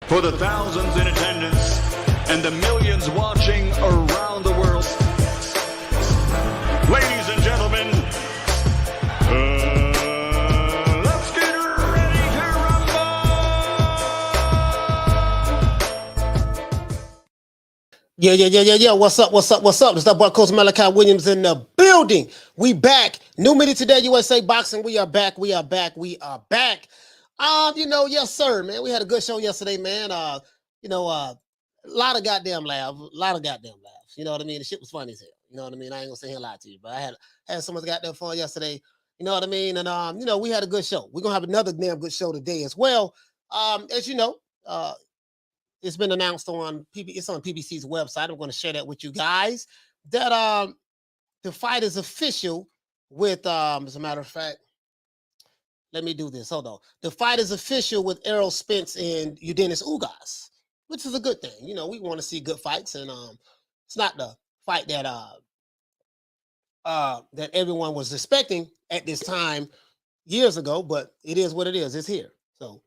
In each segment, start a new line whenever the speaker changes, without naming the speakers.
For the thousands in attendance and the millions watching around the world, ladies and gentlemen, let's get ready to
rumble! Yeah. What's up? It's that boy Coach Malachi Williams in the building. We back. New Media Today, USA Boxing. We are back. Yes, sir, man. We had a good show yesterday, man. A lot of goddamn laughs. You know what I mean? The shit was funny as hell. You know what I mean? I ain't gonna say here lie to you, but I had so much goddamn fun yesterday. You know what I mean? And we had a good show. We're gonna have another damn good show today as well. As you know, it's been announced on it's on PBC's website. I'm gonna share that with you guys. That the fight is official with as a matter of fact. Let me do this. Hold on. The fight is official with Errol Spence and Ugas, which is a good thing. You know, we want to see good fights, and it's not the fight that that everyone was expecting at this time years ago, but it is what it is. It's here. So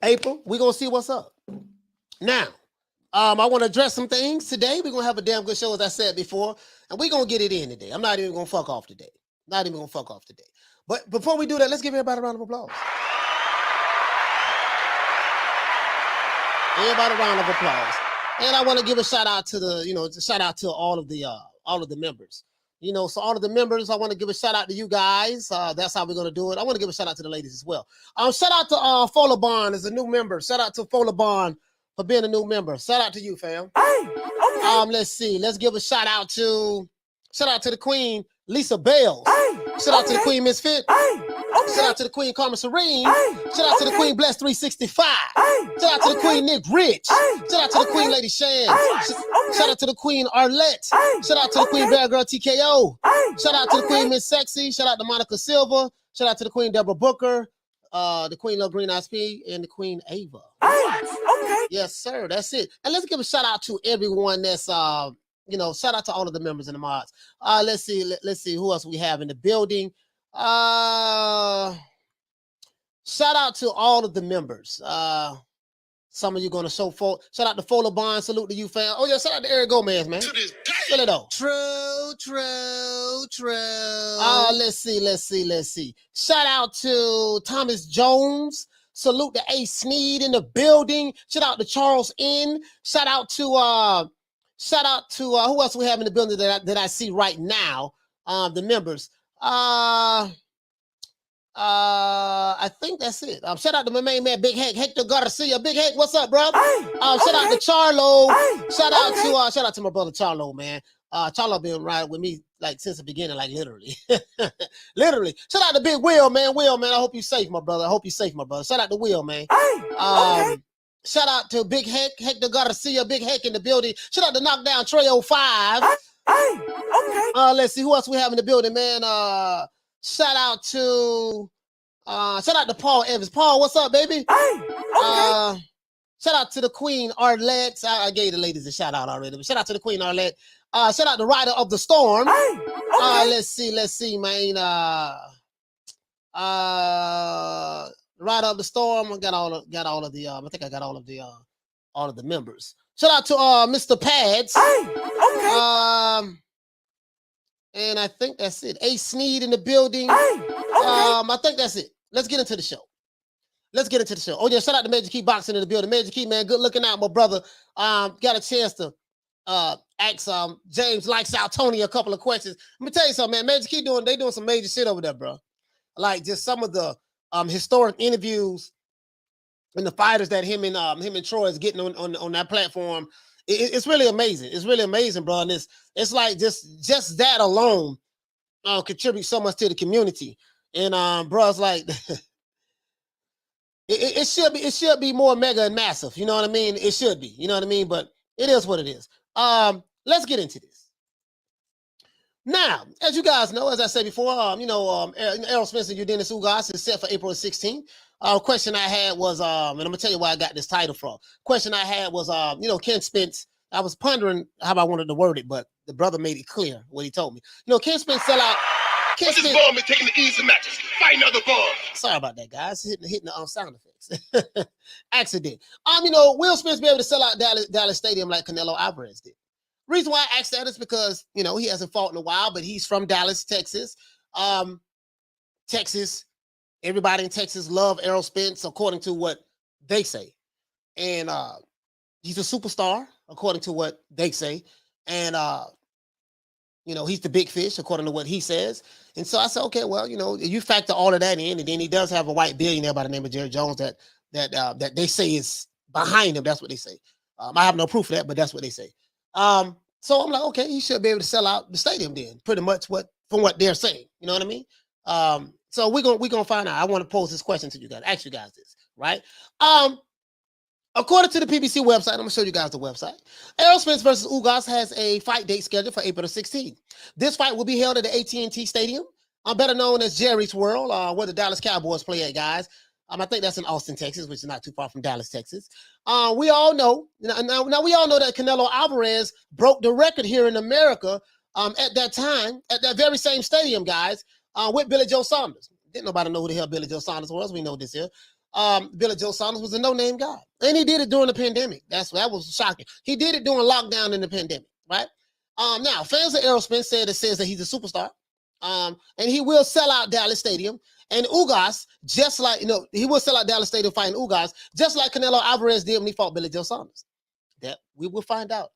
April, we're gonna see what's up. Now, I want to address some things today. We're gonna have a damn good show, as I said before, and we're gonna get it in today. I'm not even gonna fuck off today. But before we do that, let's give everybody a round of applause. Everybody a round of applause. And I want to give a shout out to all of the members. So all of the members, I want to give a shout out to you guys. That's how we're going to do it. I want to give a shout out to the ladies as well. Shout out to Fola Bond as a new member. Shout out to Fola Bond for being a new member. Shout out to you, fam. Hey, okay. Let's see. Let's give a shout out to the Queen, Lisa Bales. Hey, shout out to the Queen Misfit. Hey, shout out to the Queen Karma Serene. Hey, shout out to the Queen Bless 365. Hey, shout out to the Queen Nick Rich. Hey, shout out to the Queen Lady Shan. Shout out to the Queen Arlette. Hey, shout out to the Queen Bear Girl TKO. Hey, shout out to the Queen Miss Sexy. Shout out to Monica Silva. Shout out to the Queen Deborah Booker. The Queen Lil Green SP and the Queen Ava. Hey, okay. Yes, sir. That's it. And let's give a shout out to everyone that's shout out to all of the members and the mods. Let's see who else we have in the building. Shout out to all of the members. Some of you gonna show for. Shout out to Fola Bond. Salute to you, fam. Oh yeah, shout out to Eric Gomez, man. To this day. Fill it out. True. Let's see. Shout out to Thomas Jones. Salute to A. Sneed in the building. Shout out to Charles N. Shout out to who else we have in the building that I see right now? The members. I think that's it. Shout out to my main man, Big Heck, Hector Garcia. Big Heck, what's up, brother? Shout out to Charlo. Shout out to my brother Charlo, man. Charlo been riding with me like since the beginning, like literally. Literally. Shout out to Big Will, man. I hope you're safe, my brother. Shout out to Will, man. Shout out to Big Heck, Hector Garcia, Big Heck in the building. Shout out to Knockdown Trey 05. Let's see who else we have in the building, man. Shout out to Paul Evans. Paul, what's up, baby? Shout out to the Queen Arlette. I gave the ladies a shout out already, but shout out to the Queen Arlette. Shout out to Rider of the Storm. Let's see, man. Rider of the Storm. I got all of the. I think I got all of the members. Shout out to Mr. Pads. And I think that's it. A. Sneed in the building. I think that's it. Let's get into the show. Oh yeah, shout out to Major Key Boxing in the building. Major Key, man, good looking out, my brother. Got a chance to ask James Likes Out Tony a couple of questions. Let me tell you something, man. Major Key they doing some major shit over there, bro. Like just some of the historic interviews and the fighters that him and Troy is getting on that platform. It's really amazing. It's really amazing, bro. And it's like just that alone contributes so much to the community. And bro, it's like it should be more mega and massive. You know what I mean? It should be. You know what I mean? But it is what it is. Let's get into this. Now, as you guys know, as I said before, Errol Spence and Ugas is set for April 16th. Question I had was, and I'm gonna tell you where I got this title from. Question I had was, Ken Spence. I was pondering how I wanted to word it, but the brother made it clear what he told me. Ken Spence Sellout.
But this bum is taking the easy matches, fighting other bums.
Sorry about that, guys. Hitting the sound effects. Accident. Will Spence be able to sell out Dallas Stadium like Canelo Alvarez did? Reason why I asked that is because, he hasn't fought in a while, but he's from Dallas, Texas. Texas, everybody in Texas love Errol Spence, according to what they say. And he's a superstar, according to what they say. And, he's the big fish, according to what he says. And so I said, okay, well, you factor all of that in, and then he does have a white billionaire by the name of Jerry Jones that they say is behind him. That's what they say. I have no proof of that, but that's what they say. So I'm like, okay, he should be able to sell out the stadium then, pretty much from what they're saying. You know what I mean? So we're gonna find out. I want to pose this question to you guys, ask you guys this, right? According to the PBC website, I'm gonna show you guys the website. Errol Spence versus Ugas has a fight date scheduled for April 16th. This fight will be held at the AT&T Stadium, better known as Jerry's World, where the Dallas Cowboys play at, guys. I think that's in Austin, Texas, which is not too far from Dallas, Texas. We all know now we all know that Canelo Alvarez broke the record here in America at that time, at that very same stadium, guys, with Billy Joe Saunders. Didn't nobody know who the hell Billy Joe Saunders was. We know this here. Billy Joe Saunders was a no-name guy. And he did it during the pandemic. That was shocking. He did it during lockdown in the pandemic, right? Now, fans of Errol Spence says that he's a superstar. And he will sell out Dallas Stadium. And Ugas, just like, he will sell out Dallas Stadium fighting Ugas, just like Canelo Alvarez did when he fought Billy Joe Saunders. That we will find out.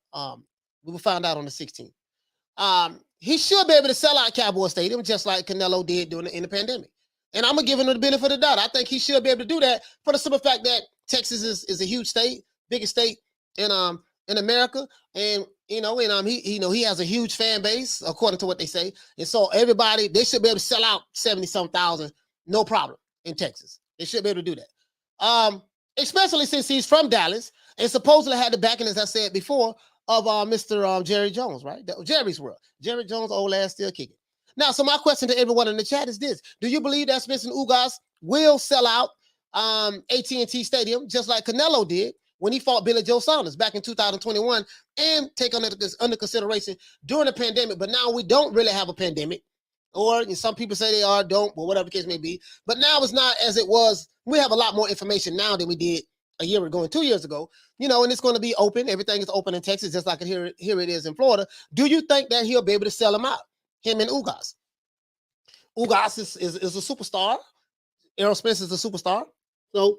We will find out on the 16th. He should be able to sell out Cowboys Stadium, just like Canelo did in the pandemic. And I'm going to give him the benefit of the doubt. I think he should be able to do that for the simple fact that Texas is a huge state, biggest state in America. And, he has a huge fan base, according to what they say. And so everybody, they should be able to sell out 70-some thousand, no problem, in Texas. They should be able to do that. Especially since he's from Dallas and supposedly had the backing, as I said before, of Mr. Jerry Jones, right? Jerry's World. Jerry Jones, old ass, still kicking. Now, so my question to everyone in the chat is this. Do you believe that Spence and Ugas will sell out AT&T Stadium just like Canelo did when he fought Billy Joe Saunders back in 2021 and take under consideration during the pandemic? But now we don't really have a pandemic, or some people say they don't, but whatever the case may be. But now it's not as it was. We have a lot more information now than we did a year ago and 2 years ago, and it's going to be open. Everything is open in Texas, just like here it is in Florida. Do you think that he'll be able to sell them out? Him and Ugas. Ugas is a superstar. Errol Spence is a superstar. So,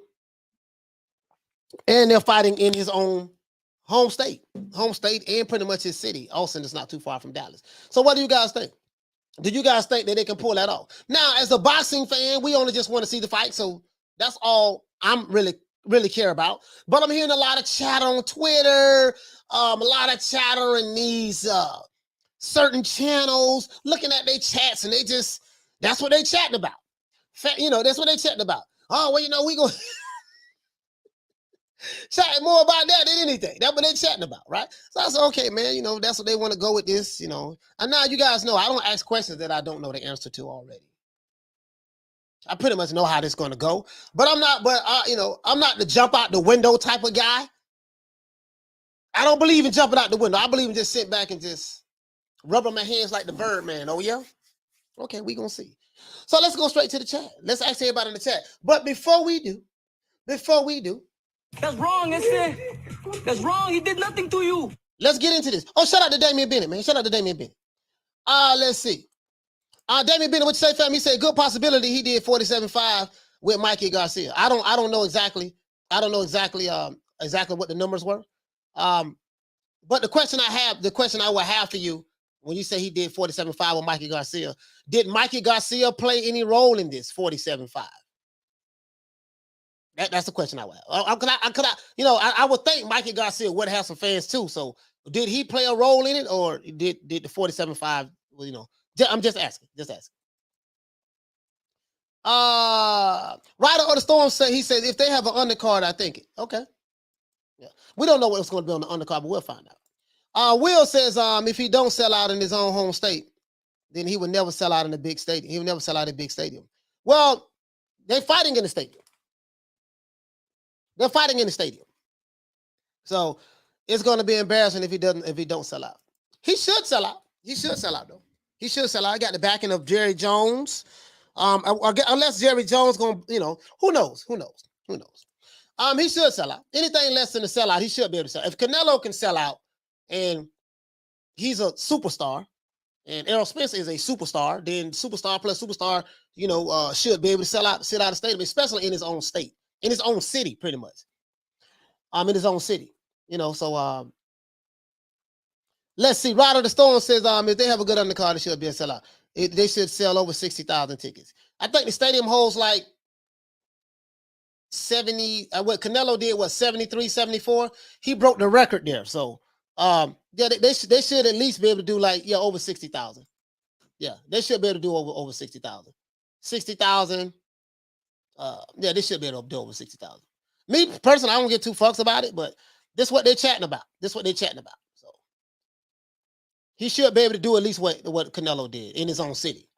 and they're fighting in his own home state, and pretty much his city. Austin is not too far from Dallas. So what do you guys think? Do you guys think that they can pull that off? Now, as a boxing fan, we only just want to see the fight. So that's all I'm really care about. But I'm hearing a lot of chatter on Twitter, a lot of chatter in these certain channels, looking at their chats, and that's what they chatting about. That's what they chatting about. Oh, well, we go chatting more about that than anything. That's what they chatting about, right? So I said, okay, man, that's what they want to go with this, And now you guys know I don't ask questions that I don't know the answer to already. I pretty much know how this is going to go, but I'm not the jump out the window type of guy. I don't believe in jumping out the window. I believe in just sitting back and just rubbing my hands like the Birdman. Oh, yeah? Okay, we going to see. So let's go straight to the chat. Let's ask everybody in the chat. But before we do.
That's wrong, that's wrong. He did nothing to you.
Let's get into this. Oh, shout out to Damian Bennett, man. Shout out to Damian Bennett. Let's see. Damian Bennett, what you say, fam? He said, good possibility he did 47.5 with Mikey Garcia. I don't know exactly. Exactly what the numbers were. But the question I would have for you when you say he did 47.5 with Mikey Garcia, did Mikey Garcia play any role in this 47.5? That's the question I would have. I would think Mikey Garcia would have some fans too. So did he play a role in it, or did the 47.5? I'm just asking. Rider of the Storm said if they have an undercard, I think it. Okay. Yeah. We don't know what's going to be on the undercard, but we'll find out. Will says if he don't sell out in his own home state, then he would never sell out in a big stadium. He would never sell out in a big stadium. Well, they're fighting in the stadium. So it's going to be embarrassing if he don't sell out. He should sell out. Though. He should sell out. I got the backing of Jerry Jones. Unless Jerry Jones gonna, who knows? He should sell out. Anything less than a sellout, he should be able to sell. If Canelo can sell out, and he's a superstar, and Errol Spence is a superstar, then superstar plus superstar, should be able to sit out of stadium, especially in his own state, in his own city, pretty much. In his own city, So let's see. Ryder the Storm says, if they have a good undercard, it should be a sellout. They should sell over 60,000 tickets. I think the stadium holds like 70. What Canelo did was 73, 74. He broke the record there. So, they should at least be able to do over 60,000. Yeah, they should be able to do over 60,000. 60,000. They should be able to do over 60,000. Me personally, I don't get too fucks about it, but this is what they're chatting about. So he should be able to do at least what Canelo did in his own city.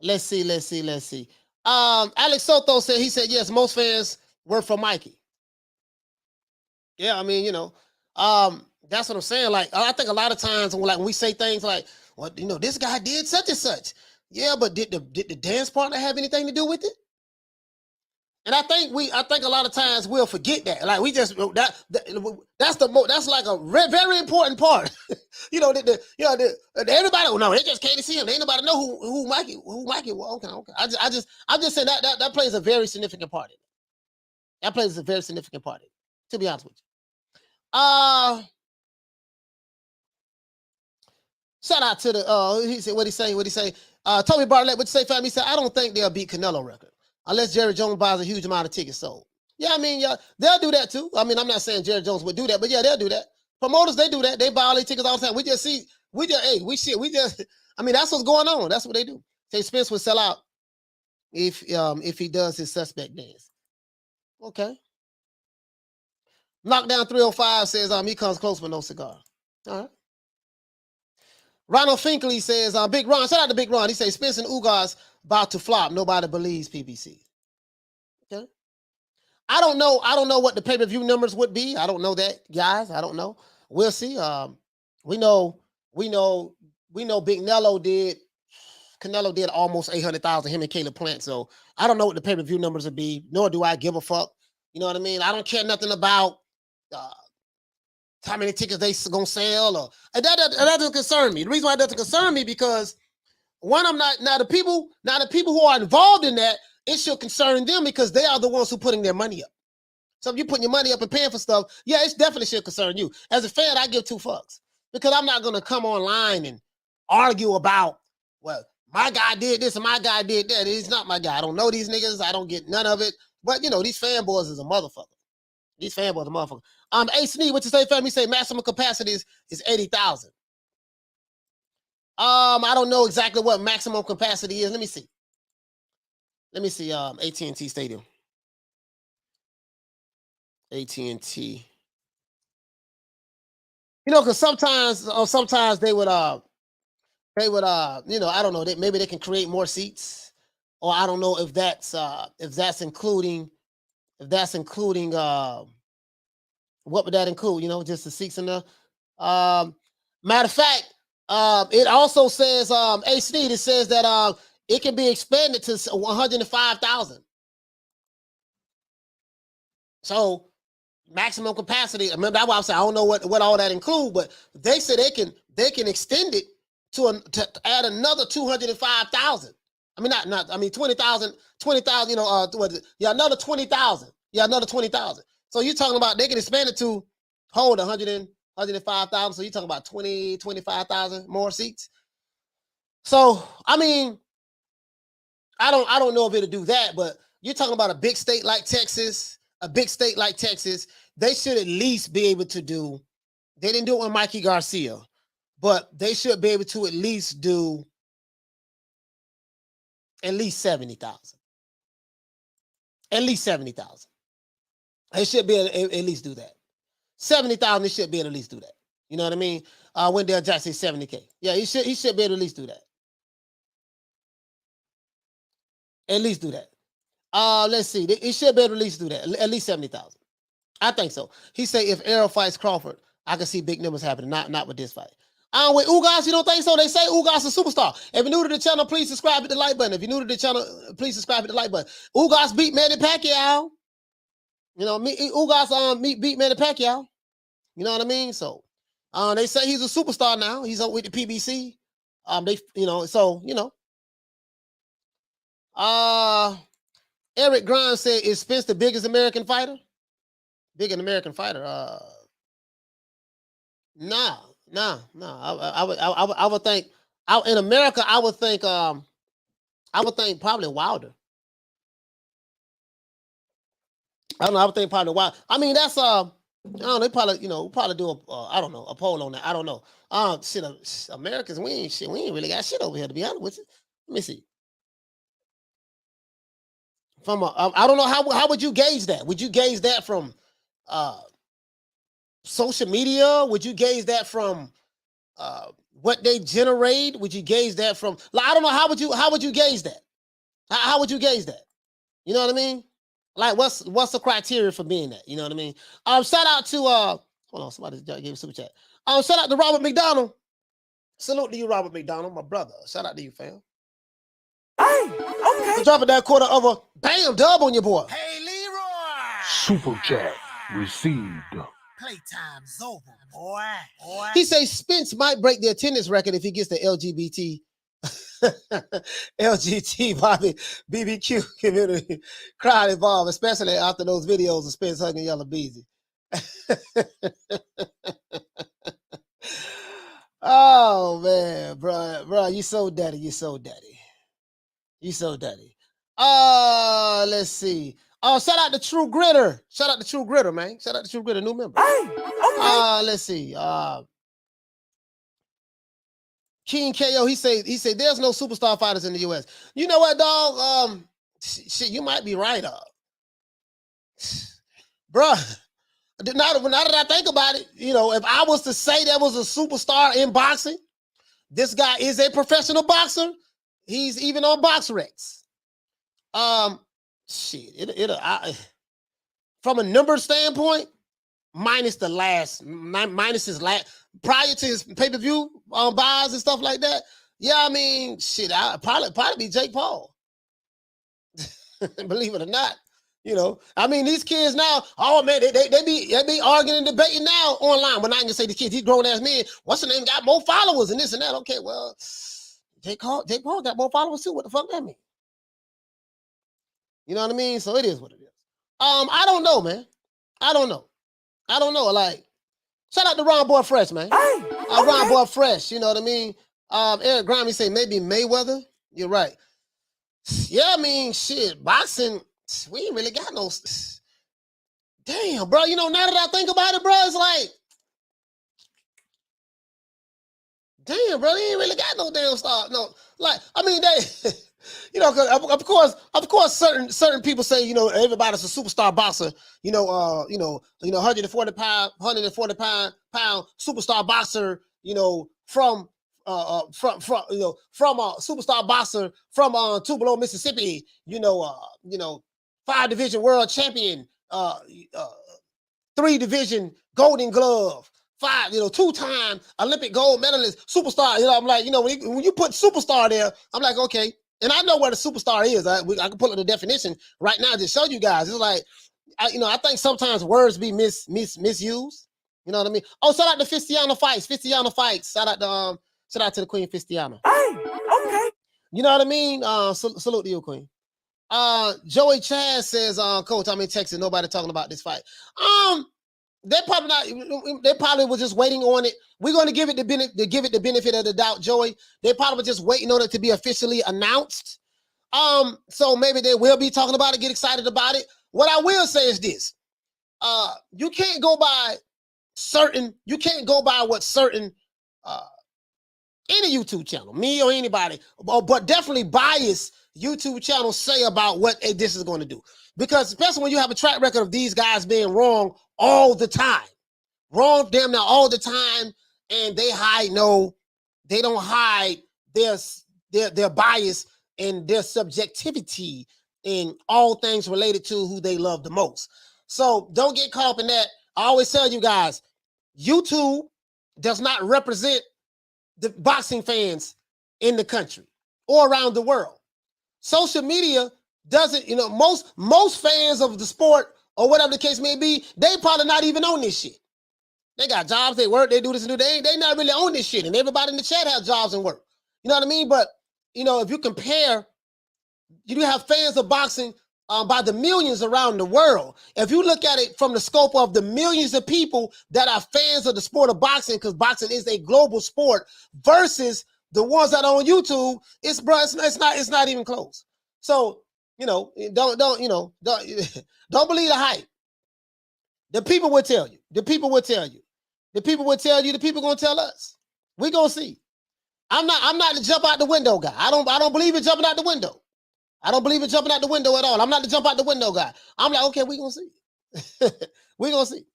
Let's see. Alex Soto said, yes, most fans work for Mikey. Yeah, I mean, that's what I'm saying. Like, I think a lot of times when we say things like, well, this guy did such and such. Yeah, but did the dance partner have anything to do with it? And I think a lot of times we'll forget that. Like, we just that's like a very important part. Everybody. Oh no, they just can't see him. Ain't nobody know who Mikey was. Okay. I'm just saying that plays a very significant part in it. That plays a very significant part in it. To be honest with you. Shout out to the he said, what'd he say? Toby Bartlett, what you say, fam? He said, I don't think they'll beat Canelo record unless Jerry Jones buys a huge amount of tickets sold. Yeah, I mean, they'll do that too. I mean, I'm not saying Jerry Jones would do that, but yeah, they'll do that. Promoters, they do that. They buy all their tickets all the time. I mean, that's what's going on. That's what they do. Say Spence would sell out if he does his suspect dance. Okay. Knockdown 305 says he comes close with no cigar. All right. Ronald Finkley says, Big Ron, shout out to Big Ron. He says Spence and Ugas about to flop. Nobody believes PBC. Okay. I don't know what the pay-per-view numbers would be. I don't know that, guys. I don't know. We'll see. We know Big Canelo did almost 800,000, him and Caleb Plant. So I don't know what the pay-per-view numbers would be, nor do I give a fuck. You know what I mean? I don't care nothing about how many tickets they gonna sell, and that doesn't concern me. The reason why it doesn't concern me because one, I'm not now the people who are involved in that, it should concern them because they are the ones who putting their money up. So if you're putting your money up and paying for stuff, yeah, it definitely should concern you. As a fan, I give two fucks because I'm not gonna come online and argue about, well, my guy did this and my guy did that. He's not my guy. I don't know these niggas. I don't get none of it. But these fanboys is a motherfucker. These fanboys are motherfuckers. Ace Sneed, what you say, fam? He say maximum capacity is 80,000. I don't know exactly what maximum capacity is. Let me see. AT&T Stadium. AT&T. Because sometimes they would I don't know, maybe they can create more seats, or I don't know if that's including what would that include? Just the seats in there. Matter of fact, it also says Ace Sneed, it says that it can be expanded to 105,000. So maximum capacity. Remember, that's why I said I don't know what all that include, but they said they can extend it to add another 205,000. I mean, not. I mean, 20,000. 20,000. What is it? Yeah, another 20,000. Yeah, another 20,000. So you're talking about they can expand it to hold 105,000. So you're talking about 25,000 more seats. So I mean, I don't know if it'll do that, but you're talking about a big state like Texas. They should at least be able to do. They didn't do it with Mikey Garcia, but they should be able to at least do at least 70,000. At least 70,000. They should be able to at least do that. 70,000, they should be able to at least do that. You know what I mean? Wendell Jackson, 70K. Yeah, he should be able to at least do that. At least do that. Let's see. He should be able to at least do that. At least 70,000. I think so. He say if Errol fights Crawford, I can see big numbers happening. Not with this fight. With Ugas, you don't think so? They say Ugas is a superstar. If you're new to the channel, please subscribe, hit the like button. If you're new to the channel, please subscribe, hit the like button. Ugas beat Manny Pacquiao. You know, Ugas beat Manny Pacquiao. You know what I mean? So, they say he's a superstar now. He's up with the PBC. Eric Grimes said, "Is Spence the biggest American fighter? Biggest American fighter? Nah. I would think in America. I would think probably Wilder. I don't know. I would think probably Wilder. I mean, that's I don't know. They probably do a poll on that. I don't know. Americans, we ain't really got shit over here, to be honest with you. Let me see. I don't know how would you gauge that? Would you gauge that from social media? Would you gauge that from what they generate? Would you gauge that from I don't know, how would you gauge that? How would you gauge that? You know what I mean? Like what's the criteria for being that? You know what I mean? Shout out to hold on, somebody gave a super chat. Shout out to Robert McDonald. Salute to you, Robert McDonald, my brother. Shout out to you, fam.
Hey, okay.
For dropping that quarter of a bam dub on your boy.
Hey, Leroy!
Super chat received.
Playtime's over, boy.
He says Spence might break the attendance record if he gets the LGBT Bobby BBQ community crowd involved, especially after those videos of Spence hugging Yellow Beezy. Oh man, bro, you so daddy. Let's see. Shout out to True Gritter. Man. Shout out to True Gritter, new member.
Hey, okay.
Let's see. King KO, he said there's no superstar fighters in the US. You know what, dog? Shit, you might be right, bruh. Now that I think about it, if I was to say there was a superstar in boxing, this guy is a professional boxer. He's even on BoxRec. From a number standpoint, minus his last, prior to his pay-per-view buys and stuff like that. Yeah, I mean, shit, I'd probably be Jake Paul. Believe it or not. I mean, these kids now, oh man, they be arguing and debating now online. But now I can say the kids, these grown ass men, what's the name, got more followers and this and that. Okay, well, Jake Paul got more followers too. What the fuck that mean? You know what I mean? So it is what it is. I don't know, man. I don't know. Like, shout out to Ron Boy Fresh, man.
Hey, okay.
Ron Boy Fresh, you know what I mean? Eric Grimes say maybe Mayweather. You're right. Yeah, I mean, shit, boxing, we ain't really got no. Damn, bro. Now that I think about it, bro, it's like, damn, bro, they ain't really got no damn star. No, like, I mean, they, cause of course, certain people say, everybody's a superstar boxer. 140 pound superstar boxer. From a superstar boxer from Tupelo, Mississippi. 5-division world champion, 3-division Golden Glove, 2-time Olympic gold medalist, superstar. I'm like, when you put superstar there, I'm like, okay. And I know what a superstar is. I can pull up the definition right now to show you guys. It's like, I think sometimes words be misused. You know what I mean? Oh, shout out to Fistiano Fights. Shout out to the Queen Fistiano.
Hey, okay.
You know what I mean? Salute to you, Queen. Joey Chad says, Coach, I'm in Texas. Nobody talking about this fight. They probably were just waiting on it. We're going to give it the benefit of the doubt, Joey. They probably were just waiting on it to be officially announced. So maybe they will be talking about it, get excited about it. What I will say is this. You can't go by what certain any YouTube channel, me or anybody, but definitely biased YouTube channels say about what this is going to do. Because especially when you have a track record of these guys being wrong all the time, damn near all the time, and they don't hide their bias and their subjectivity in all things related to who they love the most. So don't get caught up in that. I always tell you guys, YouTube does not represent the boxing fans in the country or around the world. Social media doesn't, most fans of the sport or whatever the case may be, they probably not even on this shit. They got jobs, they work, they do this and do that. They not really on this shit. And everybody in the chat has jobs and work. You know what I mean? But, if you compare, you do have fans of boxing by the millions around the world. If you look at it from the scope of the millions of people that are fans of the sport of boxing, because boxing is a global sport, versus the ones that are on YouTube, it's not even close. So, don't believe the hype. The people will tell you. The people will tell you. The people will tell you. The people gonna tell us. We gonna see. I'm not the jump out the window guy. I don't believe in jumping out the window. I don't believe in jumping out the window at all. I'm not the jump out the window guy. I'm like, okay, we gonna see. We gonna see.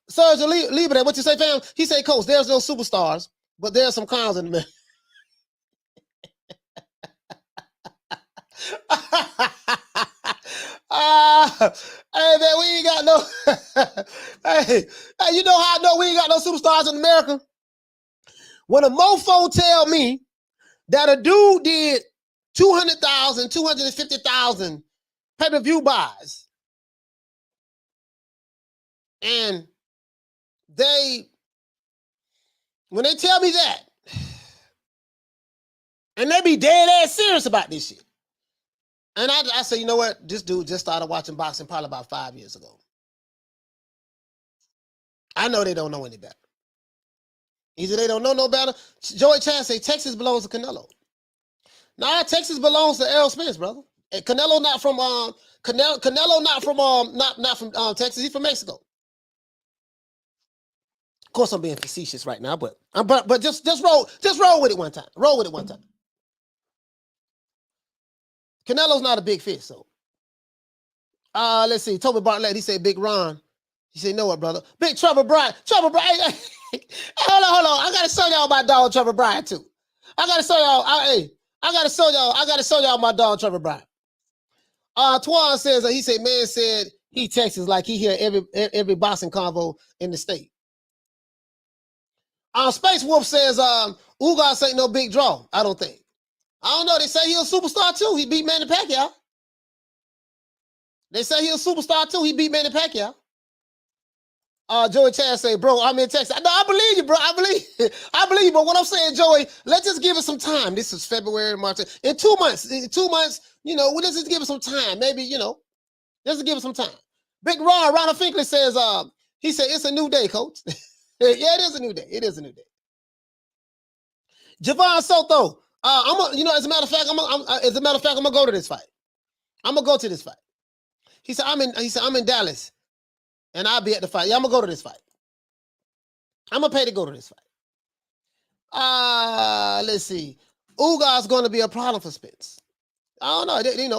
Serge, leave it at what you say, fam. He said, Coach, there's no superstars, but there's some clowns in the middle. Hey man, we ain't got no. hey, you know how I know we ain't got no superstars in America? When a mofo tell me that a dude did 200,000, 250,000 pay-per-view buys, and when they tell me that, and they be dead ass serious about this shit. And I say, you know what? This dude just started watching boxing probably about 5 years ago. I know they don't know any better. Either they don't know no better. Joey Chan say Texas belongs to Canelo. Nah, Texas belongs to Errol Spence, brother. And Canelo not from Canelo not from Texas. He's from Mexico. Of course, I'm being facetious right now, but just roll with it one time. Roll with it one time. Canelo's not a big fish, so. Let's see. Toby Bartlett, he said Big Ron. He said, know what, brother? Big Trevor Bryant. Trevor Bryant. Hold on. I gotta show y'all my dog Trevor Bryant too. I gotta show y'all. I gotta show y'all my dog Trevor Bryant. Twan says he said, man said he Texas like he hear every boxing convo in the state. Space Wolf says Ugas ain't no big draw. I don't think. I don't know. They say he a superstar too. He beat Manny Pacquiao. They say he a superstar too. He beat Manny Pacquiao. Joey Chad say, bro, I'm in Texas. No, I believe you, bro. I believe you. But what I'm saying, Joey, let's just give it some time. This is February, March. In 2 months, let's just give it some time. Maybe, let's just give it some time. Big Ronald Finkley says, he said, it's a new day, coach. Yeah, it is a new day. It is a new day. Javon Soto, as a matter of fact, I'm gonna go to this fight. I'm gonna go to this fight. He said, I'm in Dallas. And I'll be at the fight. Yeah, I'm going to go to this fight. I'm going to pay to go to this fight. Let's see. Ugas going to be a problem for Spence. I don't know. Again,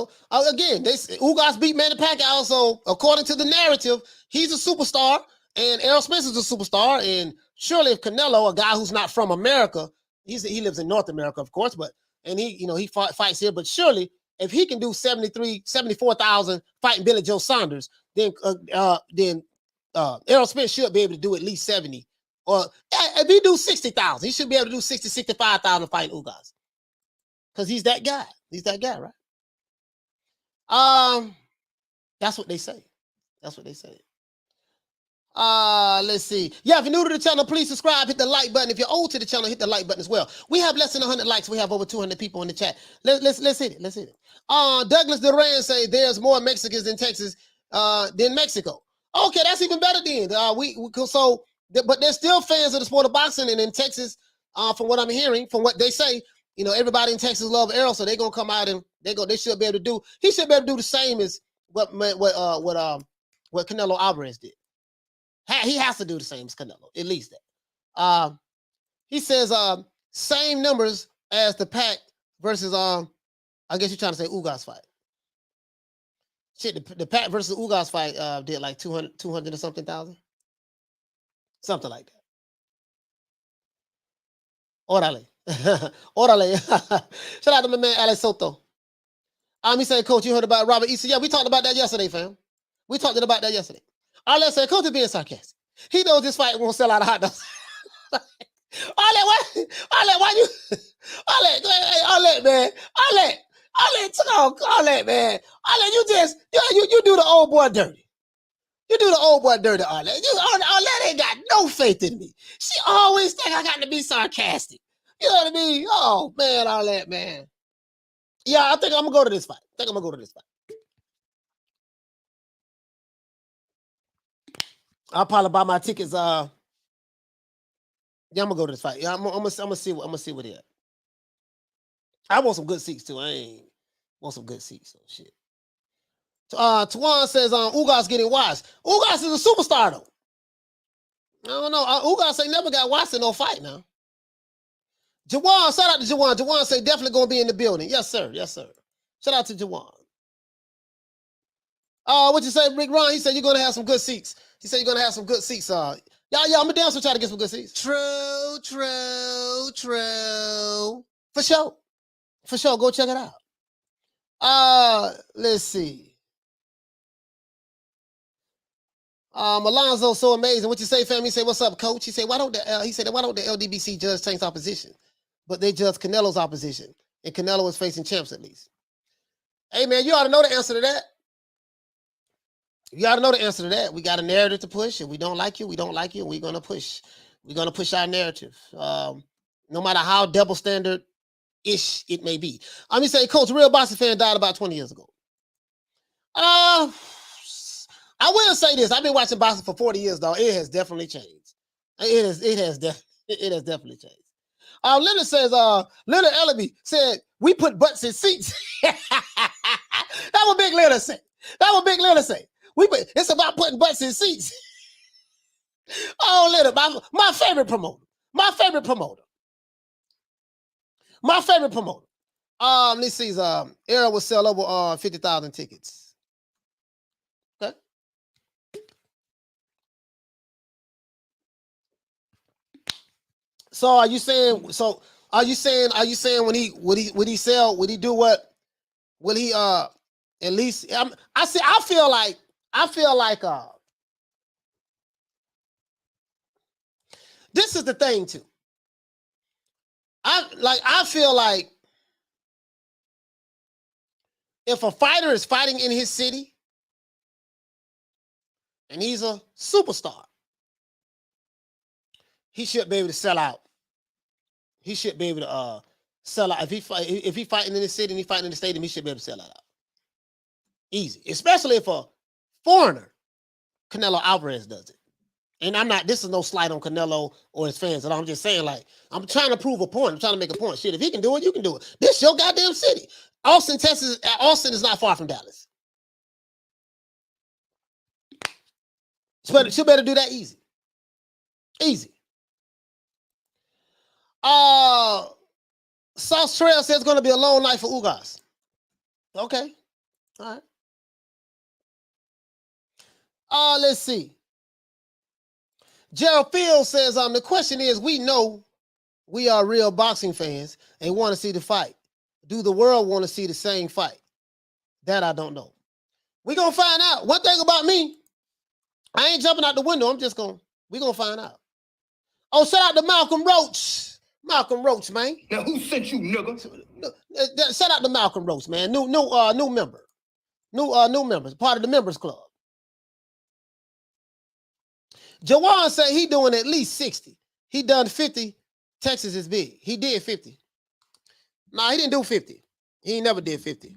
Ugas beat Manny Pacquiao. So, according to the narrative, he's a superstar. And Errol Spence is a superstar. And surely if Canelo, a guy who's not from America, he lives in North America, of course, and he fights here. But surely if he can do 74,000 fighting Billy Joe Saunders, then Errol Spence should be able to do at least 70. Or if he do 60,000, he should be able to do 60, 65,000 fighting Ugas. Because he's that guy. He's that guy, right? That's what they say. That's what they say. Let's see. Yeah, if you're new to the channel, please subscribe, hit the like button. If you're old to the channel, hit the like button as well. We have less than 100 likes. We have over 200 people in the chat. Let's hit it. Let's hit it. Douglas Duran say there's more Mexicans in Texas than Mexico. Okay, that's even better then. But they're still fans of the sport of boxing, and in Texas, from what I'm hearing, from what they say, everybody in Texas love Errol, so they're gonna come out and they should be able to do. He should be able to do the same as what Canelo Alvarez did. He has to do the same as Canelo, at least that. He says same numbers as the Pac versus I guess you're trying to say Ugas fight. Shit, the Pac versus Ugas fight did like 200 or something thousand. Something like that. Orale. Shout out to my man Alex Soto. He said, Coach, you heard about Robert Easter? Yeah, we talked about that yesterday, fam. We talked about that yesterday. Let's say, Coach is being sarcastic. He knows this fight won't sell out of hot dogs. Why you? Arlette, man. Arlette, man. Arlette, you do the old boy dirty. You do the old boy dirty, Arlette. Arlette ain't got no faith in me. She always think I got to be sarcastic. You know what I mean? Oh, man, Arlette, man. Yeah, I think I'm going to go to this fight. I'll probably buy my tickets. Yeah, I'm gonna go to this fight. Yeah, I'm gonna see what it is. I want some good seats too. I ain't want some good seats. So shit. Tuan says Ugas getting wise. Ugas is a superstar though. I don't know. Ugas ain't never got watched in no fight now. Jawan, shout out to Jawan. Jawan say definitely gonna be in the building. Yes, sir. Shout out to Jawan. What you say, Rick Ron? He said you're gonna have some good seats. Yeah, I'm down to try to get some good seats. True. For sure. Go check it out. Let's see. Alonzo, so amazing. What you say, fam? He said, "What's up, coach?" He said, "Why don't the LDBC judge Tank's opposition, but they judge Canelo's opposition, and Canelo is facing champs at least?" Hey, man, you ought to know the answer to that. We got a narrative to push. If we don't like you, and we're gonna push. We're gonna push our narrative, no matter how double standard-ish it may be. I'm gonna say, Coach, real boxing fan died about 20 years ago. I will say this: I've been watching boxing for 40 years, though. It has definitely changed. It has definitely changed. Leonard says, Leonard Ellaby said, "We put butts in seats." That what Big Leonard said. It's about putting butts in seats. Oh, Leonard, my favorite promoter. Let's see. Errol will sell over 50,000 tickets. Okay. So are you saying when he do what? Will he at least I feel like this is the thing too. I feel like if a fighter is fighting in his city and he's a superstar, he should be able to sell out. He should be able to sell out. If he fighting in the city and he fighting in the stadium, he should be able to sell that out. Easy. Especially if a foreigner, Canelo Alvarez, does it. And this is no slight on Canelo or his fans. And I'm just saying, I'm trying to prove a point. I'm trying to make a point. Shit, if he can do it, you can do it. This your goddamn city. Austin, Texas. Austin is not far from Dallas. She better do that easy. South Trail says it's going to be a long night for Ugas. Okay. All right. Let's see. Gerald Field says, the question is, we know we are real boxing fans and want to see the fight. Do the world want to see the same fight? That I don't know. We're going to find out. One thing about me, I ain't jumping out the window. we're going to find out. Oh, shout out to Malcolm Roach. Man.
Now who sent you, nigga?
Shout out to Malcolm Roach, man. New member. New members, part of the members club. Jawan said he doing at least 60. He done 50. Texas is big. He did 50. No, he didn't do 50. He never did 50.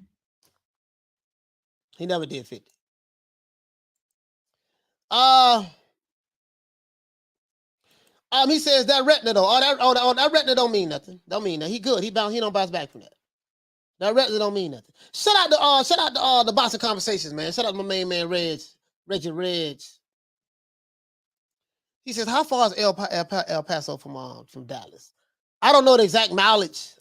He says that retina though. That retina don't mean nothing. He good. He don't bounce back from that. That retina don't mean nothing. Shout out to the boxing conversations, man. Shout out to my main man Reggie. He says, how far is El Paso from Dallas? I don't know the exact mileage.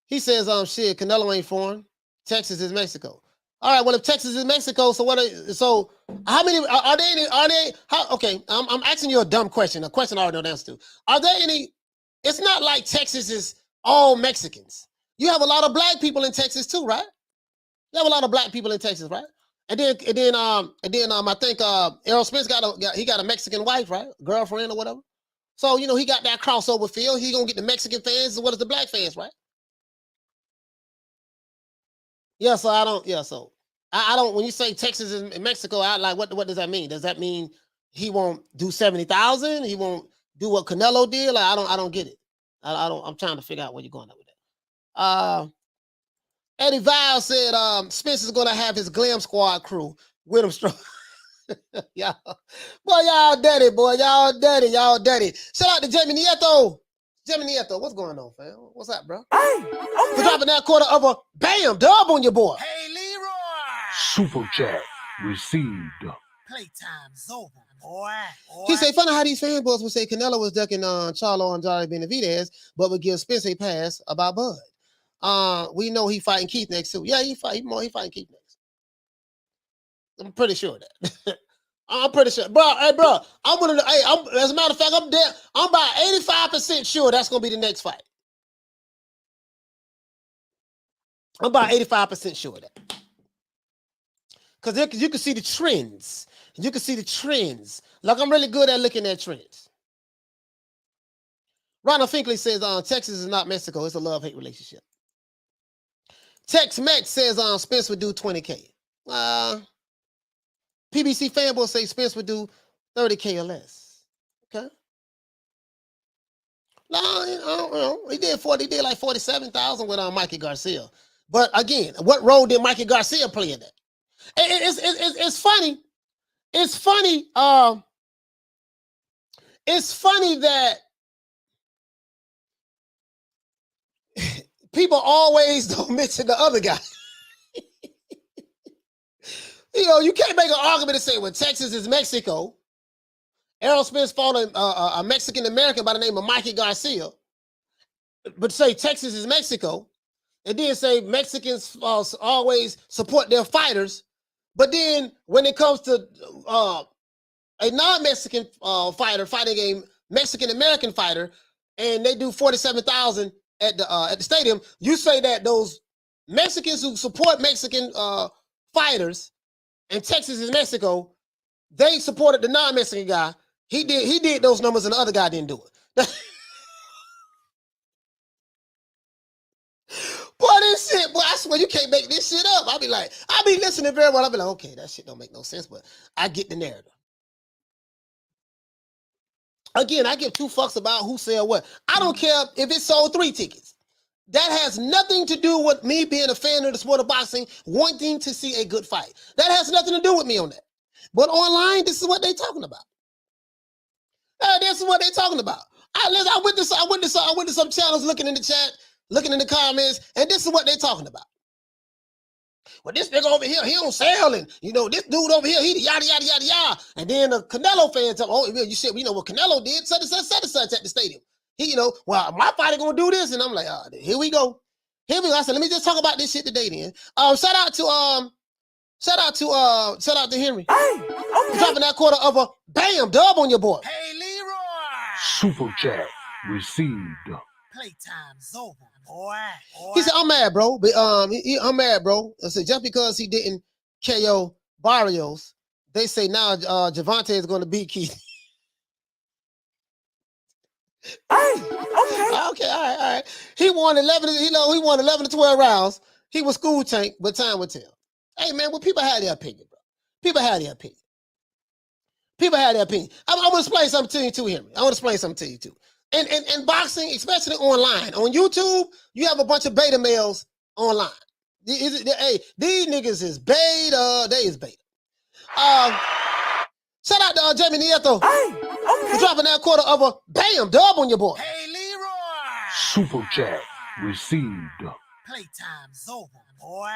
He says, shit, Canelo ain't foreign. Texas is Mexico. All right, well, if Texas is Mexico, so how many are there? Okay, I'm asking you a dumb question, a question I already know the answer to. Are there any? It's not like Texas is all Mexicans. You have a lot of black people in Texas too, right? You have a lot of black people in Texas, right? I think Errol Spence got a Mexican wife, right? Girlfriend or whatever. So, you know, he got that crossover feel. He gonna get the Mexican fans as well as the black fans, right? Yeah, so I don't when you say Texas and Mexico, I like what does that mean? Does that mean he won't do 70,000? He won't do what Canelo did? Like I don't get it. I'm trying to figure out where you're going at with that. Eddie Val said Spence is gonna have his glam squad crew with him strong. Y'all, boy, y'all dirty, boy. Y'all dirty. Shout out to Jamie Nieto. Jamie Nieto, what's going on, fam? What's up, bro?
Hey,
For dropping that quarter of a bam dub on your boy.
Hey, Leroy.
Super chat received.
Playtime's over, boy.
He said, funny how these fanboys would say Canelo was ducking Charlo and Johnny Benavidez, but would give Spence a pass about Bud. We know he fighting Keith next too. Yeah, he fighting Keith next. I'm pretty sure of that. I'm pretty sure, bro. Hey, bro, as a matter of fact, I'm about 85% sure that's gonna be the next fight. I'm about 85% sure of that. Because you can see the trends. You can see the trends. Like, I'm really good at looking at trends. Ronald Finkley says, Texas is not Mexico. It's a love-hate relationship. Tex-Mex says, Spence would do 20K. PBC fanboys say Spence would do 30K or less. Okay. No, you know, he did like 47,000 with Mikey Garcia. But again, what role did Mikey Garcia play in that? It's funny. It's funny. It's funny that people always don't mention the other guy. You know, you can't make an argument and say, well, Texas is Mexico. Errol Spence fought a Mexican American by the name of Mikey Garcia. But say Texas is Mexico. And then say Mexicans always support their fighters. But then when it comes to a non-Mexican fighter fighting a Mexican-American fighter, and they do 47,000 at the stadium, you say that those Mexicans who support Mexican fighters, and Texas is Mexico, they supported the non-Mexican guy. He did those numbers, and the other guy didn't do it. Boy, this shit, boy, I swear you can't make this shit up. I be listening very well. I'll be like, okay, that shit don't make no sense, but I get the narrative. Again, I give two fucks about who said what. I don't care if it sold 3 tickets. That has nothing to do with me being a fan of the sport of boxing, wanting to see a good fight. That has nothing to do with me on that. But online, this is what they're talking about. This is what they're talking about. I went to some channels looking in the chat, looking in the comments, and this is what they're talking about. Well, this nigga over here, he don't sell, and you know, this dude over here, he yada yada yada yada. And then the Canelo fans tell, oh, you said, you know what Canelo did, such and such at the stadium. He, you know, well, my fighter gonna do this, and I'm like, here we go. Here we go. I said, let me just talk about this shit today, then. Shout out to Henry.
Hey, okay.
Dropping that quarter of a bam dub on your boy.
Hey, Leroy.
Super chat received.
Playtime's over, boy.
He said, I'm mad, bro. But I'm mad, bro. I said, just because he didn't KO Barrios, they say now Javante is going to beat Keith.
Hey, okay.
Okay, all right. He won 11 to 12 rounds. He was school tank, but time would tell. Hey, man, well, people have their opinion, bro. People have their opinion. I'm going to explain something to you, too, Henry. I want to explain something to you, too. And boxing, especially online, on YouTube, you have a bunch of beta males online. Hey, these niggas is beta. They is beta. Shout out to Jamie Nieto.
Hey, okay.
For dropping that quarter of a bam dub on your boy.
Hey, Leroy.
Super chat received.
Playtime's over, boy.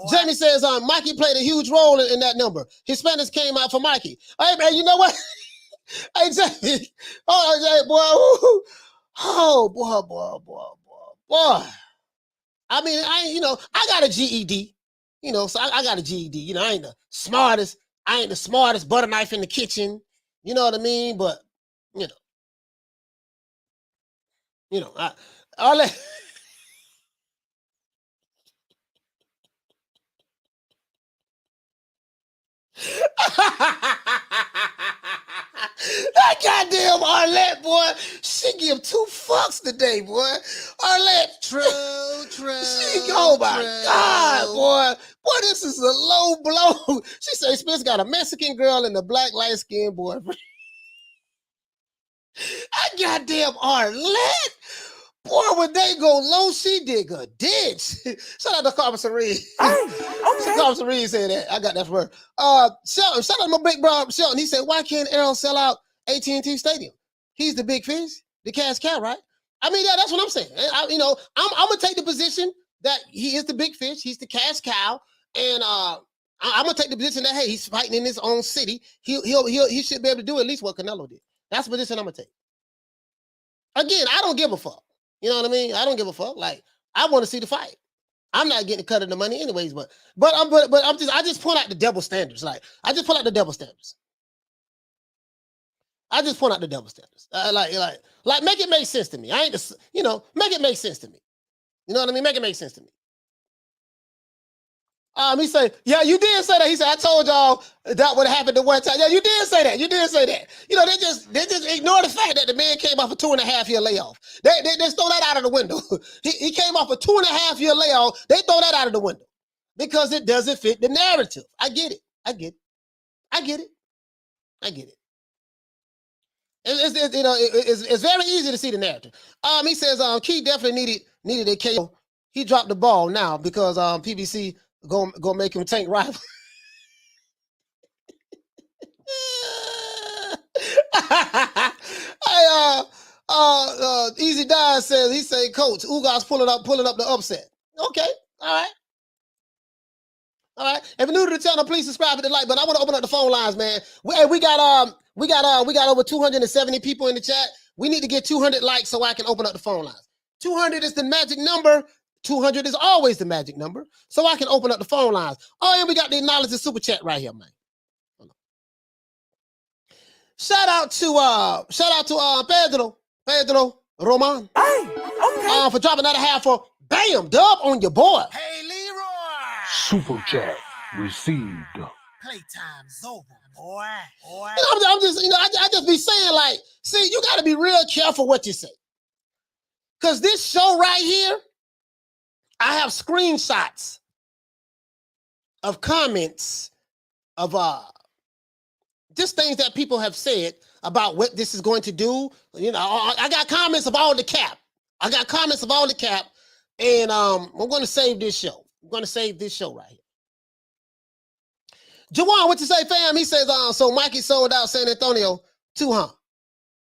Jamie says, Mikey played a huge role in that number. Hispanics came out for Mikey. Hey, man, you know what? Hey, Jamie. Boy. I mean, I got a GED. So I got a GED. I ain't the smartest butter knife in the kitchen. You know what I mean? But, all that. That goddamn Arlette, boy, she give 2 fucks today, boy. Arlette. True. Oh my God, boy. Boy, this is a low blow. She said Spence got a Mexican girl and a black light-skinned boyfriend. That goddamn Arlette. Boy, when they go low, she dig a ditch. Shout out to Carpenter Reed. Carpenter Reed said that. I got that from her. Shelton, shout out to my big brother Shelton. He said, why can't Errol sell out AT&T Stadium? He's the big fish, the cash cow, right? I mean, yeah, that's what I'm saying. I'm gonna take the position that he is the big fish. He's the cash cow, and I'm gonna take the position that hey, he's fighting in his own city. He should be able to do at least what Canelo did. That's the position I'm gonna take. Again, I don't give a fuck. You know what I mean? I don't give a fuck. Like, I want to see the fight. I'm not getting a cut of the money anyways, but I just point out the double standards. Like, I just point out the double standards. Like, make it make sense to me. Make it make sense to me. You know what I mean? Make it make sense to me. He said, yeah, you did say that. He said, I told y'all that would happen the one time. Yeah, you did say that. You did say that. You know, they just ignore the fact that the man came off a 2.5-year layoff. They just throw that out of the window. he came off a 2.5-year layoff. They throw that out of the window because it doesn't fit the narrative. I get it. It's very easy to see the narrative. He says, Key definitely needed a KO. He dropped the ball now because PBC Go make him tank rival. Easy Dime says he say, Coach, Ugas pulling up the upset. Okay, all right. If you're new to the channel, please subscribe and like. But I want to open up the phone lines, man. We got over 270 people in the chat. We need to get 200 likes so I can open up the phone lines. 200 is the magic number. 200 is always the magic number, so I can open up the phone lines. Oh, and we got the acknowledge the super chat right here, man. Shout out to Pedro Roman. For dropping that half for bam dub on your boy.
Hey, Leroy.
Super chat received.
Playtime's over, boy.
I'm just, I just be saying, like, see, you got to be real careful what you say, because this show right here, I have screenshots of comments of just things that people have said about what this is going to do. You know, I got comments of all the cap. And I'm going to save this show. I'm going to save this show right here. Jawan, what you say, fam? He says, so Mikey sold out San Antonio too,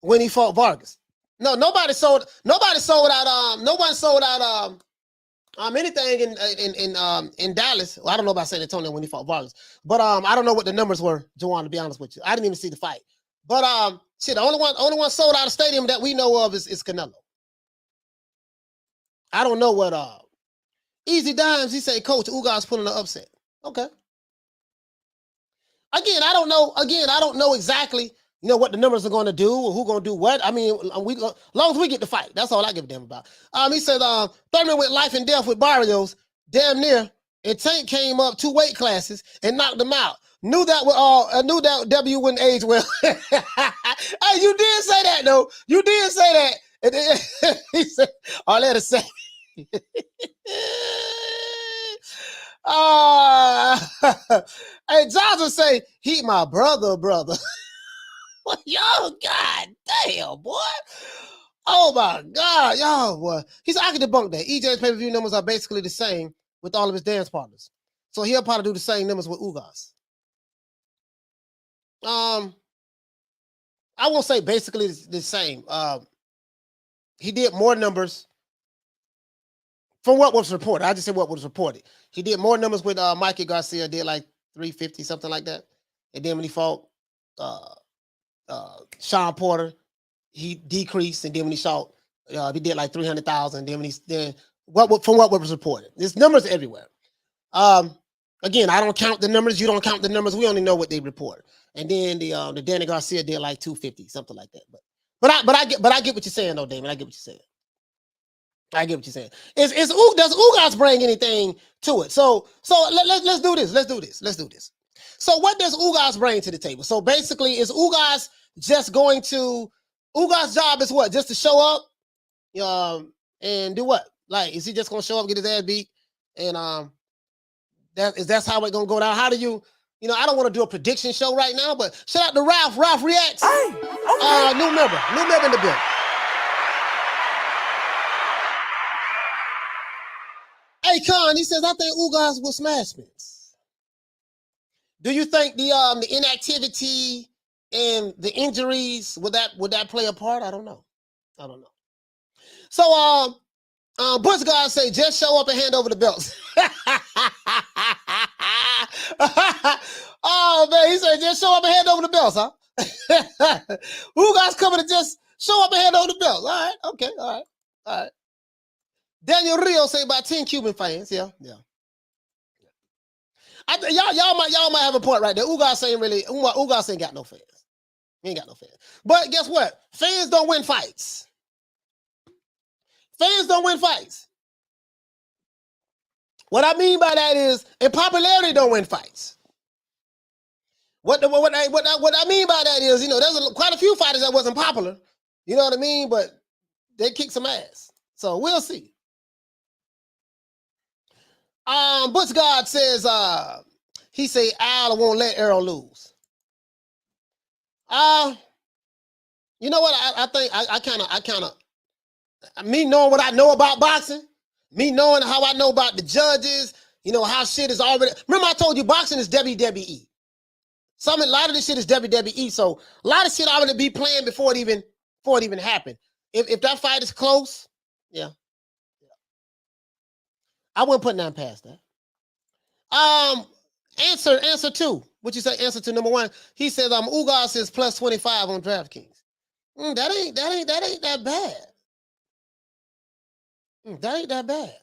when he fought Vargas. No, nobody sold out anything in Dallas. Well, I don't know about San Antonio when he fought Vargas, but I don't know what the numbers were, Jawan, to be honest with you. I didn't even see the fight. But the only one sold out a stadium that we know of is Canelo. I don't know what Easy Dimes, he said, Coach, Ugas pulling the upset. Okay. Again, I don't know exactly, what the numbers are going to do or who's going to do what. I mean, as long as we get the fight, that's all I give a damn about. He said, Thurman with life and death with Barrios, damn near, and Tank came up 2 weight classes and knocked them out. Knew that W wouldn't age well. Hey, you did say that, though. You did say that. And then, he said, all that to say. Hey, Johnson say, he my brother. Yo, god damn, boy. Oh my God, yo, boy. He said, I can debunk that. EJ's pay-per-view numbers are basically the same with all of his dance partners. So he'll probably do the same numbers with Ugas. I won't say basically the same. He did more numbers from what was reported. I just said what was reported. He did more numbers with Mikey Garcia, did like 350, something like that. And then when he fought Sean Porter, he decreased, and then when he fought, he did like 300,000. Then from what was reported, there's numbers everywhere. Again, I don't count the numbers. You don't count the numbers. We only know what they report. And then the Danny Garcia did like 250, something like that. But I get what you're saying, though, Damon. I get what you're saying. Does Ugas bring anything to it? So let's do this. So what does Ugas bring to the table? So basically, is Ugas just going to, Ugas' job is what? Just to show up and do what? Like, is he just going to show up, get his ass beat? And that's how it's going to go down? How do you, I don't want to do a prediction show right now, but shout out to Ralph. Ralph reacts.
Hey, okay.
New member in the building. Hey, Khan, he says, I think Ugas will smash Spence. Do you think the inactivity and the injuries, would that play a part? I don't know. So Butch God say, just show up and hand over the belts. Oh man, he said just show up and hand over the belts, huh? Ugas coming to just show up and hand over the belts. All right, okay, all right. Daniel Rio say about 10 Cuban fans. Yeah. Y'all might have a point right there. Ugas ain't got no fans. He ain't got no fans. But guess what? Fans don't win fights. What I mean by that is, and popularity don't win fights. What I mean by that is, there's quite a few fighters that wasn't popular. You know what I mean? But they kicked some ass. So we'll see. Butch God says, he say Al won't let Errol lose. You know what? I think I kind of, me knowing what I know about boxing, me knowing how I know about the judges, how shit is already. Remember I told you boxing is WWE. A lot of this shit is WWE. So a lot of shit already be planned before it even happened. If that fight is close, yeah. I wouldn't put nothing past that. Answer two. What you say? Answer to number one. He says Ugas is plus 25 on DraftKings. That ain't that bad. That ain't that bad.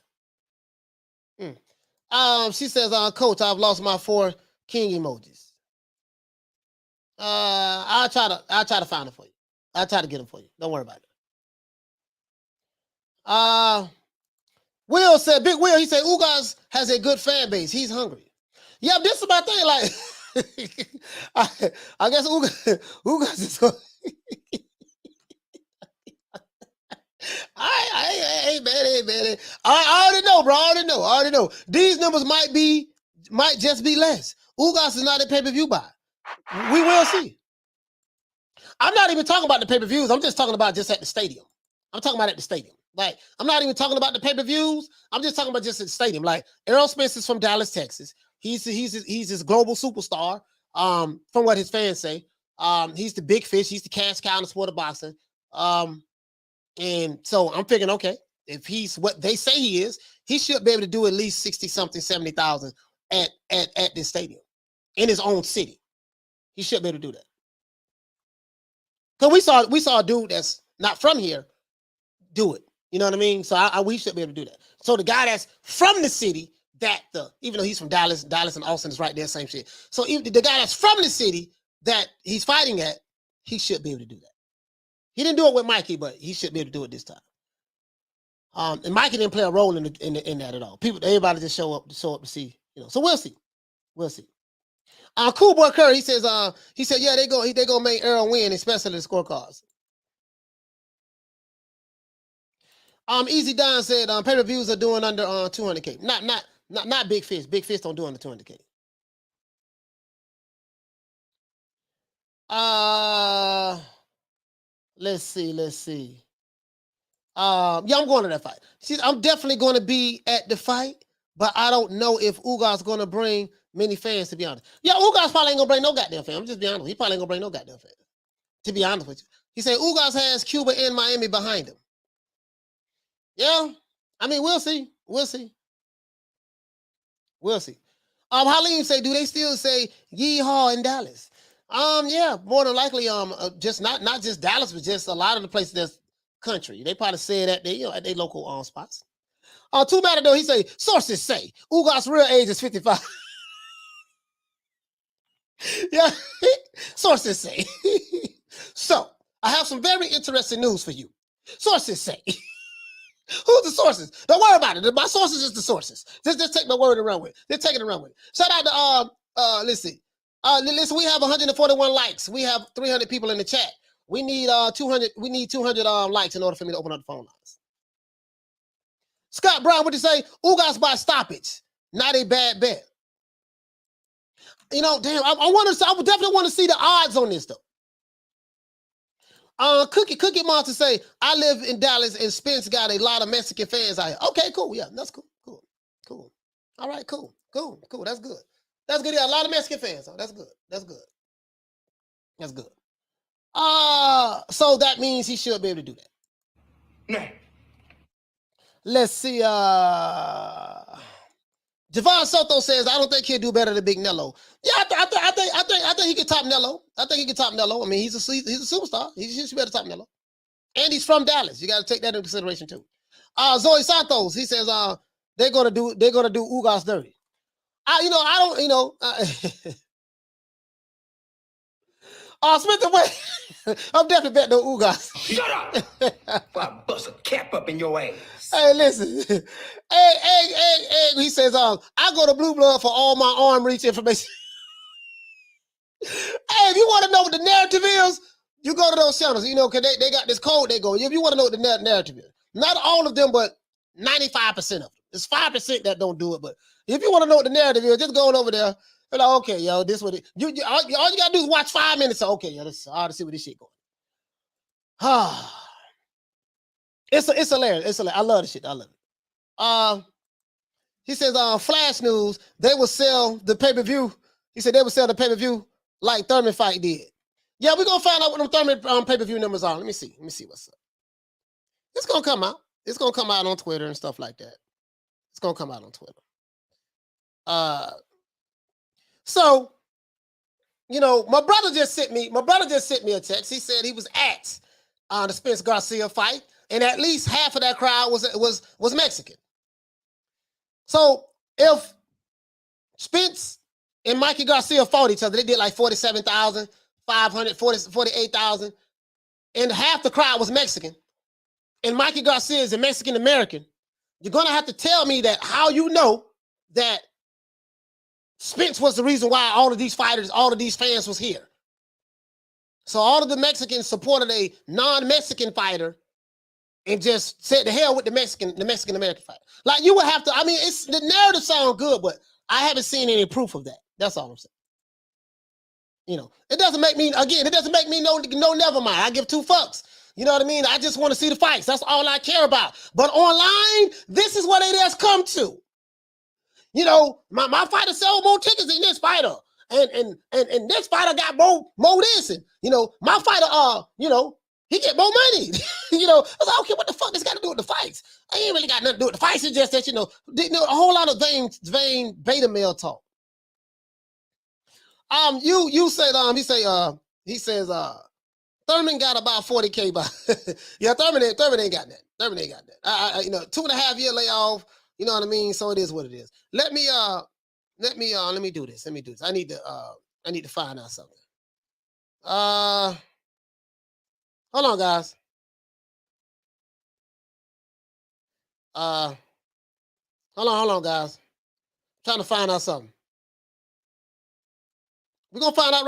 She says, Coach, I've lost my 4 king emojis. I'll try to find them for you. I'll try to get them for you. Don't worry about it. Will said, Big Will, he said, Ugas has a good fan base. He's hungry. Yeah, this is my thing. Like, I guess Ugas is going. Hey, man. I already know, bro. I already know. These numbers might just be less. Ugas is not a pay-per-view buy. We will see. I'm not even talking about the pay-per-views. I'm just talking about just at the stadium. I'm talking about at the stadium. Like, I'm not even talking about the pay-per-views. I'm just talking about just at the stadium. Like, Errol Spence is from Dallas, Texas. He's this global superstar. From what his fans say, he's the big fish. He's the cash cow in the sport of boxing. And so I'm thinking, okay, if he's what they say he is, he should be able to do at least 60-something, 70,000 at this stadium in his own city. He should be able to do that. Because we saw a dude that's not from here do it. You know what I mean? So we should be able to do that. So the guy that's from the city, even though he's from Dallas and Austin is right there, same shit. So the guy that's from the city that he's fighting at, he should be able to do that. He didn't do it with Mikey, but he should be able to do it this time. And Mikey didn't play a role in that at all. Everybody just show up to see, So we'll see. Cool Boy Curry, he said, yeah, they go make Errol win, especially the scorecards. Easy Don said, pay-per-views are doing under 200K. Not Big Fish. Big Fish don't do under 200K. Let's see. Yeah, I'm going to that fight. I'm definitely going to be at the fight, but I don't know if Ugas going to bring many fans, to be honest. Yeah, Ugas probably ain't going to bring no goddamn fans. I'm just being honest. He probably ain't going to bring no goddamn fans, to be honest with you. He said Ugas has Cuba and Miami behind him. Yeah, I mean, we'll see. Halim say, do they still say yeehaw in Dallas? Yeah, more than likely, just not just Dallas, but just a lot of the places that's country. They probably say that at their local spots. Too bad though, he say, sources say Ugas' real age is 55. Yeah, sources say. So, I have some very interesting news for you. Sources say. Who's the sources? Don't worry about it. My sources is the sources. Just take my word and run with it. Just take it and run with it. Shout out to Listen. Listen, we have 141 likes. We have 300 people in the chat. We need 200. We need 200 likes in order for me to open up the phone lines. Scott Brown, what you say? Ugas by stoppage. Not a bad bet. You know, damn. I would definitely want to see the odds on this though. Cookie Monster say, I live in Dallas and Spence got a lot of Mexican fans out here. Okay, cool. Yeah, that's cool. Cool. All right, cool. That's good. That's good. Yeah, a lot of Mexican fans. Oh, that's good. So that means he should be able to do that.
Nah.
Let's see. Javon Soto says, I don't think he'll do better than Big Nello. Yeah, I think he can top Nello. I mean, he's a superstar. He should be able to top Nello. And he's from Dallas. You got to take that into consideration too. Zoe Santos, he says, they're gonna do Ugas dirty. Smith and West. I'm definitely betting on Ugas.
Shut up! I'll bust a cap up in your ass.
Hey, listen. Egg. He says, I go to Blue Blood for all my arm reach information. Hey, if you want to know what the narrative is, you go to those channels. You know, because they got this code they go. If you want to know what the narrative is. Not all of them, but 95% of them. It's 5% that don't do it. But if you want to know what the narrative is, just go over there. You're like, okay, yo, this what it. All you got to do is watch 5 minutes. So, okay, yo, I ought to see where this shit going. It's hilarious. I love this shit. I love it. He says, Flash News, they will sell the pay-per-view. He said they will sell the pay-per-view like Thurman fight did. Yeah, we're going to find out what them Thurman pay-per-view numbers are. Let me see what's up. It's going to come out. It's going to come out on Twitter and stuff like that. It's going to come out on Twitter. So, you know, my brother just sent me a text. He said he was at the Spence Garcia fight, and at least half of that crowd was Mexican. So if Spence and Mikey Garcia fought each other, they did like 47,500, 48,000, and half the crowd was Mexican, and Mikey Garcia is a Mexican American. You're gonna have to tell me that how you know that Spence was the reason why all of these fighters, all of these fans was here. So all of the Mexicans supported a non-Mexican fighter and just said the hell with the Mexican American fighter. Like you would have to, I mean, it's the narrative sounds good, but I haven't seen any proof of that. That's all I'm saying. You know, it doesn't make me no never mind. I give 2 fucks. You know what I mean? I just want to see the fights. That's all I care about. But online, this is what it has come to. You know, my fighter sold more tickets than this fighter. And this fighter got more this. And, you know, my fighter, you know, he get more money. You know, I was like, okay, what the fuck this got to do with the fights? I ain't really got nothing to do with the fights. It's just that, you know, a whole lot of vain beta male talk. You said, he says, Thurman got about 40K by, yeah, Thurman ain't got that. Thurman ain't got that. You know, 2.5 year layoff. You know what I mean? So it is what it is. Let me do this. I need to find out something. Hold on, guys. Hold on, guys. I'm trying to find out something. We're gonna find out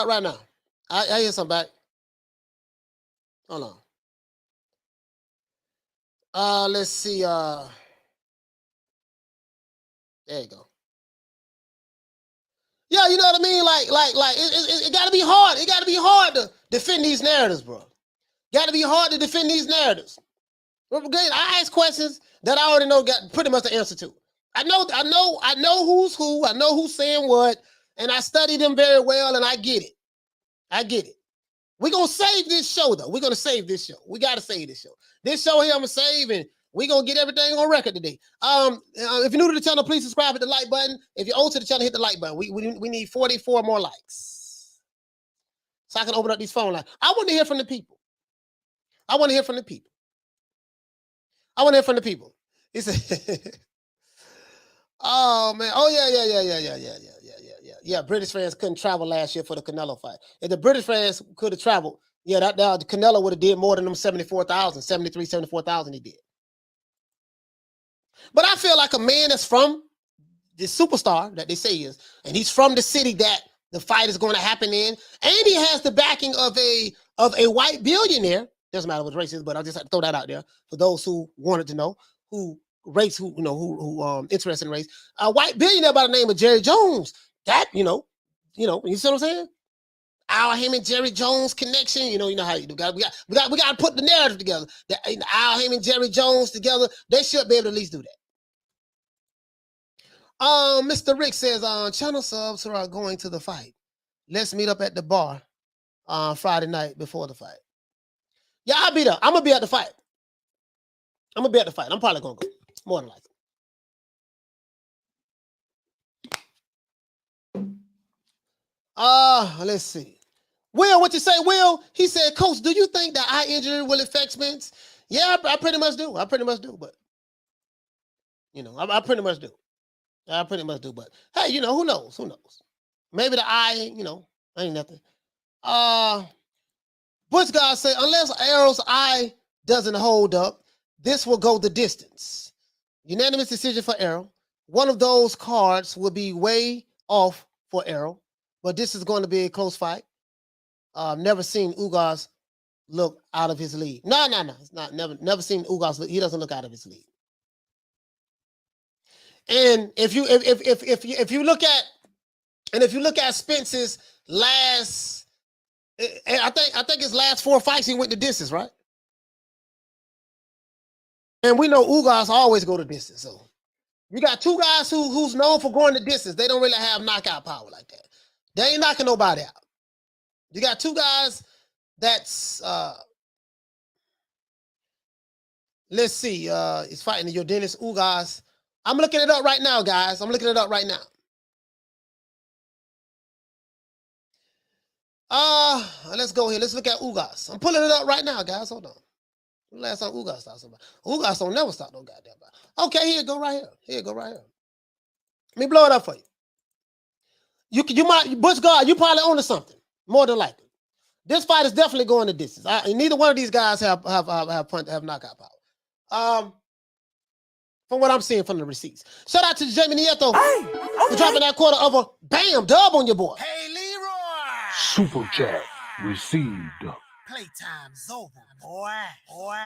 right now. I hear something back. Hold on. Let's see. There you go. Yeah, you know what I mean? Like it gotta be hard. It gotta be hard to defend these narratives, bro. Gotta be hard to defend these narratives. I ask questions that I already know got pretty much the answer to. I know who's who, I know who's saying what, and I study them very well, and I get it. We're gonna save this show, though. We gotta save this show. This show here I'm gonna save, and we're gonna get everything on record today. If you're new to the channel, please subscribe, hit the like button. If you're old to the channel, hit the like button. We need 44 more likes so I can open up these phone lines. I want to hear from the people. He said, oh man, oh yeah. British fans couldn't travel last year for the Canelo fight. If the British fans could have traveled, yeah, that the Canelo would have did more than them 74,000 he did. But I feel like a man that's from the superstar that they say is, and he's from the city that the fight is going to happen in, and he has the backing of a white billionaire. Doesn't matter what race is, but I'll just have to throw that out there for those who wanted to know who interested in race. A white billionaire by the name of Jerry Jones. That you see what I'm saying? Him and Jerry Jones connection. You know how you do. We got to put the narrative together. That him and Jerry Jones together. They should be able to at least do that. Mr. Rick says, channel subs who are going to the fight. Let's meet up at the bar Friday night before the fight. Yeah, I'll be there. I'm gonna be at the fight. I'm probably gonna go. More than likely. Let's see. Will, what you say, Will? He said, Coach, do you think that eye injury will affect Spence? Yeah, I pretty much do. But I pretty much do. But hey, who knows? Maybe the eye, ain't nothing. Butch God say, unless Errol's eye doesn't hold up, this will go the distance. Unanimous decision for Errol. One of those cards will be way off for Errol, but this is going to be a close fight. Never seen Ugas look out of his league. No. It's not. Never seen Ugas look. He doesn't look out of his league. And if you look at Spence's last, I think his last 4 fights he went the distance, right? And we know Ugas always go the distance. So you got two guys who's known for going the distance. They don't really have knockout power like that. They ain't knocking nobody out. You got two guys that's let's see, he's fighting your Dennis Ugas. I'm looking it up right now, guys. Let's go here. Let's look at Ugas. I'm pulling it up right now, guys. Hold on. Last time Ugas stopped somebody. Ugas don't never stop no goddamn body. Okay, here, go right here. Let me blow it up for you. You might, Butch God, you probably own something. More than likely. This fight is definitely going the distance. Neither one of these guys have knockout power. From what I'm seeing from the receipts. Shout out to Jamie Nieto for dropping that quarter of a bam dub on your boy.
Hey, Leroy!
Super chat received.
Playtime's over, boy.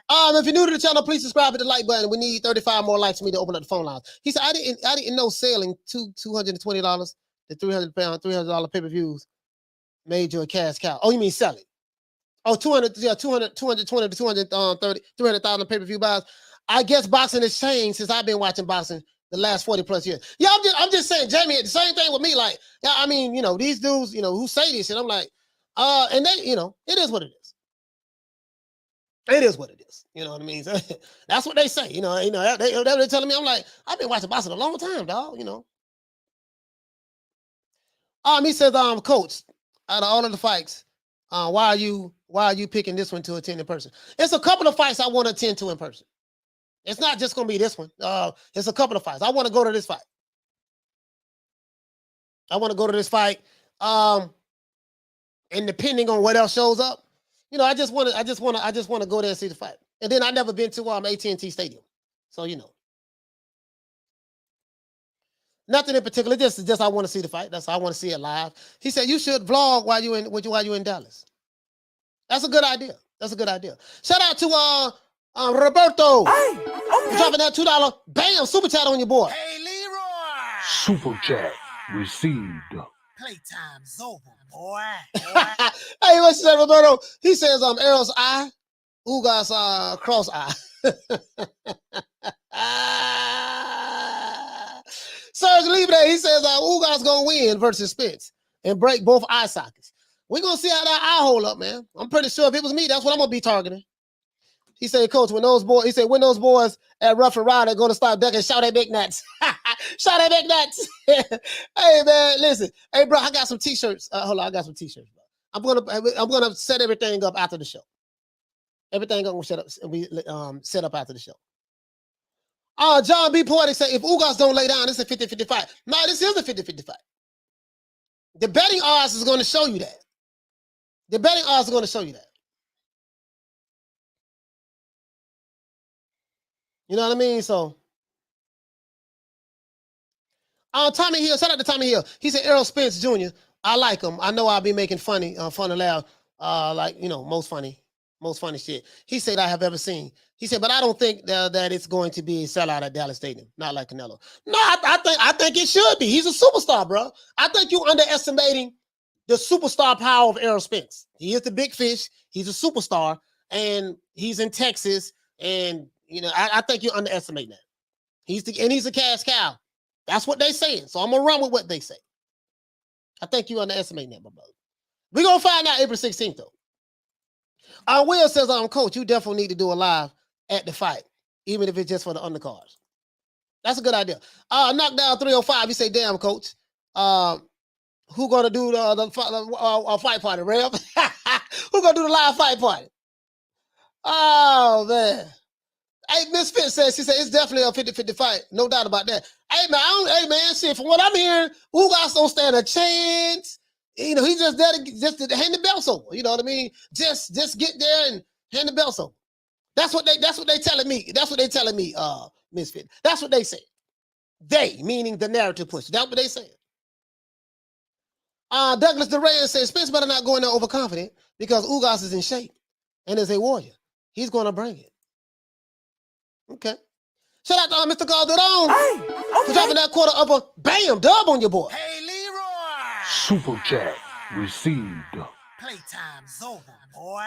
If you're new to the channel, please subscribe with the like button. We need 35 more likes for me to open up the phone lines. He said, I didn't know selling $220 to $300 pay-per-views made you a cash cow. Oh, you mean selling? Oh, 220 to 300,000 pay-per-view buys. I guess boxing has changed since I've been watching boxing the last 40 plus years. Yeah, I'm just saying, Jamie, the same thing with me. Like, yeah, I mean, these dudes, who say this, and I'm like, and they, it is what it is. It is what it is. You know what I mean? So, that's what they say. They're telling me. I'm like, I've been watching boxing a long time, dog. He says, Coach, out of all of the fights, why are you picking this one to attend in person? It's a couple of fights I want to attend to in person. It's not just going to be this one. It's a couple of fights. I want to go to this fight. And depending on what else shows up, I just want to go there and see the fight. And then I never been to AT&T Stadium, so nothing in particular. Just I want to see the fight. That's I want to see it live. He said you should vlog while you in Dallas. That's a good idea. Shout out to Roberto. Dropping that $2 bam super chat on your boy.
Hey, Leroy!
Super chat received.
Playtime's over, boy.
Hey, what's that, Roberto? He says, Errol's eye, Ugas cross eye. Serge Libre, he says, Ugas gonna win versus Spence and break both eye sockets. We're gonna see how that eye hold up, man. I'm pretty sure if it was me, that's what I'm gonna be targeting. He said, Coach, when those boys at Rough and Rowdy are going to start ducking, shout at big nuts. Shout at big nuts. Hey, man, listen. Hey, bro, I got some T-shirts. Hold on, I got some T-shirts, bro. I'm gonna set everything up after the show. Everything gonna set up after the show. John B. Poetic said, if Ugas don't lay down, this is a 50-50 fight. No, this is a 50-50 fight. The betting odds is going to show you that. You know what I mean? So Tommy Hill, shout out to Tommy Hill. He said Errol Spence Jr. I like him. I know I'll be making fun and loud, like most funny shit. He said I have ever seen. He said, but I don't think that it's going to be a sellout at Dallas Stadium, not like Canelo. No, I think it should be. He's a superstar, bro. I think you're underestimating the superstar power of Errol Spence. He is the big fish. He's a superstar, and he's in Texas. And I think you're underestimating that. He's a cash cow. That's what they saying. So I'm gonna run with what they say. I think you underestimating that, my brother. We're gonna find out April 16th, though. Will says, Coach, you definitely need to do a live at the fight, even if it's just for the undercards. That's a good idea. Knockdown 305. You say, damn, Coach. Who gonna do the fight party, Rev? Who gonna do the live fight party? Oh, man. Hey, Miss Fitz says, she said, it's definitely a 50-50 fight. No doubt about that. Hey, man, shit, from what I'm hearing, Ugas don't stand a chance. He's just there to hand the belts over. You know what I mean? Just get there and hand the belts over. That's what they telling me. That's what they telling me, Miss Fitz. That's what they say. They, meaning the narrative push. That's what they saying. Douglas DeRay says, Spence better not go in there overconfident because Ugas is in shape and is a warrior. He's going to bring it. Okay. Shout out to Mr. Calderon for dropping that quarter of a bam dub on your boy.
Hey, Leroy.
Super chat received.
Playtime's over, boy.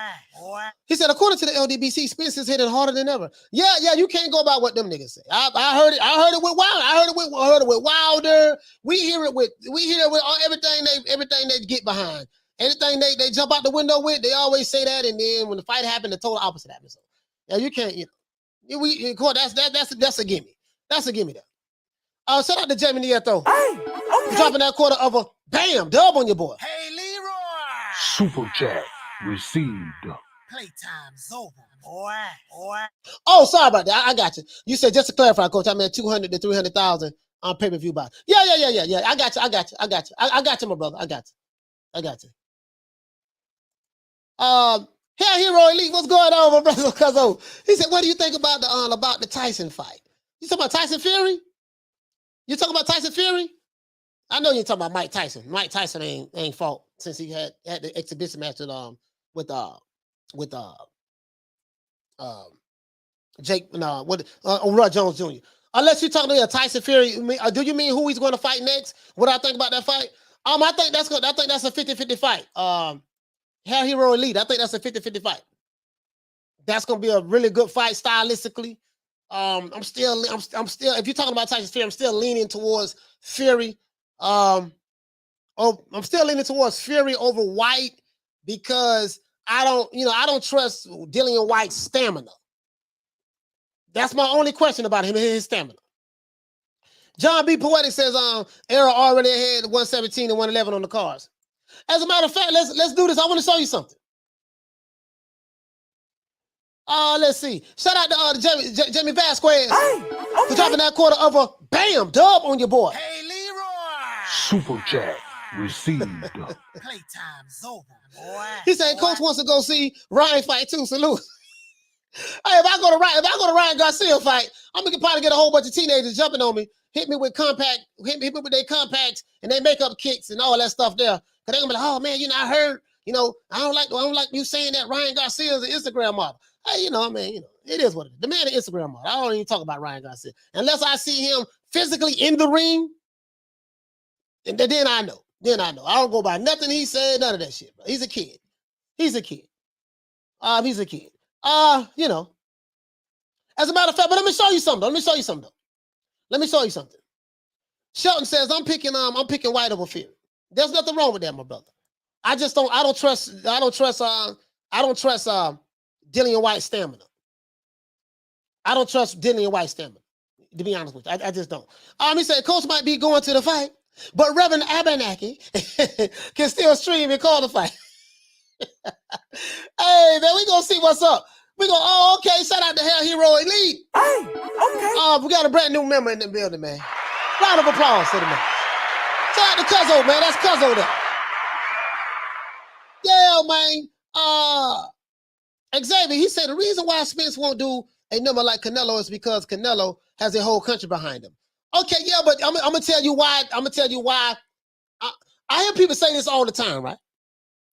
He said, according to the LDBC, Spence is hitting harder than ever. Yeah, you can't go by what them niggas say. I heard it with Wilder. I heard it with Wilder. We hear it with everything they get behind. Anything they jump out the window with, they always say that, and then when the fight happened, the total opposite happens. So, yeah, you can't, that's a gimme. That's a gimme there. Shout out to Jamie Nieto. Dropping that quarter of a bam dub on your boy.
Hey, Leroy.
Super chat received.
Playtime's over, boy.
Oh, sorry about that. I got you. You said, just to clarify, Coach, I meant 200 to 300,000 on pay-per-view buy. Yeah. I got you. I got you, my brother. I got you. Hair Hero Elite, what's going on, my brother? Cuzzo. He said, what do you think about the Tyson fight? You talking about Tyson Fury? You talking about Tyson Fury? I know you're talking about Mike Tyson. Mike Tyson ain't fought since he had the exhibition match with Roy Jones Jr. Unless you're talking to Tyson Fury, do you mean who he's going to fight next? What I think about that fight? I think that's a 50-50 fight. Hair Hero Elite, I think that's a 50-50 fight. That's gonna be a really good fight stylistically. I'm still, if you're talking about Tyson Fury, I'm still leaning towards Fury. I'm still leaning towards Fury over White because I don't trust Dillian White's stamina. That's my only question about him, his stamina. John B. Poetic says, Errol already had 117 and 111 on the cards. As a matter of fact, let's do this. I want to show you something. Let's see. Shout out to Jamie Vasquez for dropping that quarter of a bam dub on your boy.
Hey, Leroy.
Super chat received.
Playtime's over, boy.
He said, Coach wants to go see Ryan fight too. Salute. Hey, if I go to Ryan Garcia fight, I'm gonna probably get a whole bunch of teenagers jumping on me, hit me with their compacts and they makeup kicks and all that stuff there. Cause they're gonna be like, oh man, I heard, I don't like you saying that Ryan Garcia is an Instagram model. Hey, it is what it is. The man is Instagram model. I don't even talk about Ryan Garcia. Unless I see him physically in the ring, and then I know. I don't go by nothing he said, none of that shit, bro. He's a kid. He's a kid. As a matter of fact, but let me show you something. Shelton says, I'm picking White over Fury. There's nothing wrong with that, my brother. I don't trust Dillian White's stamina. I don't trust Dillian White's stamina, to be honest with you. I just don't. He said, Coach might be going to the fight, but Reverend Abernathy can still stream and call the fight. Hey, man, we gonna see what's up. Okay, shout out to Hair Hero Elite. Okay. We got a brand new member in the building, man. Round of applause for the man. Shout out to Cuzzo, man. That's Cuzzo there. Yeah, man. Xavier, he said the reason why Spence won't do a number like Canelo is because Canelo has a whole country behind him. Okay, yeah, but I'm gonna tell you why. I'm gonna tell you why. I hear people say this all the time, right?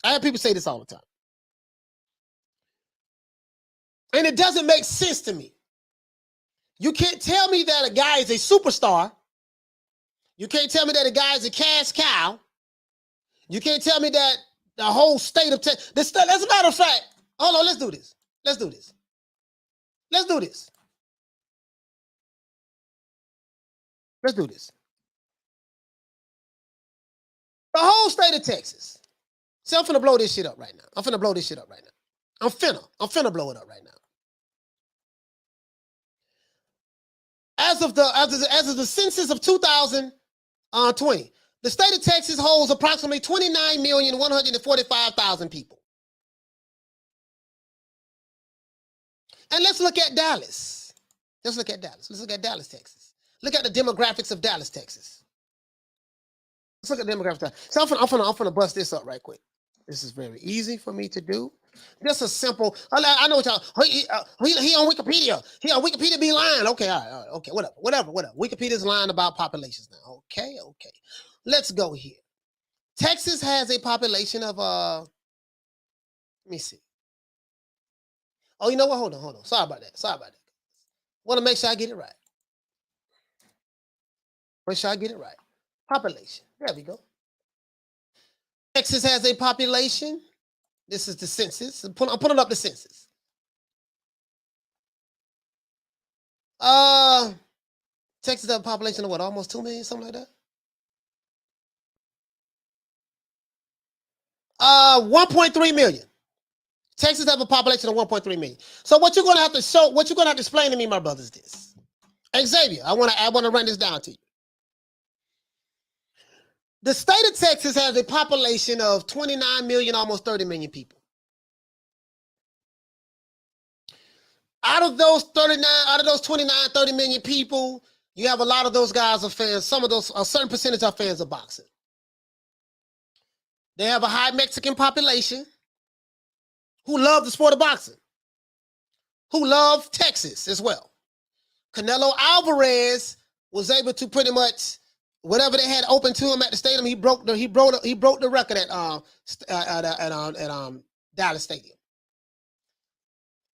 I hear people say this all the time. And it doesn't make sense to me. You can't tell me that a guy is a superstar. You can't tell me that a guy is a cash cow. You can't tell me that the whole state of Texas. As a matter of fact, hold on, let's do this. Let's do this. Let's do this. Let's do this. The whole state of Texas. See, I'm finna blow this shit up right now. I'm finna blow this shit up right now. I'm finna blow it up right now. As of the census of 2020, the state of Texas holds approximately 29,145,000 people. And let's look at Dallas. Let's look at Dallas. Let's look at Dallas, Texas. Look at the demographics of Dallas, Texas. Let's look at the demographics. So I'm finna bust this up right quick. This is very easy for me to do. Just a simple. I know what y'all. He on Wikipedia. He on Wikipedia be lying. Okay, all right, okay, whatever. Wikipedia's lying about populations now. Okay. Let's go here. Texas has a population of let me see. Oh, you know what? Hold on. Sorry about that. Want to make sure I get it right. Population. There we go. Texas has a population. This is the census. I'm pulling up the census. Texas has a population of what? Almost 2 million, something like that. 1.3 million. Texas has a population of 1.3 million. So what you're gonna have to show, what you're gonna have to explain to me, my brother, is this. Xavier, I wanna run this down to you. The state of Texas has a population of 29 million, almost 30 million people. Out of those 29, out of those 29, 30 million people, you have a lot of those guys are fans. Some of those, a certain percentage are fans of boxing. They have a high Mexican population who love the sport of boxing, who love Texas as well. Canelo Alvarez was able to pretty much whatever they had open to him at the stadium, he broke the record at Dallas Stadium.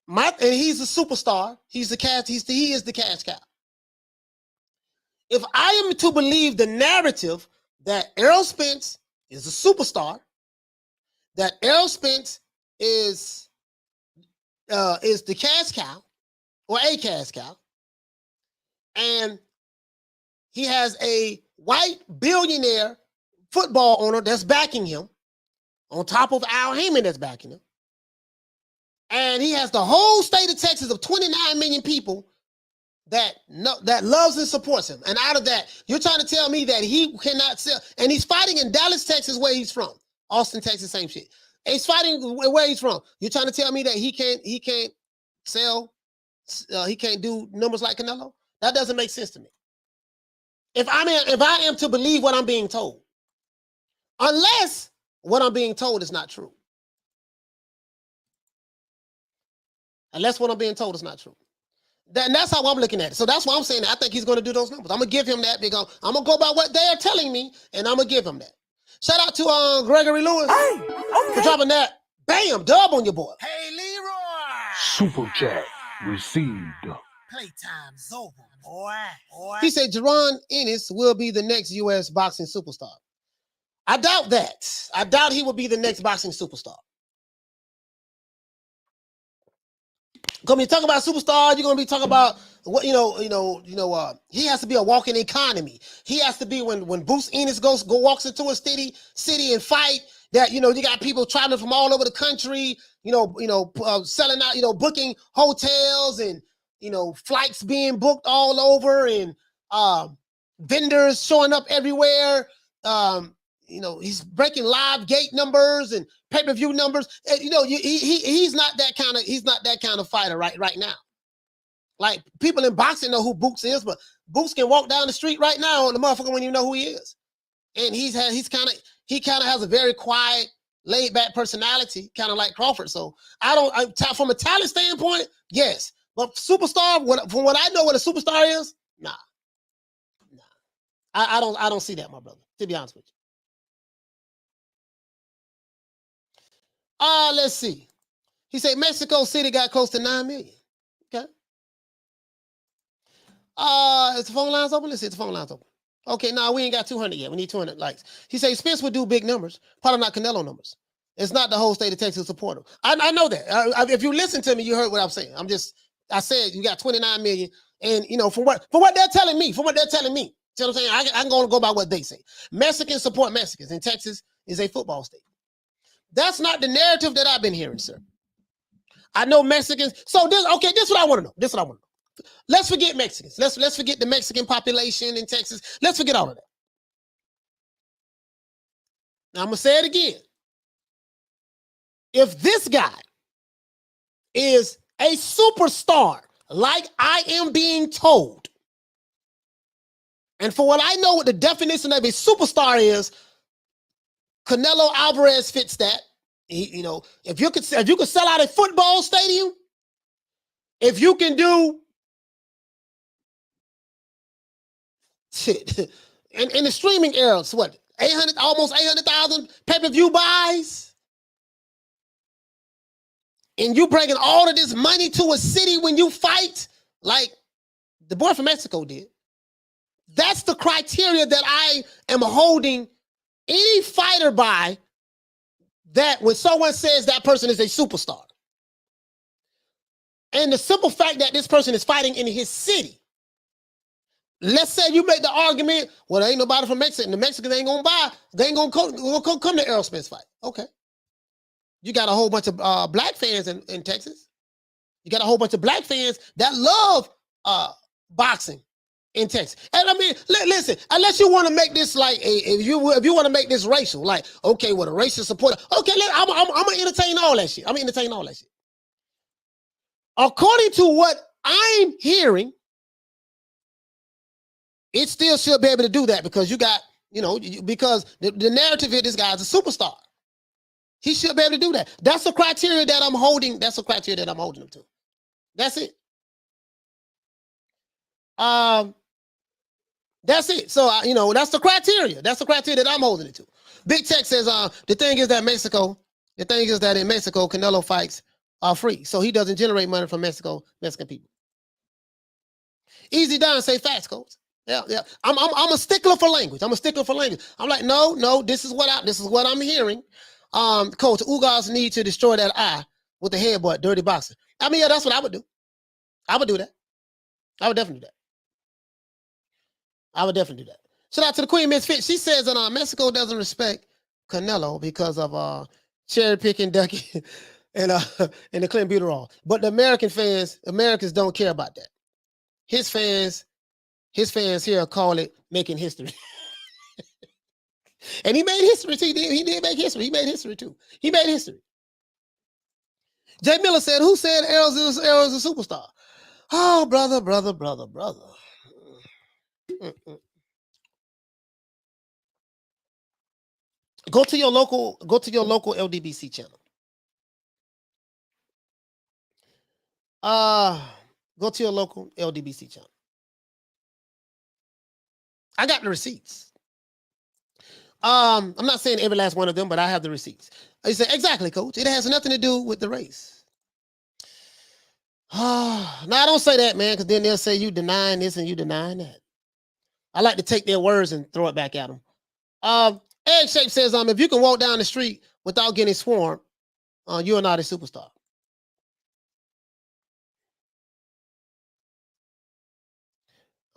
And he's a superstar. He is the cash cow. If I am to believe the narrative that Errol Spence is a superstar, that Errol Spence is the cash cow or a cash cow, and he has a white billionaire football owner that's backing him, on top of Al Heyman that's backing him, and he has the whole state of Texas of 29 million people that loves and supports him. And out of that, you're trying to tell me that he cannot sell, and he's fighting in Dallas, Texas, where he's from. Austin, Texas, same shit. He's fighting where he's from. You're trying to tell me that he can't sell, he can't do numbers like Canelo? That doesn't make sense to me. If I am to believe what I'm being told, unless what I'm being told is not true. Unless what I'm being told is not true. And that's how I'm looking at it. So that's why I'm saying that I think he's going to do those numbers. I'm going to give him that because I'm going to go by what they are telling me, and I'm going to give him that. Shout out to Gregory Lewis for dropping that. Bam, dub on your boy.
Hey, Leroy.
Super chat received.
Playtime's over, boy.
He said Jerron Ennis will be the next U.S. boxing superstar. I doubt that. I doubt he will be the next boxing superstar. When you talk about superstar, you're gonna be talking about what he has to be a walking economy. He has to be when Bruce Ennis walks into a city and fight. That you got people traveling from all over the country. Selling out. Booking hotels and flights being booked all over and vendors showing up everywhere. He's breaking live gate numbers and pay-per-view numbers. And, he's not that kind of fighter right now. Like people in boxing know who Boots is, but Boots can walk down the street right now and the motherfucker won't even know who he is. And he kind of has a very quiet, laid-back personality, kind of like Crawford. So from a talent standpoint, yes. But superstar, from what I know what a superstar is, nah. I don't see that, my brother, to be honest with you. Let's see. He said Mexico City got close to 9 million. Okay. Is the phone lines open? Let's see if the phone lines open. Okay, no, we ain't got 200 yet. We need 200 likes. He said Spence would do big numbers, probably not Canelo numbers. It's not the whole state of Texas support him. I know that. If you listen to me, you heard what I'm saying. I said you got 29 million, and you know from what they're telling me, See what I'm saying? I'm going to go by what they say. Mexicans support Mexicans, and Texas is a football state. That's not the narrative that I've been hearing, sir. I know Mexicans. So this is what I want to know. Let's forget Mexicans. Let's forget the Mexican population in Texas. Let's forget all of that. Now I'm gonna say it again. If this guy is a superstar, like I am being told, and for what I know what the definition of a superstar is, Canelo Alvarez fits that. If you could sell out a football stadium, if you can do shit in the streaming era, it's what, almost 800,000 pay-per-view buys, and you bringing all of this money to a city when you fight, like the boy from Mexico did. That's the criteria that I am holding any fighter by, that when someone says that person is a superstar. And the simple fact that this person is fighting in his city. Let's say you make the argument, well, there ain't nobody from Mexico, and the Mexicans ain't gonna buy, they ain't gonna come to Errol Spence fight. Okay. You got a whole bunch of black fans in Texas. You got a whole bunch of black fans that love boxing in Texas. And I mean, listen, unless you want to make this like if you want to make this racial, like, okay, well, the racial support, okay, I'm gonna entertain all that shit. According to what I'm hearing, it still should be able to do that because you got, because the narrative here, this guy's a superstar. He should be able to do that. That's the criteria that I'm holding. That's the criteria that I'm holding him to. That's it. That's it. So, that's the criteria. That's the criteria that I'm holding it to. Big Tech says, the thing is that in Mexico, Canelo fights are free. So he doesn't generate money from Mexican people. Easy Don say facts, coach. Yeah. I'm a stickler for language. I'm like, no, this is what I'm hearing. Coach, Ugas need to destroy that eye with the headbutt, dirty boxing. I mean, yeah, that's what I would do. I would do that. I would definitely do that. Shout out to the Queen Misfit. She says that Mexico doesn't respect Canelo because of cherry picking Ducky and the clenbuterol. But the Americans don't care about that. His fans here call it making history. And he made history too. He did make history. He made history too. Jay Miller said, who said Errol's a superstar? Oh, brother. Go to your local LDBC channel. Go to your local LDBC channel. I got the receipts. I'm not saying every last one of them, but I have the receipts. He said, exactly, coach. It has nothing to do with the race. No, I don't say that, man, because then they'll say you denying this and you denying that. I like to take their words and throw it back at them. Egg Shape says, if you can walk down the street without getting swarmed, you are not a superstar.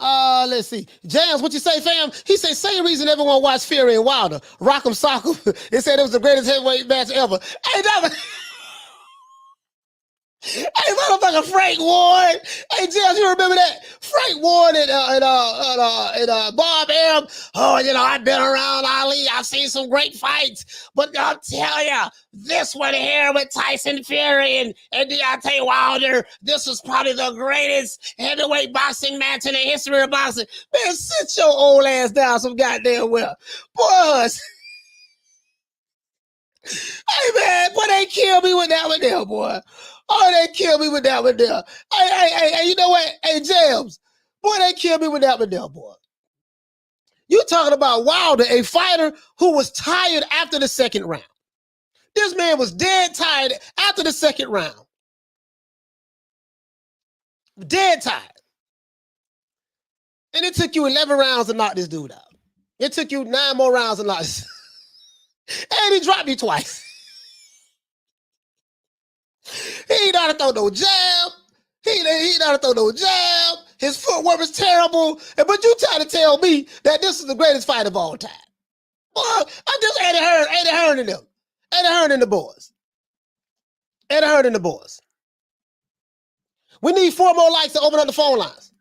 Let's see. Jams, what you say, fam? He said, same reason everyone watched Fury and Wilder. Rock'em Sock'em. It said it was the greatest heavyweight match ever. Hey, hey, motherfucker, Frank Ward. Hey, Jams, you remember that? Frank Ward and Bob Arum. Oh, I've been around Ali. I've seen some great fights. But I'll tell you, this one here with Tyson Fury and Deontay Wilder, this was probably the greatest heavyweight boxing match in the history of boxing. Man, sit your old ass down some goddamn well. Boys. Hey, man, boy, they killed me with that one there, boy. Oh, they killed me with that one there. Hey, you know what? Hey, Jams, boy, they killed me with that one there, boy. You talking about Wilder, a fighter who was tired after the second round. This man was dead tired after the second round. Dead tired. And it took you 11 rounds to knock this dude out. It took you 9 more rounds to knock this. And he dropped you twice. He ain't know how to throw no jab. He ain't know how to throw no jab. His footwork was terrible. But you trying to tell me that this is the greatest fight of all time. Boy, I just Eddie Hearn and them. Eddie Hearn and the boys. Eddie Hearn and the boys. We need 4 more likes to open up the phone lines.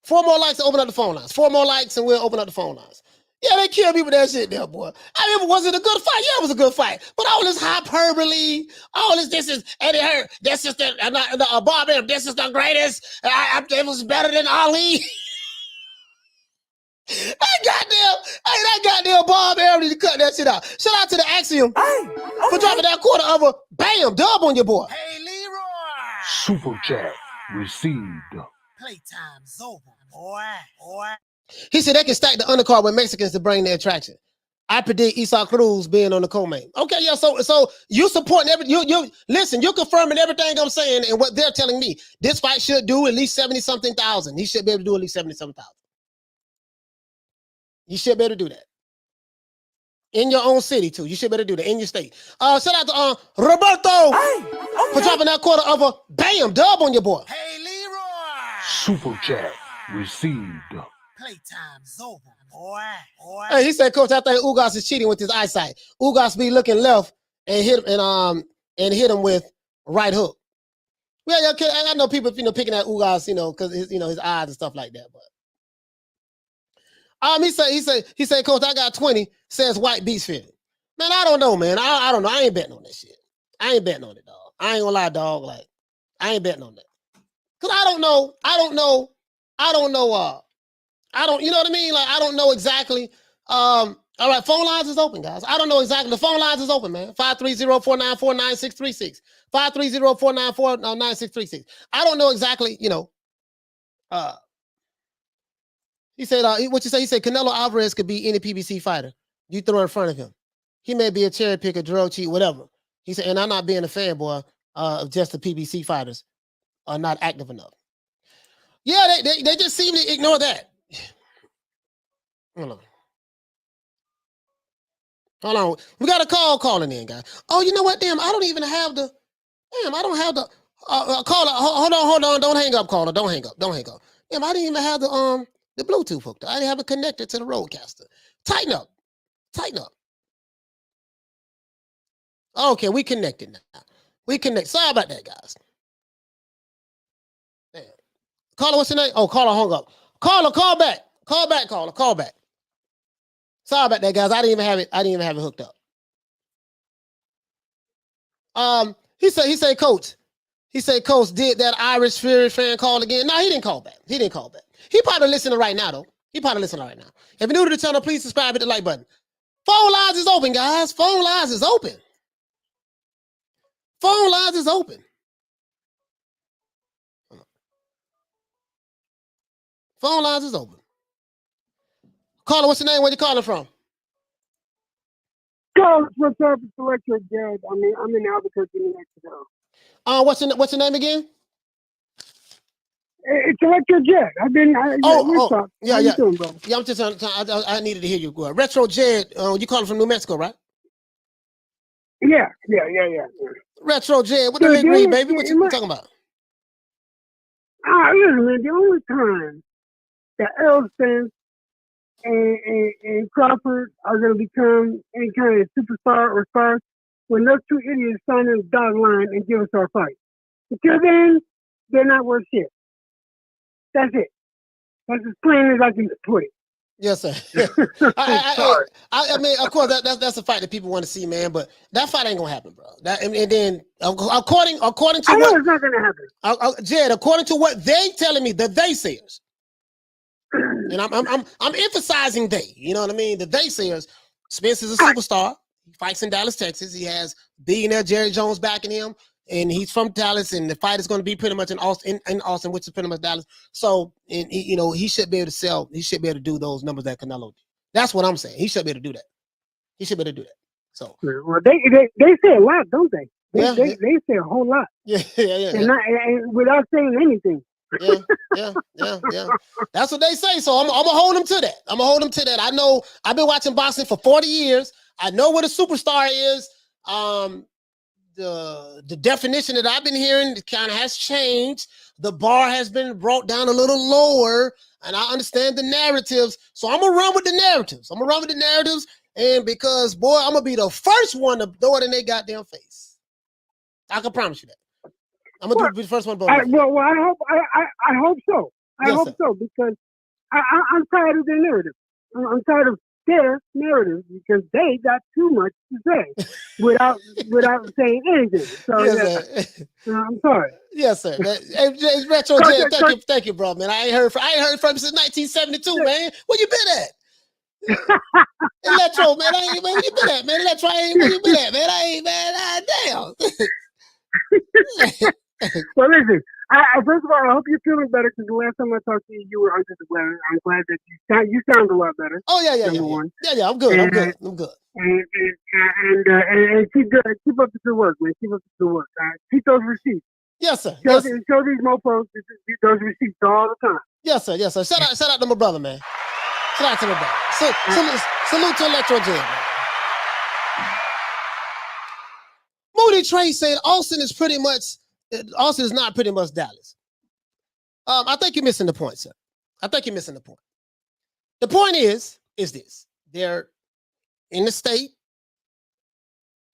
4 more likes to open up the phone lines. 4 more likes and we'll open up the phone lines. Yeah, they killed me with that shit there, boy. I mean, was it a good fight? Yeah, it was a good fight. But all this hyperbole, all this is Eddie Hearn, this is the Bob Arum, this is the greatest. It was better than Ali. That goddamn Bob Arum to cut that shit out. Shout out to the Axiom for dropping that quarter of a bam dub on your boy.
Hey, Leroy.
Super chat received.
Playtime's over, boy.
He said they can stack the undercard with Mexicans to bring the attraction. I predict Isaac Cruz being on the co-main. Okay, yeah. So you supporting you listen. You're confirming everything I'm saying and what they're telling me. This fight should do at least 70-something thousand. He should be able to do at least 70-something thousand. You should be able to do that in your own city too. You should be able to do that in your state. Shout out to Roberto for dropping that quarter of a bam dub on your boy.
Hey, Leroy.
Super chat received.
Playtime's over, boy.
Hey, he said, Coach, I think Ugas is cheating with his eyesight. Ugas be looking left and hit him with right hook. Well, yeah, I know people, picking at Ugas, because his eyes and stuff like that. But he said, Coach, I got 20. Says White beats 50. Man, I don't know, man. I don't know. I ain't betting on that shit. I ain't betting on it, dog. I ain't gonna lie, dog. Like, I ain't betting on that. Cause I don't know. You know what I mean? Like, I don't know exactly. All right, phone lines is open, guys. I don't know exactly. The phone lines is open, man. 530-494-9636. 530-494-9636. I don't know exactly, he said, what you say? He said Canelo Alvarez could be any PBC fighter. You throw in front of him. He may be a cherry picker, drug cheat, whatever. He said, and I'm not being a fanboy of just the PBC fighters are not active enough. Yeah, they just seem to ignore that. Hold on. We got a call calling in, guys. Oh, you know what? Damn, I don't have the caller. Hold on. Don't hang up, caller. Don't hang up. Damn, I didn't even have the Bluetooth hooked up. I didn't have it connected to the Roadcaster. Tighten up. Okay, we connected now. Sorry about that, guys. Damn. Caller, what's your name? Oh, caller hung up. Caller, call back. Caller, call back. Sorry about that, guys. I didn't even have it hooked up. He said, Coach, did that Irish Fury fan call again? No, he didn't call back. He probably listening right now, though. If you're new to the channel, please subscribe, hit the like button. Phone lines is open, guys. Phone lines is open. Caller, what's your name? Where you calling from?
Coach, what's up? It's Electric Jed. I'm in Albuquerque, New Mexico.
What's your name again?
It's Electric Jed.
Yeah.
You doing, bro?
Yeah, I'm just I needed to hear you. Retro Jed, you calling from New Mexico, right?
Yeah.
Retro Jed, what the big read, baby? What you talking about?
Listen, man, the only time that Errol Spence and Crawford are going to become any kind of superstar or star when those two idiots sign in the dotted line and give us our fight. Until then, they're not worth shit. That's it. That's as plain as I can put it.
Yes, sir. I mean, of course, that's a fight that people want to see, man. But that fight ain't gonna happen, bro. And then according to
I know it's not gonna happen.
Jed, according to what they telling me, the they sayers, and I'm emphasizing they. You know what I mean? The they sayers. Spence is a superstar. He fights in Dallas, Texas. He has billionaire Jerry Jones backing him. and he's from Dallas, and the fight is going to be pretty much in Austin, which is pretty much Dallas. So, and he should be able to sell. He should be able to do those numbers that Canelo did. That's what I'm saying. He should be able to do that. He should be able to do that. So,
well, they say a lot, don't they? They say a whole lot.
Yeah.
And without saying anything.
Yeah. That's what they say. So I'm gonna hold them to that. I know I've been watching boxing for 40 years. I know what a superstar is. The definition that I've been hearing kind of has changed. The bar has been brought down a little lower, and I understand the narratives. So I'm gonna run with the narratives. And because, boy, I'm gonna be the first one to throw it in their goddamn face. I can promise you that. I'm gonna be the first one to blow it.
Well, I hope so. I hope so, because I'm tired of their narrative. I'm tired of their narrative, because they got too much to say without saying anything. So I'm sorry.
Yes, sir. Hey, Retro Jam, thank you, bro, man. I ain't heard from him since 1972, man. Where you been at? Electro, man, where you been at, man? Electro, where you been at, man? Damn.
Well, listen. First of all, I hope you're feeling better, because the last time I talked to you, you were under the weather. I'm glad that you sound a lot better.
Oh yeah. Yeah. I'm good. I'm good.
And keep up the good work, man. Keep up the good work. Keep those receipts.
Yes, sir.
Show these mofos those receipts all the time.
Yes, sir. Shout out to my brother, man. Shout out to my brother. Salute to Electro Jam, man. Moody Trey said Austin is not pretty much Dallas. I think you're missing the point, sir. The point is this. They're in the state.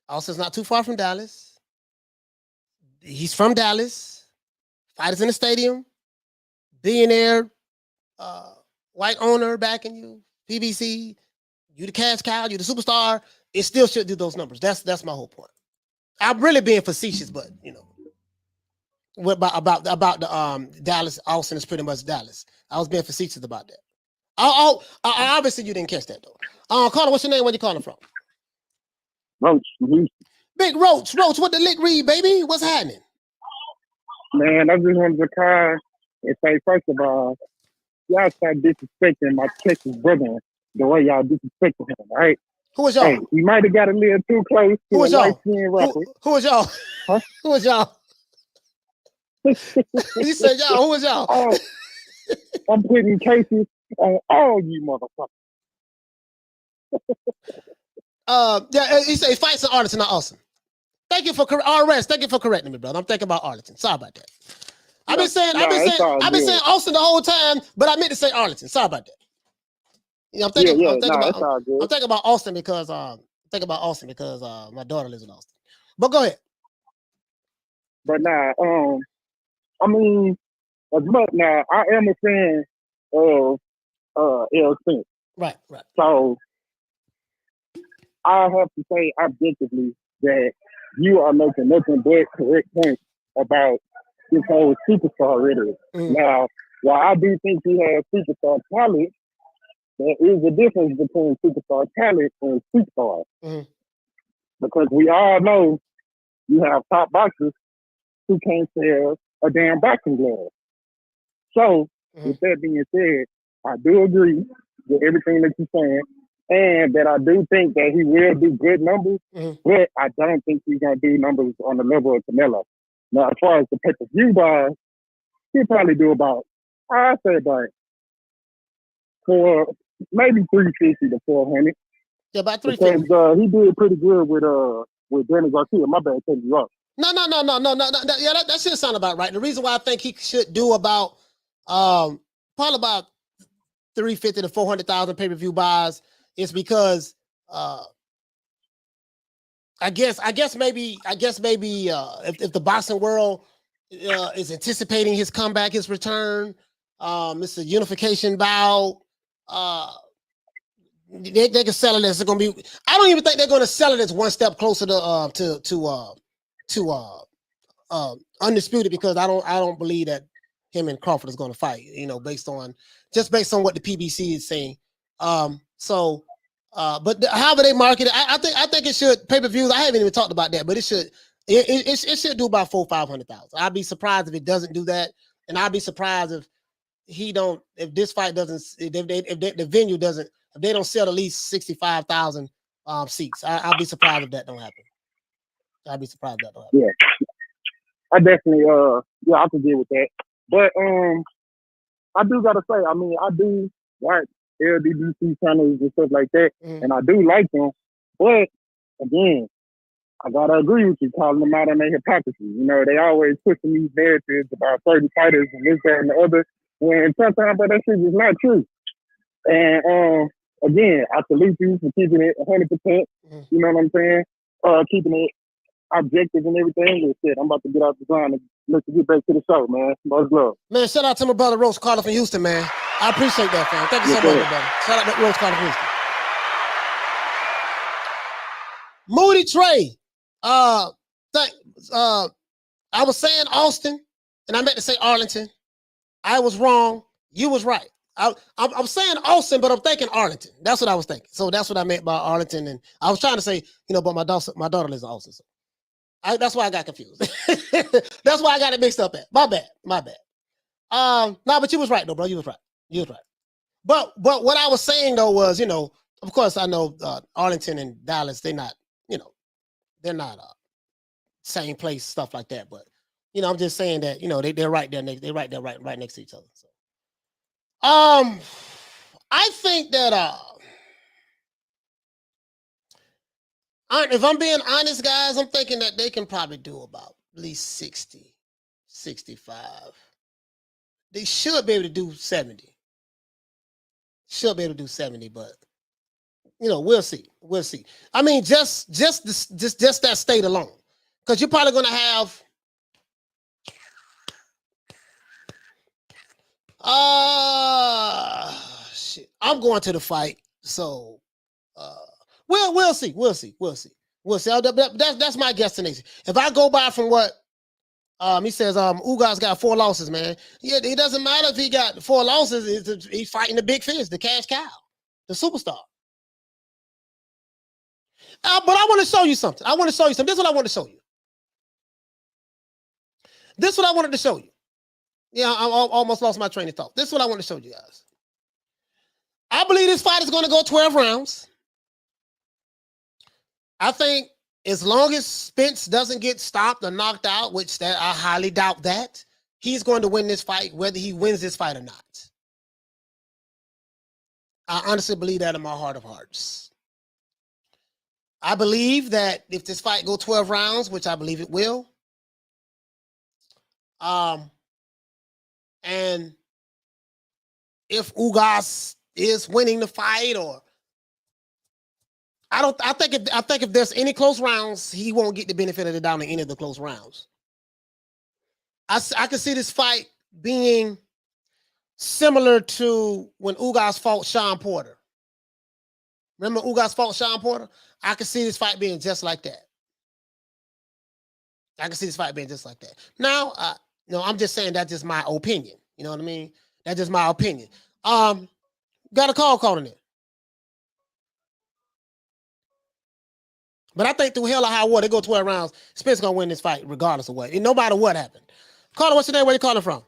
Austin's not too far from Dallas. He's from Dallas. Fighters in the stadium. Billionaire, white owner backing you. PBC. You the cash cow. You the superstar. It still should do those numbers. That's my whole point. I'm really being facetious, but what about the Dallas? Austin is pretty much Dallas. I was being facetious about that. Obviously you didn't catch that though. Carter, what's your name? Where you calling from?
Roach.
Big Roach. What the lick read, baby? What's happening?
Man, I just wanted to call and say, first of all, y'all start disrespecting my Texas brother the way y'all disrespecting him, right?
Who was y'all?
Hey, we might have got a little too close to a light-skinned rapper.
Who was y'all?
Huh?
Who was y'all? He said y'all. Who was y'all?
Oh, I'm putting cases on all you motherfuckers.
He said he fights in Arlington, not Austin. Thank you for correcting me, brother. I'm thinking about Arlington. Sorry about that. I've been saying Austin the whole time, but I meant to say Arlington. Sorry about that. I'm thinking about Austin because my daughter lives in Austin. But go ahead.
But I mean, now I am a fan of Errol Spence.
Right.
So I have to say objectively that you are making nothing but correct points about this whole superstar rhetoric. Now, while I do think he has superstar talent, there is a difference between superstar talent and superstar. Because we all know you have top boxers who can't sell a damn boxing glove. So, with that being said, I do agree with everything that you're saying, and that I do think that he will do good numbers, but I don't think he's going to do numbers on the level of Canelo. Now, as far as the pay-per-view buys, he'll probably do about, I'd say about maybe 350 to 400.
Yeah, about 350.
Because he did pretty good with Danny Garcia. My bad, taking you off.
No. Yeah, that should sound about right. The reason why I think he should do about probably about 350 to 400,000 pay-per-view buys is because I guess maybe if the boxing world is anticipating his comeback, his return, it's a unification bout. They can sell it as it's gonna be. I don't even think they're gonna sell it as one step closer to undisputed, because I don't believe that him and Crawford is gonna fight. Based on what the PBC is saying. But however they market it, I think it should pay-per-views. I haven't even talked about that, but it should. It should do about 400,000-500,000. I'd be surprised if it doesn't do that, and I'd be surprised if this fight doesn't, if the venue doesn't, if they don't sell at least 65,000 seats. I'll be surprised if that don't happen. I'd be surprised if that don't happen.
Yeah, I definitely I can deal with that. But I do gotta say, I mean, I do watch LDBC channels and stuff like that, and I do like them. But again, I gotta agree with you, calling them out on their hypocrisy. You know, they always pushing these narratives about certain fighters and this, that, and the other. When sometimes that shit is not true. And again, I salute you for keeping it 100%. You know what I'm saying? Keeping it objective and everything. And shit, I'm about to get out the ground and let's get back to the show, man. Much love.
Man, shout out to my brother Rose Carter from Houston, man. I appreciate that, fam. Thank you so much, brother. Shout out to Rose Carter from Houston. Moody Trey. I was saying Austin, and I meant to say Arlington. I was wrong. You was right. I'm saying Austin, but I'm thinking Arlington. That's what I was thinking. So that's what I meant by Arlington. And I was trying to say, but my daughter lives in Austin. So that's why I got confused. That's why I got it mixed up at. My bad. No, but you was right though, bro. You was right. But what I was saying though was, of course I know Arlington and Dallas, they're not same place, stuff like that. But I'm just saying that they're right there, right next to each other. So, I think that if I'm being honest, guys, I'm thinking that they can probably do about at least 60, 65. They should be able to do 70. But we'll see. I mean, just that state alone, because you're probably gonna have. Shit. I'm going to the fight, so we'll see. That's my guesstimation. If I go by from what he says, Ugas got 4 losses, man. Yeah, it doesn't matter if he got 4 losses. He's fighting the big fish, the cash cow, the superstar. But I want to show you something. This is what I want to show you. Yeah, I almost lost my train of thought. This is what I want to show you guys. I believe this fight is going to go 12 rounds. I think as long as Spence doesn't get stopped or knocked out, which I highly doubt that, he's going to win this fight, whether he wins this fight or not. I honestly believe that in my heart of hearts. I believe that if this fight go 12 rounds, which I believe it will, and if Ugas is winning the fight, or I think if there's any close rounds, he won't get the benefit of the doubt in any of the close rounds. I can see this fight being similar to when Ugas fought Sean Porter. Remember Ugas fought Sean Porter? I can see this fight being just like that. Now, I'm just saying that's just my opinion. You know what I mean? That's just my opinion. Got a call calling it. But I think through hell or high water, they go 12 rounds. Spence gonna win this fight regardless of what. And no matter what happened. Caller, what's your name? Where you calling from?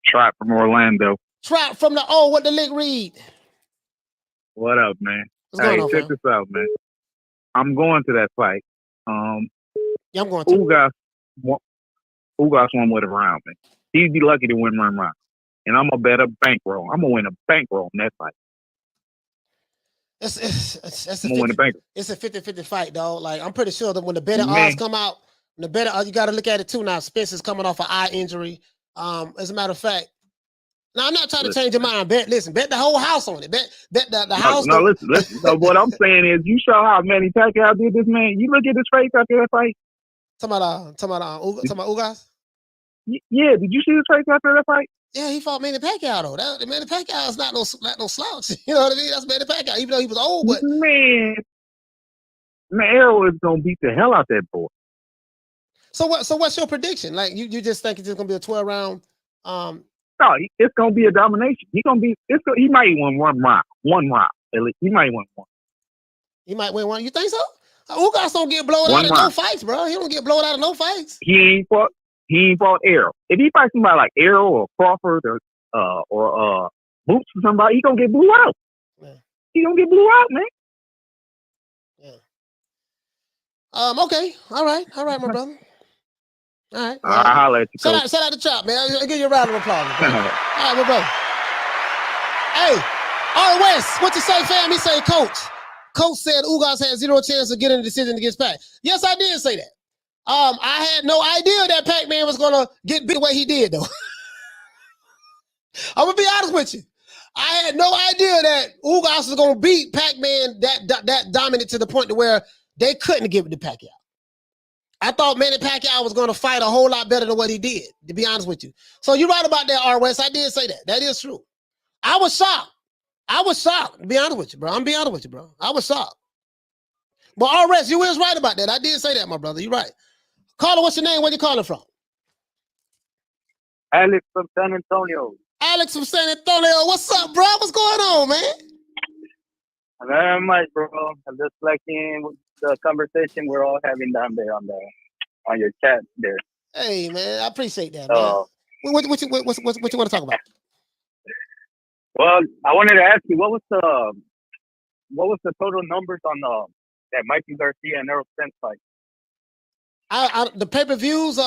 Trap from Orlando.
Trap from what the lick read?
What up, man?
What's going on,
check this out, man. I'm going to that fight.
Yeah, I'm going to.
Ugas won't win a round, man. He'd be lucky to win one round. And I'm going to bet a bankroll. I'm going to win a bankroll in that fight.
It's a 50-50 fight, dog. Like, I'm pretty sure that when the better odds come out, you got to look at it too now. Spence is coming off an eye injury. As a matter of fact, now I'm not trying to change your mind. Bet the whole house on it. Bet the house.
No, listen. So what I'm saying is, you show how Manny Pacquiao did this, man. You look at his face after that fight.
Talking about Ugas?
Yeah, did you see his face after that fight?
Yeah, he fought Manny Pacquiao though. Manny Pacquiao is not no slouch. You know what I mean? That's Manny Pacquiao, even though he was old. But
man, Errol is gonna beat the hell out that boy.
So what's your prediction? Like you just think it's just gonna be a 12 round?
No, it's gonna be a domination. He might win one round. At least he might win one.
He might win one. You think so? Ugas don't get blown out of no fights, bro. He don't get blown out of no fights.
He ain't fought Errol. If he fights somebody like Errol or Crawford or Boots or somebody, he gonna get blew out.
Yeah.
He gonna get blew out, man.
Yeah. Okay. All right, my brother. All right.
Well, I'll holler at you,
Shout out to Chop, man. I'll give you a round of applause. All right, my brother. Hey, all West, what you say, fam? He say, Coach said Ugas had zero chance of getting a decision against Pac. Yes, I did say that. I had no idea that Pac-Man was gonna get beat the way he did, though. I'm gonna be honest with you. I had no idea that Ugas was gonna beat Pac-Man that dominant to the point to where they couldn't give it to Pacquiao. I thought Manny Pacquiao was gonna fight a whole lot better than what he did, to be honest with you. So you're right about that, R. West. I did say that. That is true. I was shocked, to be honest with you, bro. I'm being honest with you, bro. I was shocked. But R. West, you was right about that. I did say that, my brother. You're right. Caller, what's your name? Where you calling from?
Alex from San Antonio.
Alex from San Antonio. What's up, bro? What's going on, man?
Very much, bro. I'm just liking the conversation we're all having down there on your chat there.
Hey, man, I appreciate that, man. What you want to talk about?
Well, I wanted to ask you, what was the total numbers on that Mikey Garcia and Errol Spence fight?
The pay-per-views,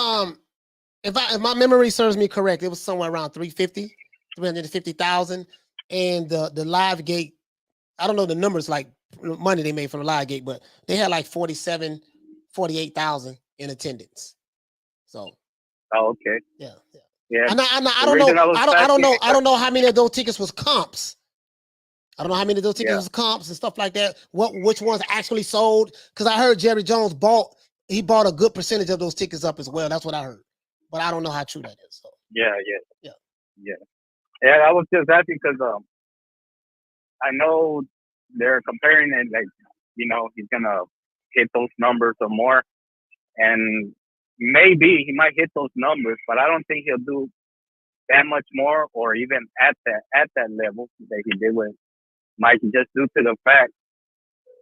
if my memory serves me correct, it was somewhere around 350,000, and the live gate, I don't know the numbers like money they made from the live gate, but they had like 48,000 in attendance. So.
Oh, okay.
Yeah.
Yeah.
I don't know how many of those tickets was comps. I don't know how many of those tickets was comps and stuff like that. Which ones actually sold? Because I heard Jerry Jones bought a good percentage of those tickets up as well. That's what I heard, but I don't know how true that is. So.
Yeah. I was just asking because I know they're comparing it like, he's gonna hit those numbers or more, and maybe he might hit those numbers, but I don't think he'll do that much more or even at that level that he did with Mikey, just due to the fact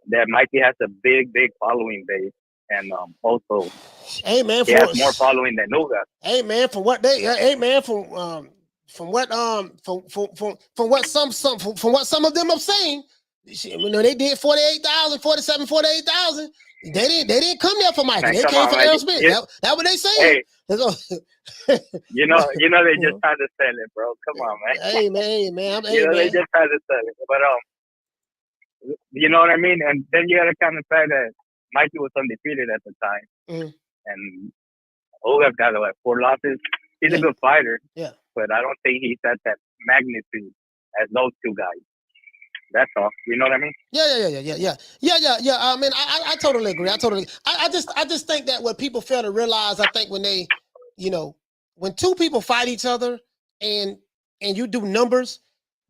that Mikey has a big following base, and also
he has
more following than Ugas.
Hey man, from what some of them have seen, they did 48,000, 47, 48,000. They didn't come there for Mikey. They came for Errol Spence. That's what they say.
Hey, they just trying to sell it, bro. Come on, man.
Hey man.
They just trying to sell it, but you know what I mean. And then you got to kind of say that Mikey was undefeated at the time, and Ugas got 4 losses. He's a good fighter, but I don't think he's at that magnitude as those two guys. That's all. You know what I mean?
Yeah. I mean, I totally agree. I just think that what people fail to realize, I think when they, when two people fight each other and you do numbers,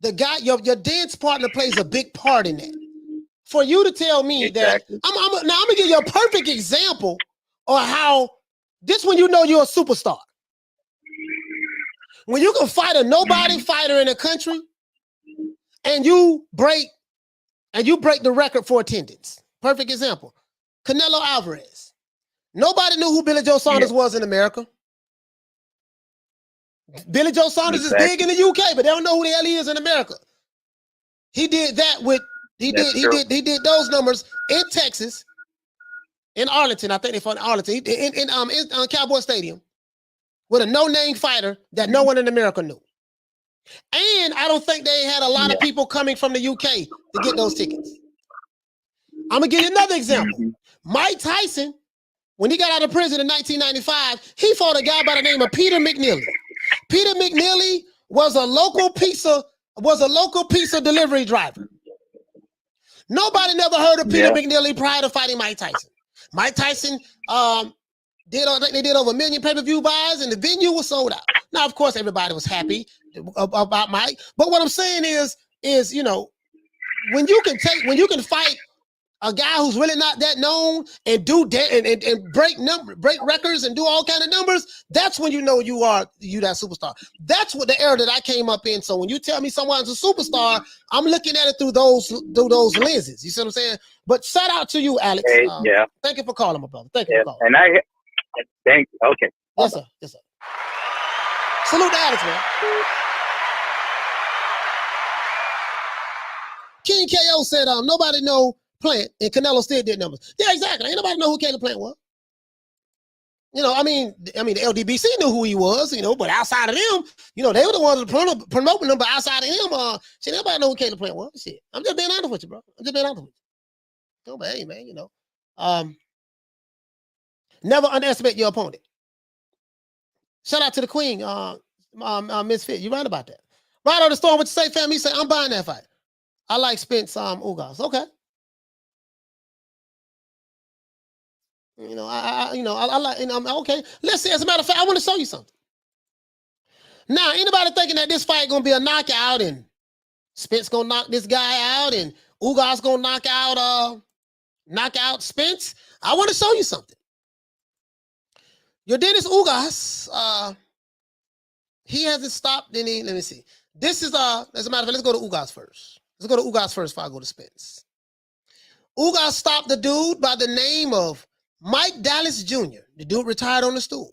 the guy, your dance partner plays a big part in that. For you to tell me that, I'm gonna give you a perfect example of how this when you're a superstar. When you can fight a nobody fighter in the country, and you break the record for attendance. Perfect example. Canelo Alvarez. Nobody knew who Billy Joe Saunders was in America. Billy Joe Saunders is big in the UK, but they don't know who the hell he is in America. He did that he did those numbers in Texas, in Arlington. I think they're from Arlington, in Cowboys Stadium, with a no-name fighter that no one in America knew. And I don't think they had a lot of people coming from the UK to get those tickets. I'm going to give you another example. Mike Tyson, when he got out of prison in 1995, he fought a guy by the name of Peter McNeely. Peter McNeely was a local pizza delivery driver. Nobody never heard of Peter McNeely prior to fighting Mike Tyson. Mike Tyson did over 1 million pay-per-view buys, and the venue was sold out. Now, of course, everybody was happy about Mike. But what I'm saying is when you can fight a guy who's really not that known and and break records and do all kind of numbers, that's when you know you that superstar. That's what the era that I came up in. So when you tell me someone's a superstar, I'm looking at it through those lenses. You see what I'm saying? But shout out to you, Alex.
Hey, yeah.
Thank you for calling, my brother. Thank you for calling.
And thank. Okay.
Yes, sir. Yes, sir. Salute to Alex, man. King KO said, nobody know Plant, and Canelo still did numbers. Yeah, exactly. Ain't nobody know who Caleb Plant was. I mean, the LDBC knew who he was, but outside of them, they were the ones promoting him, but outside of him, shit, nobody know who Caleb Plant was. Shit. I'm just being honest with you, bro. I'm just being honest with you. But hey, man, never underestimate your opponent. Shout out to the Queen, Miss Fit. You right about that. Right on the storm, what you say, fam? He said, I'm buying that fight. I like Spence Ugas. Okay. I like, okay. Let's see. As a matter of fact, I want to show you something. Now, anybody thinking that this fight gonna be a knockout and Spence gonna knock this guy out and Ugas gonna knock out Spence? I want to show you something. Your Dennis Ugas, he hasn't stopped any. Let me see. This is as a matter of fact, let's go to Ugas first. Let's go to Ugas first before I go to Spence. Ugas stopped the dude by the name of Mike Dallas Jr. The dude retired on the stool.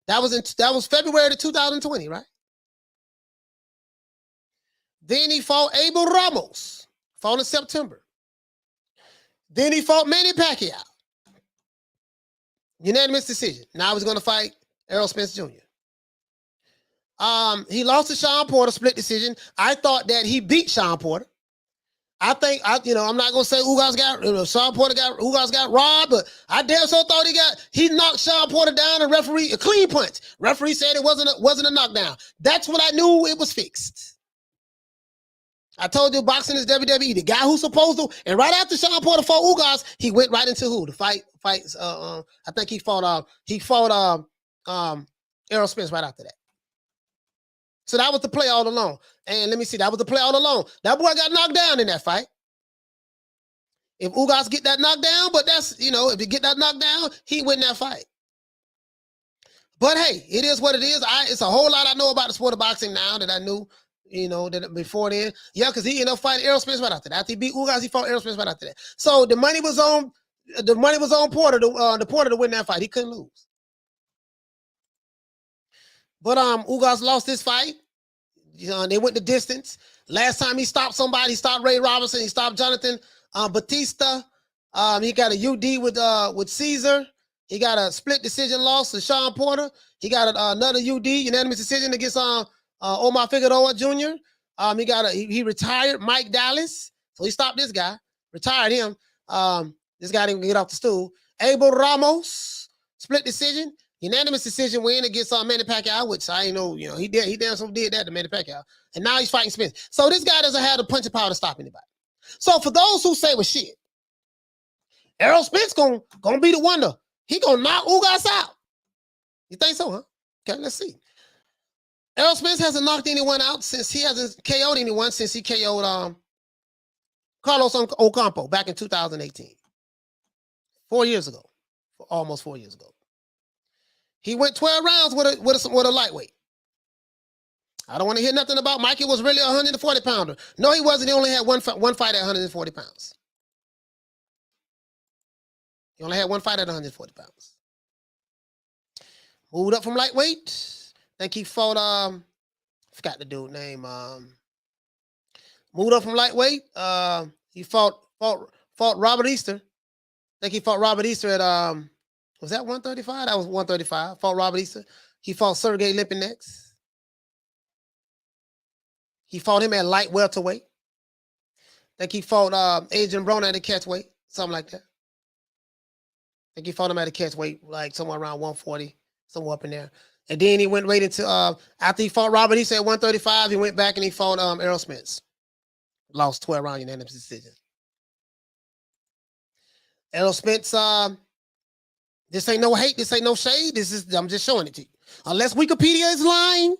That was February of 2020, right? Then he fought Abel Ramos, fought in September. Then he fought Manny Pacquiao. Unanimous decision. Now he's going to fight Errol Spence Jr. He lost to Sean Porter, split decision. I thought that he beat Sean Porter. I'm not gonna say Ugas Ugas got robbed, but I damn so thought he knocked Sean Porter down and a clean punch. Referee said it wasn't a knockdown. That's when I knew it was fixed. I told you boxing is WWE. The guy who's supposed to, and right after Sean Porter fought Ugas, he went right into who? The fight. I think he fought Errol Spence right after that. So that was the play all along. And let me see, that was the play all along. That boy got knocked down in that fight. If Ugas get that knockdown, but that's, if he get that knockdown, he win that fight. But hey, it is what it is. It's a whole lot I know about the sport of boxing now that I knew, that before then. Yeah, because he ended up fighting Errol Spence right after that. After he beat Ugas, he fought Errol Spence right after that. So the money was on Porter to win that fight. He couldn't lose. But Ugas lost this fight. They went the distance. Last time he stopped somebody, he stopped Ray Robinson, he stopped Jonathan Batista. He got a UD with Caesar. He got a split decision loss to Sean Porter. He got another UD, unanimous decision against Omar Figueroa Jr. He retired Mike Dallas. So he stopped this guy, retired him. This guy didn't get off the stool. Abel Ramos, split decision. Unanimous decision win against Manny Pacquiao, which I ain't know, he damn so did that to Manny Pacquiao. And now he's fighting Spence. So this guy doesn't have the punching power to stop anybody. So for those who say, well, shit, Errol Spence gonna be the wonder. He gonna knock Ugas out. You think so, huh? Okay, let's see. Errol Spence hasn't knocked anyone out since he hasn't KO'd anyone since he KO'd Carlos Ocampo back in 2018. 4 years ago. Almost 4 years ago. He went 12 rounds with a lightweight. I don't want to hear nothing about Mikey was really a 140 pounder. No, he wasn't. He only had one fight at 140 pounds. He only had one fight at 140 pounds. Moved up from lightweight. I think he fought forgot the dude's name. Moved up from lightweight. He fought Robert Easter. I think he fought Robert Easter at was that 135? That was 135. Fought Robert Easter. He fought Sergey Lipin next. He fought him at light welterweight. I think he fought Adrian Broner at a catchweight, something like that. I think he fought him at a catchweight, like somewhere around 140, somewhere up in there. And then he went right into after he fought Robert Easter at 135, he went back and he fought Errol Spence. Lost 12 round unanimous decision. Errol Spence. This ain't no hate. This ain't no shade. I'm just showing it to you. Unless Wikipedia is lying,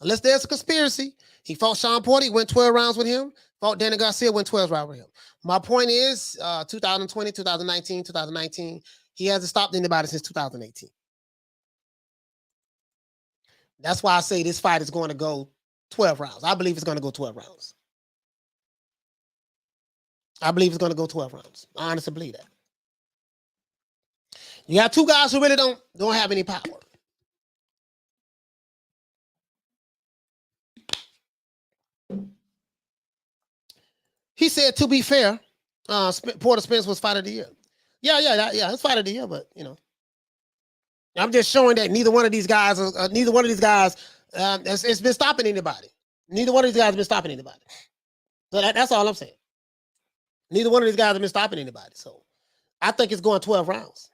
unless there's a conspiracy. He fought Sean Porter. He went 12 rounds with him. Fought Danny Garcia, went 12 round with him. My point is, 2020, 2019, 2019, he hasn't stopped anybody since 2018. That's why I say this fight is going to go 12 rounds. I believe it's going to go 12 rounds. I believe it's going to go 12 rounds. I honestly believe that. You got two guys who really don't have any power. He said, to be fair, Porter Spence was fight of the year. Yeah, it's fight of the year, but, you know. I'm just showing that neither one of these guys, it's been stopping anybody. Neither one of these guys has been stopping anybody. So that's all I'm saying. Neither one of these guys have been stopping anybody. So I think it's going 12 rounds.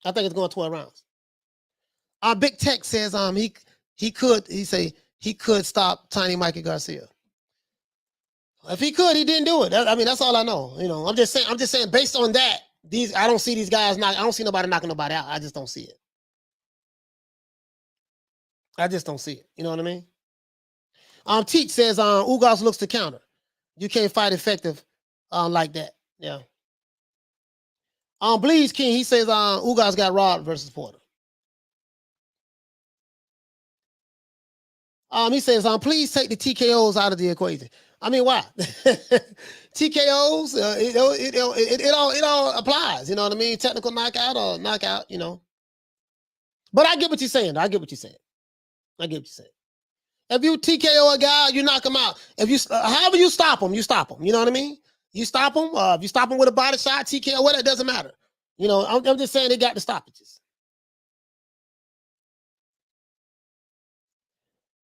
I think it's going 12 rounds. Big Tech says he could stop Tiny Mikey Garcia. If he could, he didn't do it. That's all I know. You know, I'm just saying based on that, I don't see these guys I don't see nobody knocking nobody out. I just don't see it. I just don't see it. You know what I mean? Teach says Ugas looks to counter. You can't fight effective like that. Yeah. Bleeds King, he says Ugas got robbed versus Porter. He says please take the TKOs out of the equation. I mean, why? TKOs, it all applies. You know what I mean? Technical knockout or knockout, you know. But I get what you're saying. If you TKO a guy, you knock him out. If you, however you stop him, you stop him. You know what I mean? You stop him. If you stop him with a body shot, TKO, what, it doesn't matter. You know, I'm just saying they got the stoppages.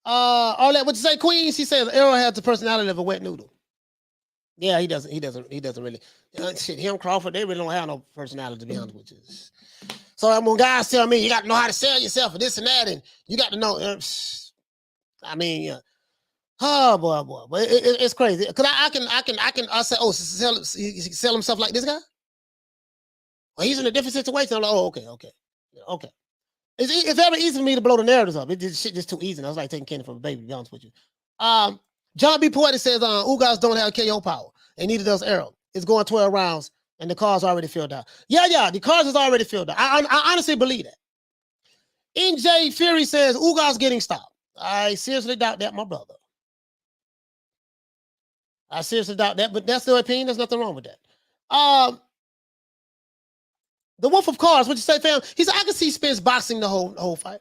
All that, what you say, Queen? She says Errol has the personality of a wet noodle. Yeah, he doesn't really. Shit, him, Crawford, they really don't have no personality, to be honest with you. So when guys tell me you got to know how to sell yourself and this and that, and you got to know, oh boy, but it's crazy. Cause I say, oh, he can sell himself like this guy. Well, he's in a different situation. I'm like, oh, okay. It's ever easy for me to blow the narratives up. Shit just too easy. I was like taking candy from a baby, to be honest with you. John B. Poetic says Ugas don't have KO power, and neither does Errol. It's going 12 rounds, and the car's already filled out. Yeah, the car's is already filled out. I honestly believe that. NJ Fury says Ugas getting stopped. I seriously doubt that, my brother. I seriously doubt that, but that's their opinion. There's nothing wrong with that. The Wolf of Cars, what you say, fam? He said, I can see Spence boxing the whole fight.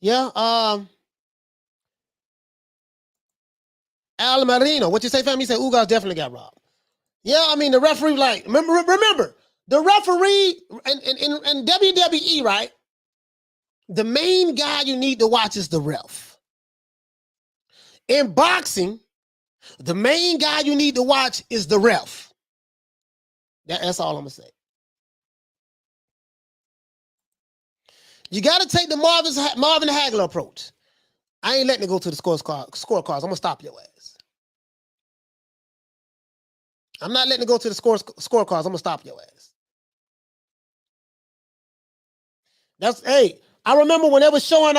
Yeah. Al Marino, what you say, fam? He said Ugas definitely got robbed. Yeah, I mean, the referee, like, remember, the referee in WWE, right? The main guy you need to watch is the ref. In boxing, the main guy you need to watch is the ref. That's all I'm going to say. You got to take the Marvin Hagler approach. I ain't letting it go to the scorecards. I'm going to stop your ass. I'm not letting it go to the scorecards. I'm going to stop your ass. I remember when they was showing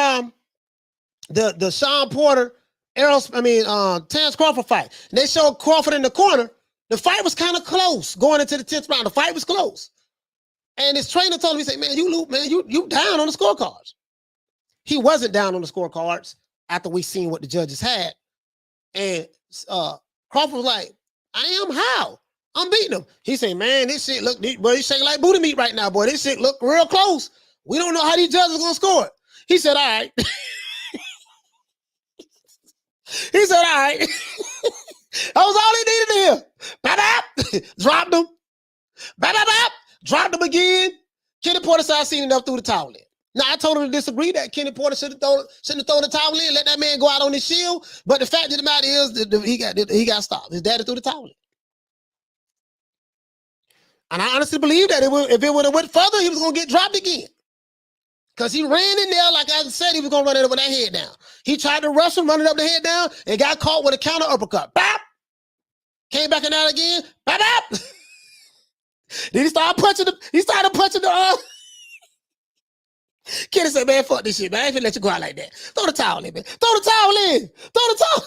the Sean Porter, Terrence Crawford fight. And they showed Crawford in the corner. The fight was kind of close going into the 10th round. The fight was close. And his trainer told him, he said, man, you down on the scorecards. He wasn't down on the scorecards after we seen what the judges had. And Crawford was like, I am how? I'm beating him. He said, man, this shit look, boy, he's shaking like booty meat right now, boy. This shit look real close. We don't know how these judges are going to score it. He said, all right. He said, all right. That was all he needed to hear. Bap. Dropped him. Bap. Dropped him again. Kenny Porter said, I seen enough, threw the towel in. Now, I told him to disagree that Kenny Porter shouldn't have thrown the towel in, let that man go out on his shield. But the fact of the matter is that he got stopped. His daddy threw the towel in. And I honestly believe that if it would have went further, he was going to get dropped again. Because he ran in there, like I said, he was going to run it up with that head down. He tried to rush him, running up the head down, and got caught with a counter uppercut. Bap! Came back in there again. Bap! Then he started punching the Kenny said, man, fuck this shit, man. I ain't finna let you go out like that. Throw the towel in, man. Throw the towel in. Throw the towel.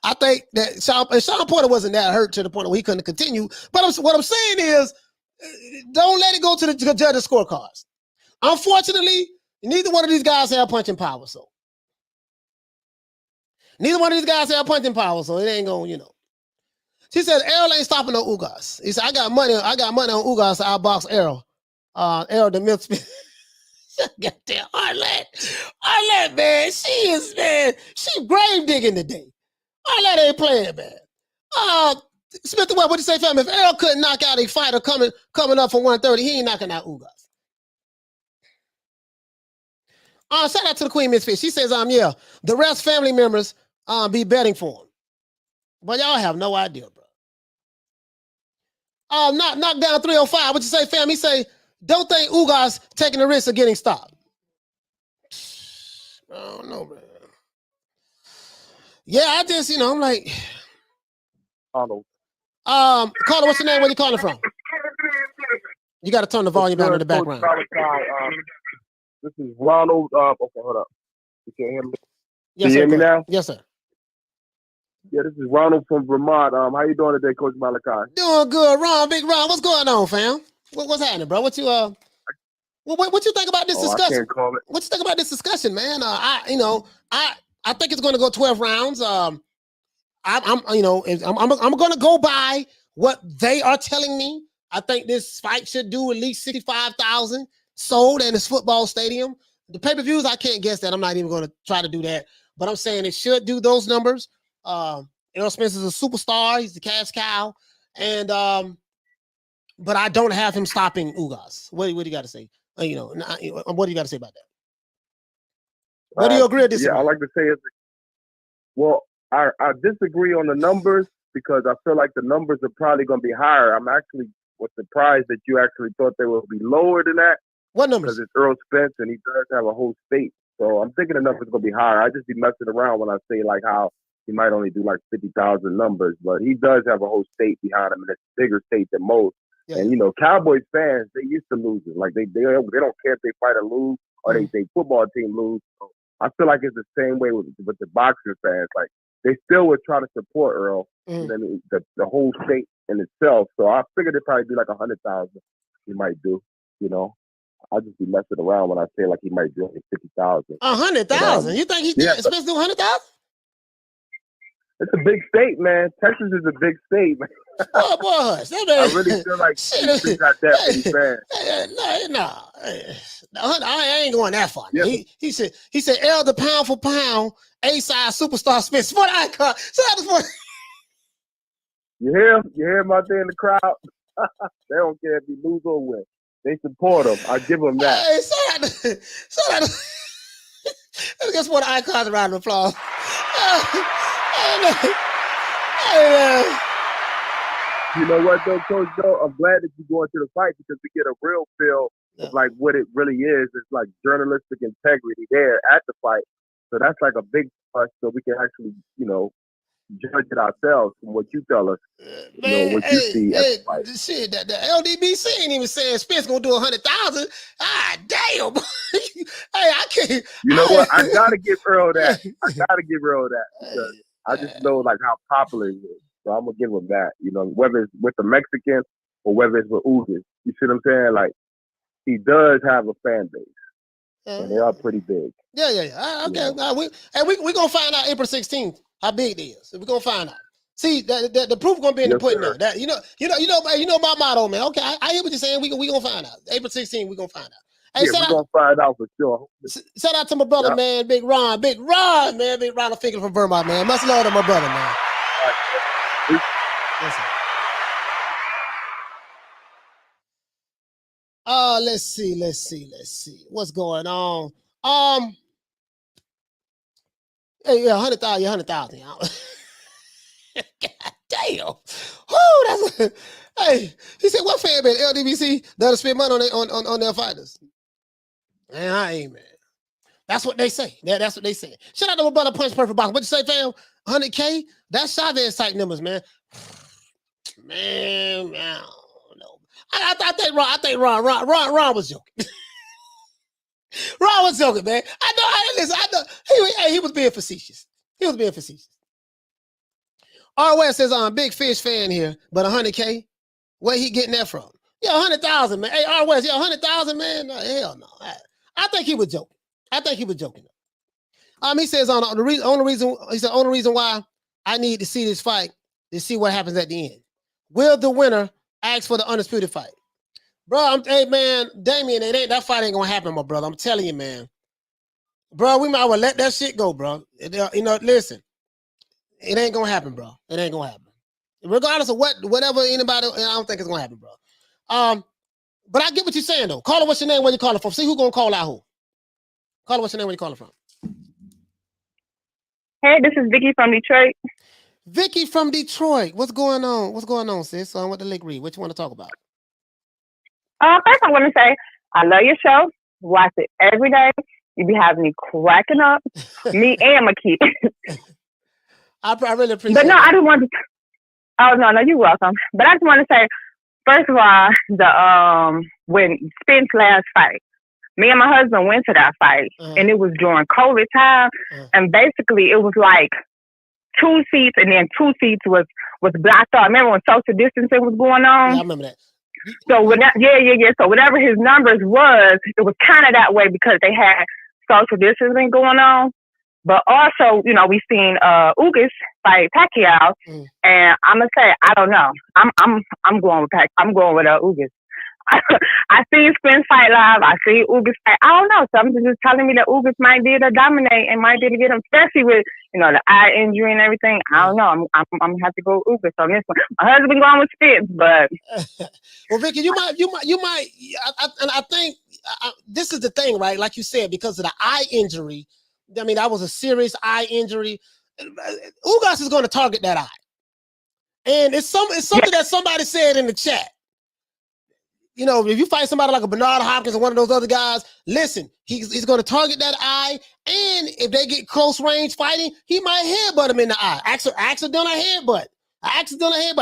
I think that Sean Porter wasn't that hurt to the point where he couldn't continue. But what I'm saying is, don't let it go to the judges' scorecards. Unfortunately, neither one of these guys have punching power, so. Neither one of these guys have punching power, so it ain't going, you know. She said, Errol ain't stopping no Ugas. He said, I got money on Ugas to outbox Errol. Errol the Milk Spin. Goddamn, Arlette, man. She grave digging today. Arlette ain't playing, man. Smith, what you say, fam? If Errol couldn't knock out a fighter coming up for 130, he ain't knocking out Ugas. Shout out to the Queen Misfit. She says, yeah, the rest family members be betting for him. But y'all have no idea, bro. Knock down 305. What you say, fam? He say, don't think Ugas taking the risk of getting stopped. I don't know, man. Yeah, I just, I'm like,
Carlo,
what's your name? Where you calling from? You got to turn the volume down in the background.
This is Ronald. Okay, hold up. You can't hear me?
Yes,
can you hear me now?
Yes, sir.
Yeah, this is Ronald from Vermont. How you doing today, Coach Malachi?
Doing good, Ron. Big Ron. What's going on, fam? What's happening, bro? What you think about this discussion?
I can't call it.
What you think about this discussion, man? I think it's going to go 12 rounds. I'm going to go by what they are telling me. I think this fight should do at least 65,000 sold in this football stadium. The pay-per-views, I can't guess that. I'm not even going to try to do that. But I'm saying it should do those numbers. Errol Spence is a superstar. He's the cash cow. And but I don't have him stopping Ugas. What do you got to say? What do you got to say about that? What do you agree or disagree?
Yeah, I like to say it. Well, I disagree on the numbers because I feel like the numbers are probably going to be higher. I'm actually surprised that you actually thought they would be lower than that.
What numbers?
Because it's Errol Spence and he does have a whole state. So I'm thinking the numbers are going to be higher. I just be messing around when I say like how he might only do like 50,000 numbers, but he does have a whole state behind him, and it's a bigger state than most. Yeah. And Cowboys fans, they used to losing. Like they don't care if they fight or lose or they football team lose. So I feel like it's the same way with the boxing fans. Like they still would try to support Earl, and then the whole state in itself. So I figured it'd probably be like 100,000 he might do. I'll just be messing around when I say like he might do like 50,000.
100,000? You think he's supposed to do 100,000?
It's a big state, man. Texas is a big state, man.
Oh, boy,
I really feel like he's got that many fans.
No, I ain't going that far.
Yeah.
He said Errol the pound for pound, A-side superstar Spence. Sport icon.
You hear him out there in the crowd? They don't care if he lose or win. They support him. I give them that.
Hey, let's get Sport icons a round of applause.
You know what, though, Coach Joe? I'm glad that you're going to the fight because we get a real feel of like what it really is. It's like journalistic integrity there at the fight. So that's like a big plus. So we can actually, judge it ourselves from what you tell us. What you see at the fight.
Shit, the LDBC ain't even saying Spence gonna do 100,000. Ah, damn. Hey, I can't.
You know what? I gotta give Earl that. Because I just know like how popular he is. So I'm gonna give him that. Whether it's with the Mexicans or whether it's with Ugas. You see what I'm saying? Like he does have a fan base. And they are pretty big.
Yeah. Okay. We gonna find out April 16th how big it is. We're gonna find out. See, the proof gonna be in the pudding there. That you know my motto, man. Okay, I hear what you're saying. We gonna find out. April 16th, we gonna find out. Hey,
we're gonna find out for sure.
Shout out to my brother, man, Big Ron, man, Big Ron Figure from Vermont, man. Much love to my brother, man. Listen. Let's see. What's going on? Hey, 100,000. God damn. Whoo, hey, he said, what fan base? LDBC doesn't spend money on their fighters. Man, I ain't, man. That's what they say. That's what they say. Shout out to my brother Punch Perfect Box. What you say, fam? 100K? That's Chavez type numbers, man. Man, I don't know. I think Ron was joking. was joking, man. I know. He was being facetious. He was being facetious. R. says, I'm a big fish fan here, but 100K? Where he getting that from? Yeah, 100,000, man. Hey, R. West, yeah, 100,000, man. No, hell no. I think he was joking. He says only reason why I need to see this fight is see what happens at the end. Will the winner ask for the undisputed fight? Bro, hey man, Damien, that fight ain't gonna happen, my brother. I'm telling you, man. Bro, we might well let that shit go, bro. Listen, it ain't gonna happen, bro. It ain't gonna happen. Regardless of whatever anybody, I don't think it's gonna happen, bro. But I get what you're saying though. Call it what's your name, where you calling from. See who's gonna call out who. Call it what's your name, where you calling from.
Hey, this is Vicky from Detroit.
Vicky from Detroit. What's going on? What's going on, sis? So I want to link read. What you want to talk about?
First I want to say I love your show. Watch it every day. You be having me cracking up. Me and my kids.
I really appreciate
But no,
that.
I didn't want to. Oh, no, you're welcome. But I just want to say, first of all, when Spence last fight, me and my husband went to that fight, and it was during COVID time, and basically it was like 2 seats, and then 2 seats was blocked off. Remember when social distancing was going on?
Yeah, I remember that.
So So whatever his numbers was, it was kind of that way because they had social distancing going on. But also, we seen Ugas fight Pacquiao, and I'm gonna say I don't know. I'm going with I'm going with Ugas. I seen Spence fight live. I see Ugas fight. I don't know. Something's just telling me that Ugas might be able to dominate and might be able to get him, especially with the eye injury and everything. I don't know. I'm gonna have to go Ugas on this one. My husband going with Spence, but
well, Vicky, you might. I think this is the thing, right? Like you said, because of the eye injury. I mean, that was a serious eye injury. Ugas is going to target that eye, and it's something that somebody said in the chat. If you fight somebody like a Bernard Hopkins or one of those other guys, listen, he's going to target that eye, and if they get close range fighting, he might headbutt him in the eye. Accidental headbutt.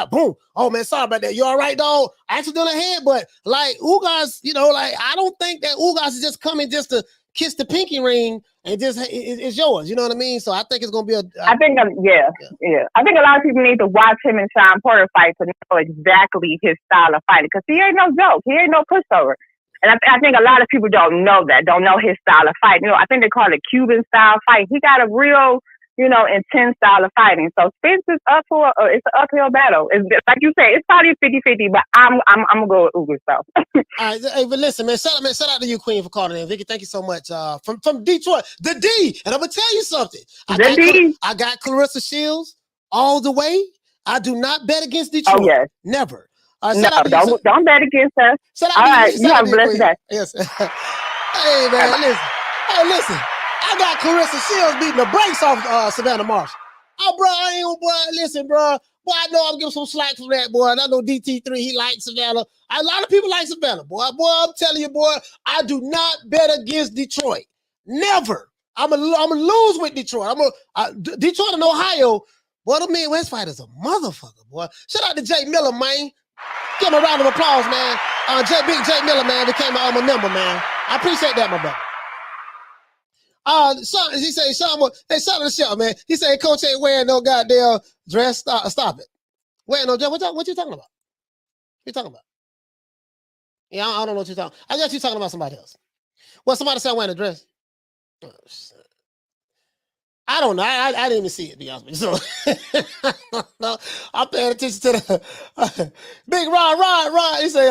Boom. Oh man, sorry about that. You all right, dog? Accidental headbutt. Like Ugas, I don't think that Ugas is just coming just to kiss the pinky ring and just it's yours. You know what I mean? So I think it's gonna be
I think I think a lot of people need to watch him and Sean Porter fight to know exactly his style of fighting, because he ain't no joke. He ain't no pushover. And I think a lot of people don't know his style of fight. I think they call it Cuban style fight. He got a real, intense style of fighting. So Spence is up for it's an uphill battle. It's like you say, it's probably 50-50, but I'm gonna go with Ugas though.
All right, hey, but listen, man, shout out to you, Queen, for calling in. Vicky, thank you so much. From Detroit, the D, and I'm gonna tell you something. I got Clarissa Shields all the way. I do not bet against Detroit. Oh yes, never.
Don't bet against her. All right, you have a blessed day.
Yes. Hey man, listen. I got Clarissa Shields beating the brakes off Savannah Marshall. Oh, bro, listen, bro. Boy, I know I'm giving some slack for that, boy. And I know DT3, he likes Savannah. A lot of people like Savannah, boy. I'm telling you, boy, I do not bet against Detroit. Never. I'm gonna lose with Detroit. Detroit and Ohio, boy, the Midwest fighters a motherfucker, boy. Shout out to Jay Miller, man. Give him a round of applause, man. Big Jay Miller, man, became a member, man. I appreciate that, my brother. He said, Sean, hey, shout out to the show, man. He said, Coach ain't wearing no goddamn dress. Stop it. Wearing no dress. What you talking about? What you talking about? Yeah, I don't know what you're talking about. I guess you're talking about somebody else. Well, somebody said wearing a dress. Oh, I don't know. I didn't even see it, to be honest with you. So, no, I'm paying attention to the Big Rod. He say,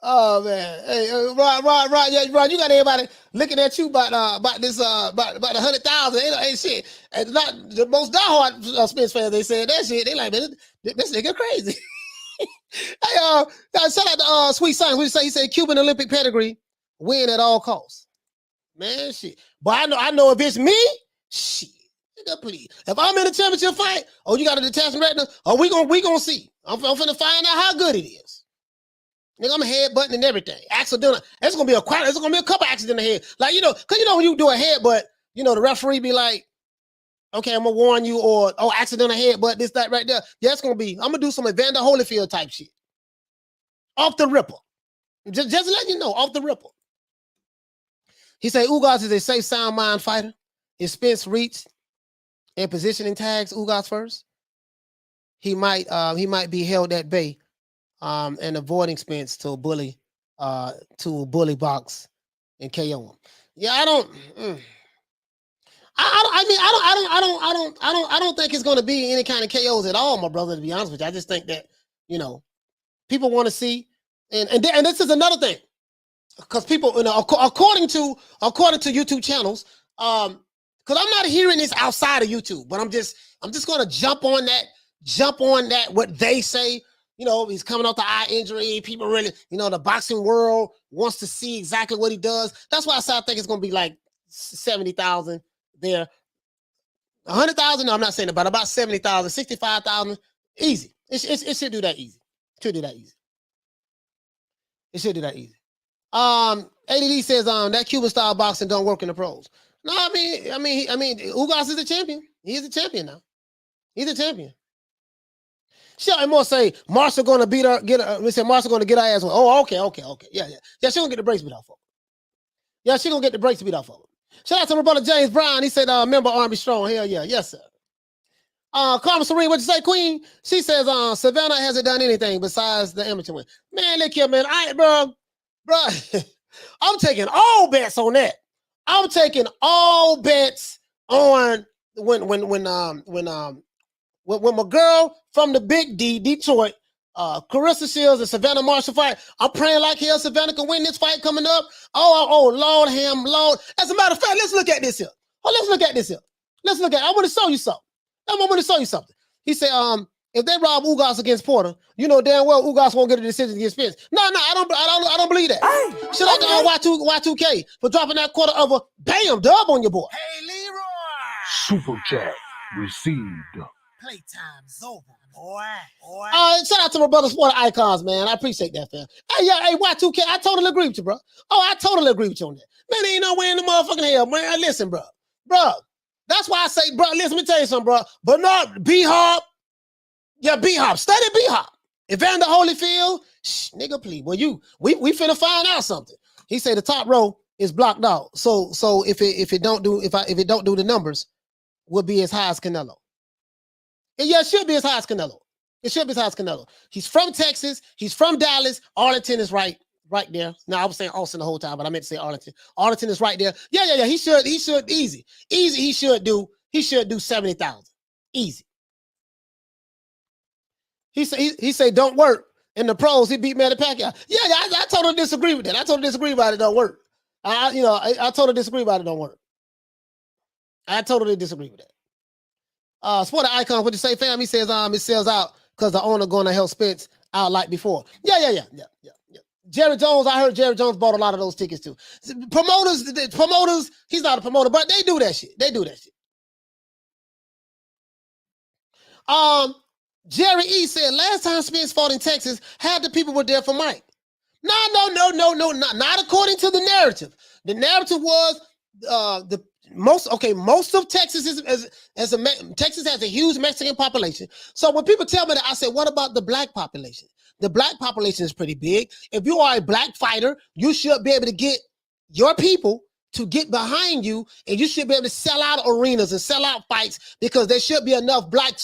oh man, hey, Rod, yeah, Rod, you got everybody looking at you about this about 100,000. Ain't shit. And not the most diehard Spence fans. They said that shit. They like, man, this nigga crazy. Hey, shout out to Sweet Son. He said Cuban Olympic pedigree, win at all costs. Man, shit. But I know if it's me, shit. Nigga, please. If I'm in a championship fight, you got a detachment retina. We gonna see. I'm finna find out how good it is. Nigga, I'm headbutting and everything. Accidental. It's gonna be a couple accidents in the head. Like, cause when you do a headbutt, the referee be like, okay, I'm gonna warn you, or accidental headbutt, this, that, right there. Yeah, it's gonna be. I'm gonna do some Evander Holyfield type shit. Off the ripple. Just letting you know, off the ripple. He said Ugas is a safe, sound mind fighter. If Spence reached and positioning tags Ugas first, he might be held at bay and avoiding Spence to bully box and KO him. Yeah, I don't think it's going to be any kind of KOs at all, my brother, to be honest with you. I just think that, people want to see, and this is another thing, because people, according to YouTube channels, because I'm not hearing this outside of YouTube, but I'm just going to jump on that, what they say. He's coming off the eye injury. People really, the boxing world wants to see exactly what he does. That's why I think it's going to be like 70,000 there. 100,000, no, I'm not saying it, but about 70,000, 65,000, easy. It should do that easy. It should do that easy. ADD says that Cuban style boxing don't work in the pros. No, I mean, Ugas is a champion. He's a champion now. He's a champion. Shelton Moore say Marshall gonna Marshall gonna get her ass. Oh, okay. Yeah. She gonna get the brakes beat off of her. She gonna get the brakes beat off of her. Shout out to my brother James Brown. He said, member Army Strong. Hell yeah. Yes, sir. Carmen Serene, what you say, Queen? She says, Savannah hasn't done anything besides the amateur win. Man, look here, man. Bro, I'm taking all bets on that. I'm taking all bets on when my girl from the Big D, Detroit, Carissa Shields and Savannah Marshall fight. I'm praying like hell Savannah can win this fight coming up. Oh, Lord. As a matter of fact, let's look at this here. I want to show you something. He said, if they rob Ugas against Porter, you know damn well Ugas won't get a decision against Spence. No, I don't believe that. Shout out to Y2K for dropping that quarter of a bam dub on your boy.
Hey, Leroy.
Super chat received.
Playtime's over, boy.
Shout out to my brother Sport Icons, man. I appreciate that, fam. Hey, Y2K, I totally agree with you, bro. I totally agree with you on that. Man, there ain't no way in the motherfucking hell, man. Listen, bro. That's why I say, bro, listen, let me tell you something, bro. But not B-Hop. Yeah, B-Hop. Study B-Hop. Evander Holyfield, nigga, please. Well, we finna find out something. He said the top row is blocked out. So if it don't do the numbers, will be as high as Canelo. And yeah, it should be as high as Canelo. He's from Texas. He's from Dallas. Arlington is right there. Now I was saying Austin the whole time, but I meant to say Arlington. Arlington is right there. Yeah. He should easy. He should do 70,000. Easy. He say don't work in the pros. He beat Manny Pacquiao. Yeah, I totally disagree with that. I totally disagree about it. Don't work. I totally disagree about it. Don't work. I totally disagree with that. Sport Icon, what you say, fam? He says it sells out because the owner going to help Spence out like before. Yeah. Jerry Jones, I heard Jerry Jones bought a lot of those tickets too. Promoters, he's not a promoter, but they do that shit. Jerry E said last time Spence fought in Texas, half the people were there for Mike. No, not according to the narrative. The narrative was most of Texas Texas has a huge Mexican population. So when people tell me that, I say, what about the black population? The black population is pretty big. If you are a black fighter, you should be able to get your people to get behind you, and you should be able to sell out arenas and sell out fights because there should be enough black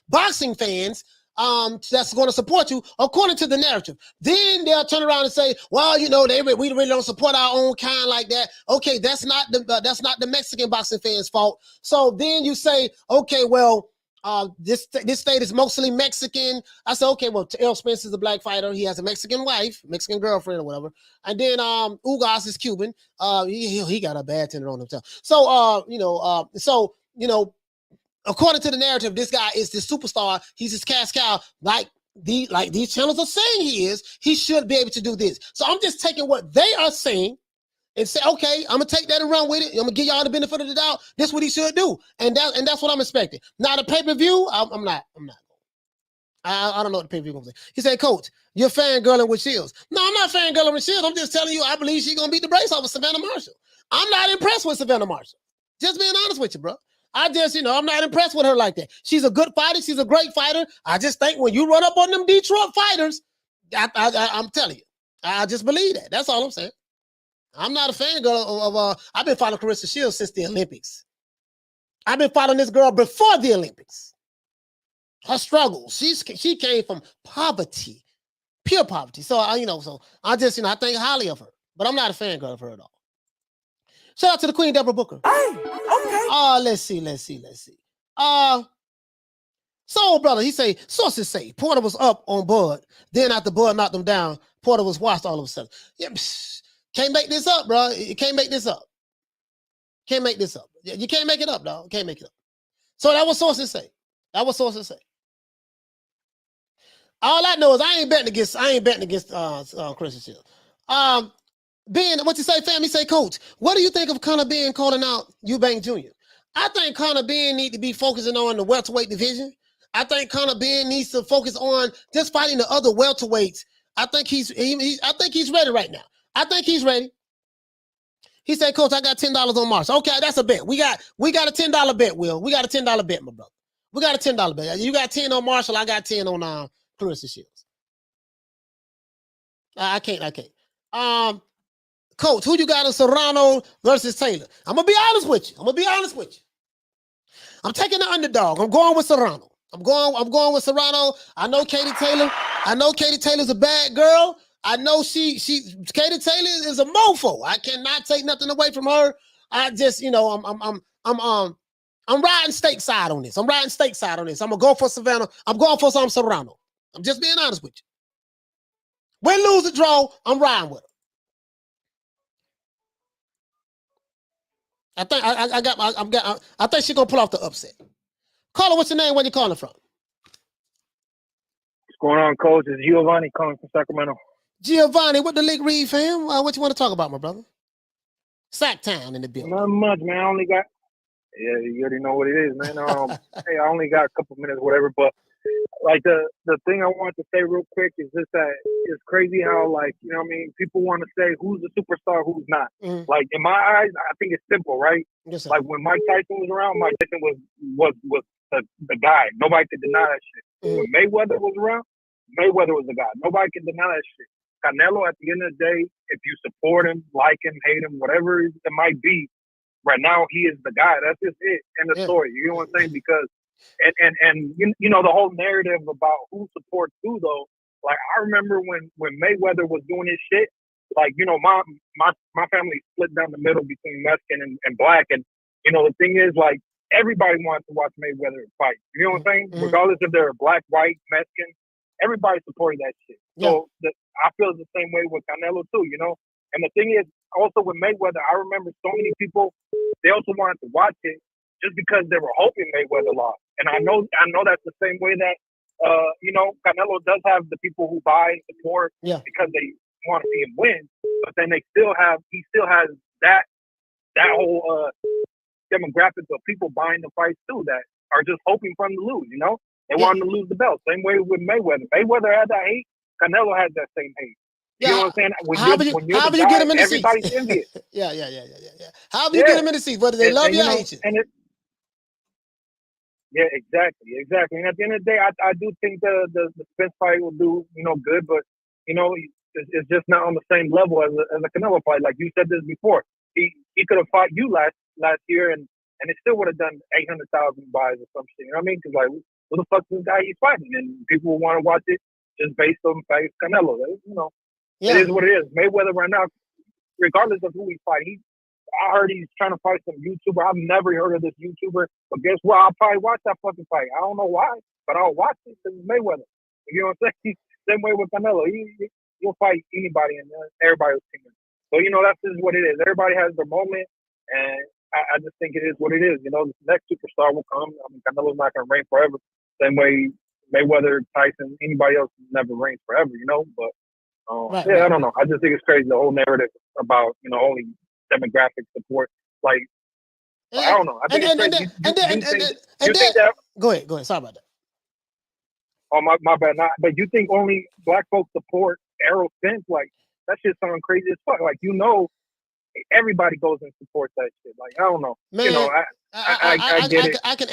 boxing fans that's going to support you according to the narrative. Then they'll turn around and say, well, we really don't support our own kind like that. Okay, that's not the Mexican boxing fans' fault. So then you say, okay, well, this state is mostly Mexican. I said, okay, well, Errol Spence is a black fighter. He has a Mexican wife, Mexican girlfriend or whatever. And then Ugas is Cuban. He got a bad tender on himself. So, according to the narrative, this guy is this superstar. He's this cash cow, like these channels are saying he is. He should be able to do this. So I'm just taking what they are saying and say, okay, I'm gonna take that and run with it. I'm gonna give y'all the benefit of the doubt. This is what he should do, and that's what I'm expecting. Now the pay-per-view, I'm not. I don't know what the pay-per-view gonna say. He said, Coach, you're fangirling with Shields. No, I'm not fangirling with Shields. I'm just telling you, I believe she's gonna beat the brace off of Savannah Marshall. I'm not impressed with Savannah Marshall. Just being honest with you, bro. I just, I'm not impressed with her like that. She's a good fighter. She's a great fighter. I just think when you run up on them Detroit fighters, I'm telling you, I just believe that. That's all I'm saying. I'm not a fan of I've been following Clarissa Shields since the Olympics. I've been following this girl before the Olympics. Her struggles. She came from poverty, pure poverty. So I just I think highly of her, but I'm not a fan girl of her at all. Shout out to the Queen Deborah Booker.
Hey, okay.
Let's see. Soul Brother, he say, sources say Porter was up on Bud. Then after Bud knocked him down, Porter was washed all of a sudden. Yeah, can't make this up, bro. You can't make this up. Can't make this up. You can't make it up, dog. Can't make it up. So that was sources say. All I know is I ain't betting against Christian Shields. Ben, what you say, family? Say, Coach, what do you think of Conor Ben calling out Eubank Jr.? I think Conor Ben need to be focusing on the welterweight division. I think Conor Ben needs to focus on just fighting the other welterweights. I think he's ready right now. I think he's ready. He said, Coach, I got $10 on Marshall. Okay, that's a bet. We got a $10 bet, Will. We got a $10 bet, my brother. We got a $10 bet. You got 10 on Marshall. I got 10 on Clarissa Shields. I can't. Coach, who you got in Serrano versus Taylor? I'm gonna be honest with you. I'm taking the underdog. I'm going with Serrano. I'm going with Serrano. I know Katie Taylor. Katie Taylor's a bad girl. I know Katie Taylor is a mofo. I cannot take nothing away from her. I just, I'm riding stake side on this. I'm gonna go for Savannah. I'm going for some Serrano. I'm just being honest with you. Win, lose, or draw, I'm riding with her. I think she's gonna pull off the upset. Caller, what's your name? Where you calling from?
What's going on, Coach? It's Giovanni calling from Sacramento.
Giovanni, what the league read, fam? What you want to talk about, my brother? Sack Town in the building.
Not much, man. I only got. Yeah, you already know what it is, man. Hey, I only got a couple minutes, whatever. But like the thing I wanted to say real quick is just that it's crazy how people want to say who's a superstar, who's not. Mm-hmm. Like in my eyes, I think it's simple, right?
Yes,
like when Mike Tyson was around, Mike Tyson was the guy. Nobody could deny that shit. Mm-hmm. When Mayweather was around, Mayweather was the guy. Nobody can deny that shit. Canelo, at the end of the day, if you support him, like him, hate him, whatever it might be, right now he is the guy. That's just it. End of story. You know what I'm saying? Because and the whole narrative about who supports who though. Like I remember when Mayweather was doing his shit. Like my family split down the middle between Mexican and black, and the thing is like everybody wants to watch Mayweather fight. You know what I'm saying? Mm-hmm. Regardless if they're black, white, Mexican, everybody supported that shit. Yeah. So I feel the same way with Canelo too. And the thing is also with Mayweather, I remember so many people they also wanted to watch it just because they were hoping Mayweather lost. And I know that's the same way that Canelo does have the people who buy and support because they want to see him win, but then he still has that whole demographic of people buying the fights too that are just hoping for him to lose. They want him to lose the belt. Same way with Mayweather. Mayweather had that hate. Canelo had that same hate. You know what I'm saying? How do you get him in the seat? Everybody's envious.
Yeah. How do you get him in the seat? Whether they love you or hate you?
Yeah, exactly. And at the end of the day, I do think the Spence fight will do good, but it's just not on the same level as a Canelo fight. Like you said this before, he could have fought you last year, and it still would have done 800,000 buys or some shit. You know what I mean? Because like, who the fuck is this guy he's fighting? And people will want to watch it just based on fight Canelo. It is what it is. Mayweather right now, regardless of who he's fighting, I heard he's trying to fight some YouTuber. I've never heard of this YouTuber, but guess what? I'll probably watch that fucking fight. I don't know why, but I'll watch it because it's Mayweather. You know what I'm saying? Same way with Canelo. He'll fight anybody and everybody will see him. So, that's just what it is. Everybody has their moment, and I just think it is what it is. The next superstar will come. I mean, Canelo's not going to reign forever. Same way Mayweather, Tyson, anybody else never reigns forever, But, I don't know. I just think it's crazy, the whole narrative about, only demographic support. Like, I don't know. I think it's crazy.
Go ahead. Sorry about that.
Oh, my bad. But you think only black folks support Errol Spence? Like, that shit sounds crazy as fuck. Like, everybody goes and supports that shit. Like, I don't know.
Man,
I get it.
I can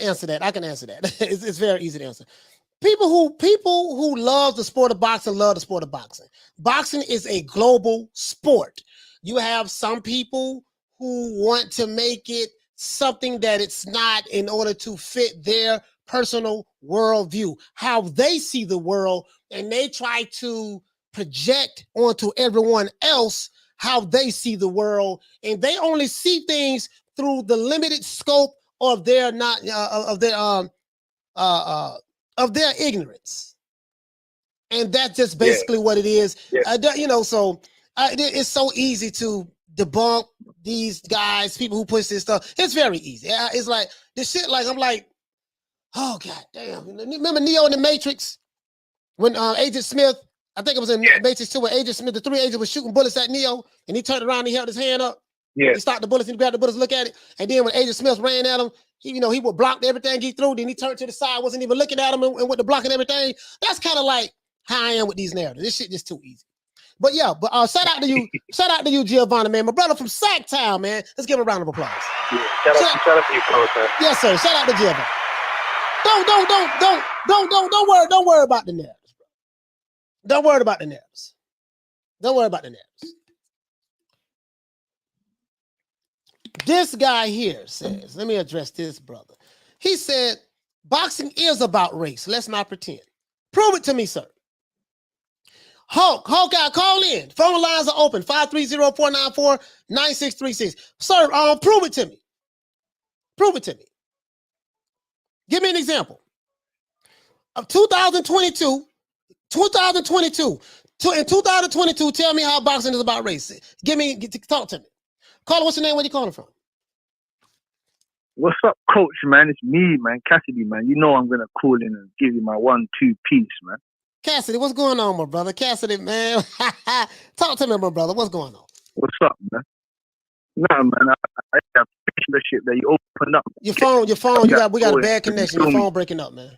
answer that. It's very easy to answer. People who love the sport of boxing love the sport of boxing. Boxing is a global sport. You have some people who want to make it something that it's not in order to fit their personal worldview, how they see the world, and they try to project onto everyone else how they see the world, and they only see things through the limited scope of their of their ignorance, and that's just basically what it is. So it's so easy to debunk these guys, people who push this stuff. It's very easy. It's like this shit. Like I'm like, oh god damn! Remember Neo in the Matrix when Agent Smith? I think it was in Matrix 2 where Agent Smith, the three agents, was shooting bullets at Neo, and he turned around and he held his hand up. He stopped the bullets and grabbed the bullets, look at it, and then when Agent Smith ran at him, he would block everything he threw. Then he turned to the side, wasn't even looking at him, and with the block and everything. That's kind of like how I am with these narratives. This shit just too easy. But yeah, shout out to you, Giovanni, man, my brother from Sacktown, man. Let's give him a round of applause.
Yeah, shout out to you, Coach.
Yes, sir. Shout out to Giovanni. Don't worry about the narratives. Don't worry about the narratives. Don't worry about the narratives. This guy here says, let me address this brother. He said, boxing is about race. Let's not pretend. Prove it to me, sir. Hawkeye, call in. Phone lines are open. 530-494-9636. Sir, prove it to me. Prove it to me. Give me an example. Of 2022, in 2022, tell me how boxing is about race. Talk to me. Caller, what's your name? Where you calling from?
What's up, Coach, man? It's me, man. Cassidy, man. You know I'm going to call in and give you my 1-2 piece, man.
Cassidy, what's going on, my brother? Cassidy, man. Talk to me, my brother. What's going on?
What's up, man? Nah, man. I appreciate the shit that you opened up.
Your phone. We got a bad connection. Your phone breaking up, man.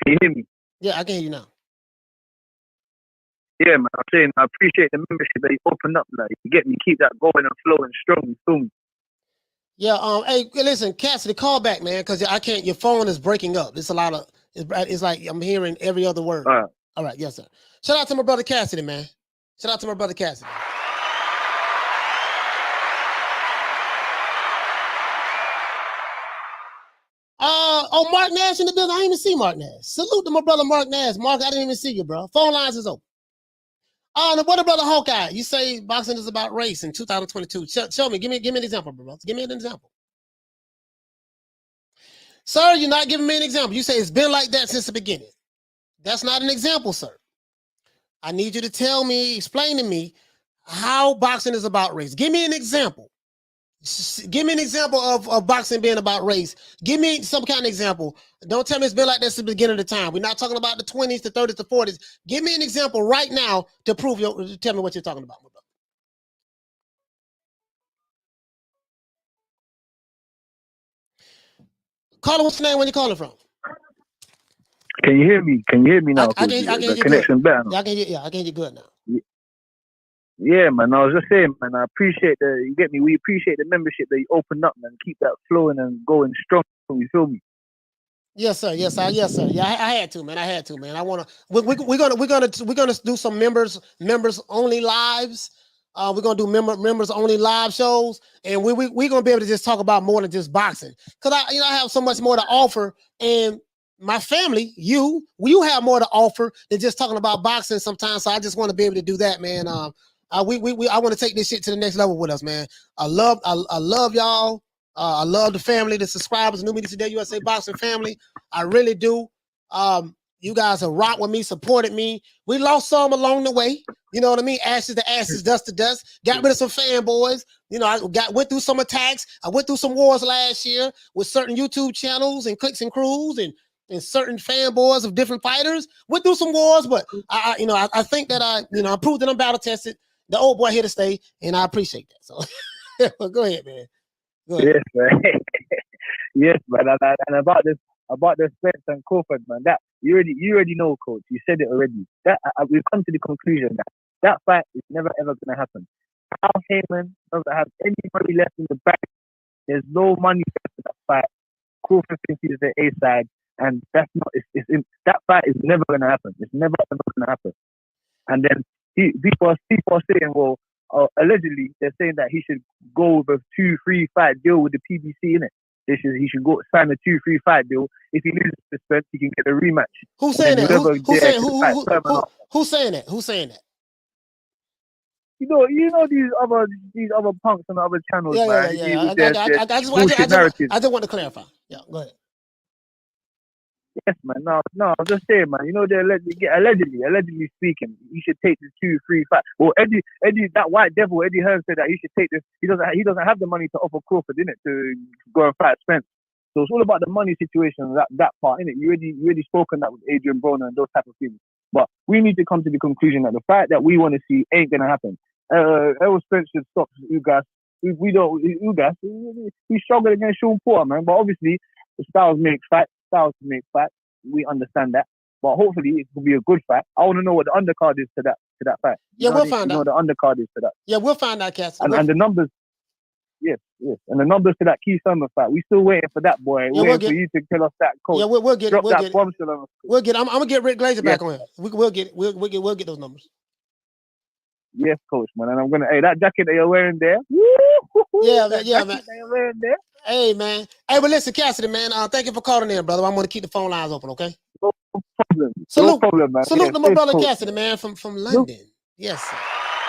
Can you hear me?
Yeah, I can hear you now.
Yeah, man. I'm saying I appreciate the membership that you opened up. Like, you get me, keep that going and flowing strong. You feel me?
Yeah. Hey, listen, Cassidy, call back, man, because I can't. Your phone is breaking up. It's a lot of. It's like I'm hearing every other word. All right. Yes, sir. Shout out to my brother Cassidy, man. Shout out to my brother Cassidy. Mark Nash in the building. I didn't even see Mark Nash. Salute to my brother Mark Nash. Mark, I didn't even see you, bro. Phone lines is open. What about brother Hawkeye? You say boxing is about race in 2022. Show me. Give me an example, bro. Give me an example. Sir, you're not giving me an example. You say it's been like that since the beginning. That's not an example, sir. I need you to tell me, explain to me how boxing is about race. Give me an example. Give me an example of boxing being about race. Give me some kind of example. Don't tell me it's been like this since the beginning of the time. We're not talking about the 20s, the 30s, the 40s. Give me an example right now to tell me what you're talking about, my brother. Caller, what's your name? Where you calling from?
Can you hear me? Can you hear me now?
I can hear you
connection
good.
better now.
Yeah, I can hear you good now.
Yeah, man. I was just saying, man. I appreciate you get me. We appreciate the membership that you opened up, man. Keep that flowing and going strong. You feel me?
Yes, sir. Yes, sir. Yeah, I had to, man. I wanna. We're gonna do some members only lives. We're gonna do members only live shows, and we're gonna be able to just talk about more than just boxing. Cause I have so much more to offer, and my family, you have more to offer than just talking about boxing sometimes. So I just want to be able to do that, man. I want to take this shit to the next level with us, man. I love y'all. I love the family, the subscribers, New Media Today USA Boxing family. I really do. You guys have rocked with me, supported me. We lost some along the way. You know what I mean? Ashes to ashes, dust to dust. Got rid of some fanboys. You know, went through some attacks. I went through some wars last year with certain YouTube channels and clicks and crews and certain fanboys of different fighters. Went through some wars, but I think that I proved that I'm battle tested. The old boy here to stay, and I appreciate that. So go ahead, man. Go ahead.
Yes, man. Yes, man. And about the Spence and Crawford, man. That you already know, Coach. You said it already. That we've come to the conclusion that fight is never ever gonna happen. Al Heyman doesn't have any money left in the bank. There's no money left in that fight. Crawford thinks he's the A side, and that's not. That fight is never gonna happen. It's never ever gonna happen. And then People are saying, well, allegedly they're saying that he should go with a 2-3 fight deal with the PBC in it. He should go sign a 2-3 fight deal. If he loses the Spence, he can get a rematch.
Who's saying that? Who's saying that? Who's saying that?
You know these other punks on the other channels, man.
I just want to clarify. Yeah, go ahead.
Yes, man. No, I'm just saying, man. You know, they're allegedly speaking, he should take the 2-3 fight. Well, Eddie, that white devil, Eddie Hearn said that he should take this. He doesn't have the money to offer Crawford, innit, to go and fight Spence. So it's all about the money situation, that part, innit. You already spoken that with Adrian Broner and those type of things. But we need to come to the conclusion that the fight that we want to see ain't gonna happen. Errol Spence should stop Ugas. Ugas, he's struggling against Sean Porter, man. But obviously, the styles make fights. We understand that, but hopefully it will be a good fight. I want to know what the undercard is to that fight.
We'll find out.
What the undercard is to that.
Yeah, we'll find out, Cass.
And the numbers. Yes, and the numbers to that Keith Summer fight. We still waiting for that, boy.
Yeah,
waiting for you to tell us that, coach.
Yeah, we'll get
Drop
it.
that bombshell on us.
We'll get. I'm gonna get Rick Glazer back on here. We'll get it. We'll get those numbers.
Yes, coach, man. And I'm gonna. Hey, that jacket that you're wearing there.
Yeah, man.
That you're wearing there.
Hey, man. Hey, but listen, Cassidy, man. Thank you for calling in, brother. I'm gonna keep the phone lines open, okay?
No problem.
Salute,
no problem, man.
Salute to my brother Cassidy, man, from London. Yes, sir.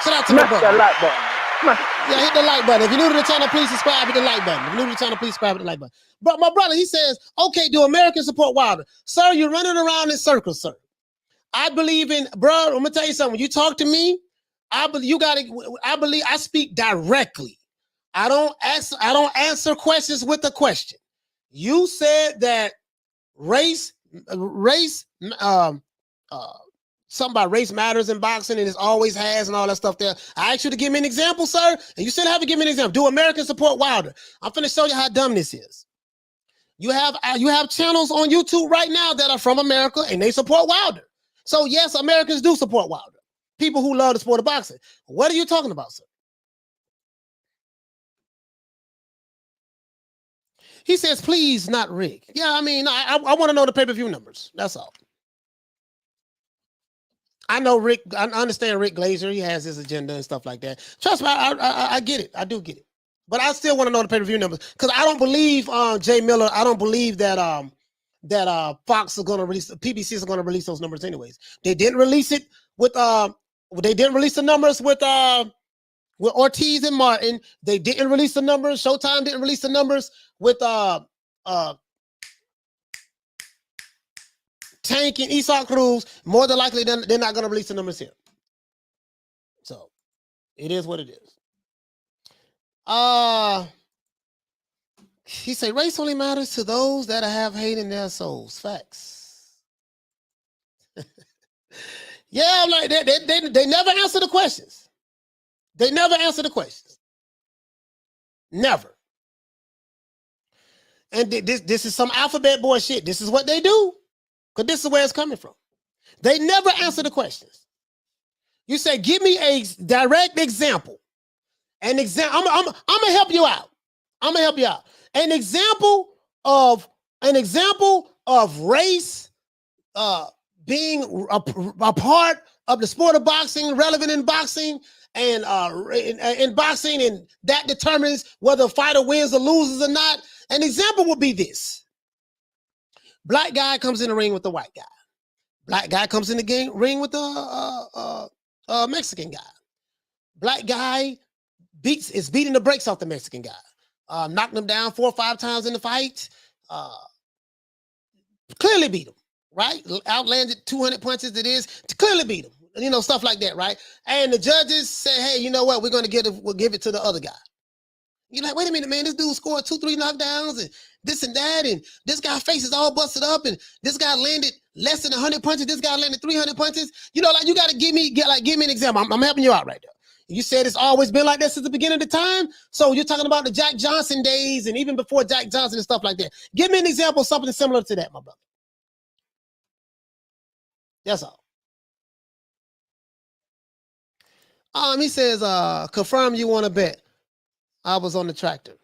Shout out to my brother.
That like button.
Yeah, hit the like button. If you're new to the channel, please subscribe with the like button. If you're new to the channel, please subscribe with the like button. But my brother, he says, okay, do Americans support Wilder? Sir, you're running around in circles, sir. I believe in, bro, I'm gonna tell you something. When you talk to me, I believe I speak directly. I don't answer questions with a question. You said that something about race matters in boxing and it always has and all that stuff there. I asked you to give me an example, sir, and you still have to give me an example. Do Americans support Wilder? I'm finna show you how dumb this is. You have channels on YouTube right now that are from America and they support Wilder. So yes, Americans do support Wilder. People who love the sport of boxing. What are you talking about, sir? He says, please, not Rick. Yeah, I mean, I want to know the pay-per-view numbers. That's all. I know Rick. I understand Rick Glazer. He has his agenda and stuff like that. Trust me, I get it. I do get it. But I still want to know the pay-per-view numbers because I don't believe Jay Miller. I don't believe that Fox are going to release, PBC is going to release those numbers anyways. They didn't release it with they didn't release the numbers with Ortiz and Martin. They didn't release the numbers. Showtime didn't release the numbers with Tank and Esau Cruz. More than likely, they're not going to release the numbers here. So it is what it is. He said race only matters to those that have hate in their souls. Facts. Yeah, I'm like they never answer the questions. They never answer the questions. Never. And this is some alphabet boy shit. This is what they do. Because this is where it's coming from. They never answer the questions. You say, give me a direct example. An example. I'm gonna help you out. I'm gonna help you out. An example of race being a part of the sport of boxing, relevant in boxing, and in boxing, and that determines whether a fighter wins or loses or not. An example would be this. Black guy comes in the ring with the white guy. Black guy comes in the ring with the Mexican guy. Black guy is beating the brakes off the Mexican guy. Knocking him down 4 or 5 times in the fight. Clearly beat him, right? Outlanded 200 punches it is. Clearly beat him. You know, stuff like that, right? And the judges say, hey, you know what? We'll give it to the other guy. You're like, wait a minute, man, this dude scored 2-3 knockdowns and this and that, and this guy's face is all busted up, and this guy landed less than 100 punches, this guy landed 300 punches. You know, like, you got to give me an example. I'm helping you out right there. You said it's always been like that since the beginning of the time, so you're talking about the Jack Johnson days and even before Jack Johnson and stuff like that. Give me an example of something similar to that, my brother. That's all. He says, confirm you want to bet. I was on the tractor.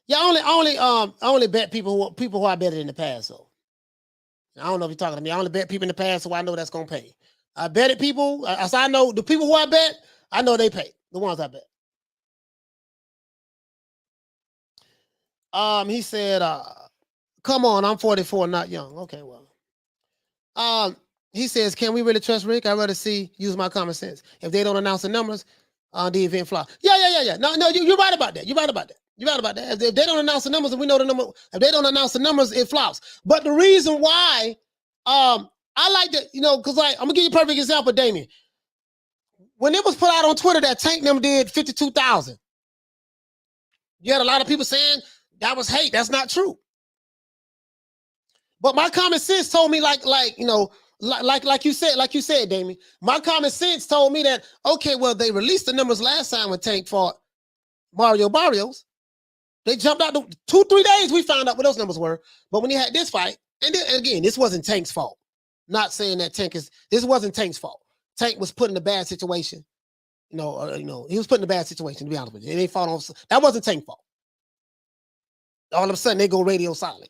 Yeah, I only bet people who I betted in the past. So, I don't know if you're talking to me. I only bet people in the past, so I know that's gonna pay. I betted people, as I know the people who I bet, I know they pay. The ones I bet. He said, come on, I'm 44, not young. Okay, well. He says, can we really trust Rick? I'd rather use my common sense. If they don't announce the numbers, the event flop. Yeah. No, you're right about that. You're right about that. If they don't announce the numbers, and we know the number, if they don't announce the numbers, it flops. But the reason why, I like that, because I'm gonna give you a perfect example, Damien. When it was put out on Twitter that Tank them did 52,000, you had a lot of people saying that was hate. That's not true. But my common sense told me, like you said, Damien. My common sense told me that, okay, well, they released the numbers last time when Tank fought Mario Barrios. They jumped out 2-3 days. We found out what those numbers were. But when he had this fight, and then, again, this wasn't Tank's fault. Not saying that this wasn't Tank's fault. Tank was put in a bad situation. He was put in a bad situation, to be honest with you. It ain't fault on, that wasn't Tank's fault. All of a sudden, they go radio silent.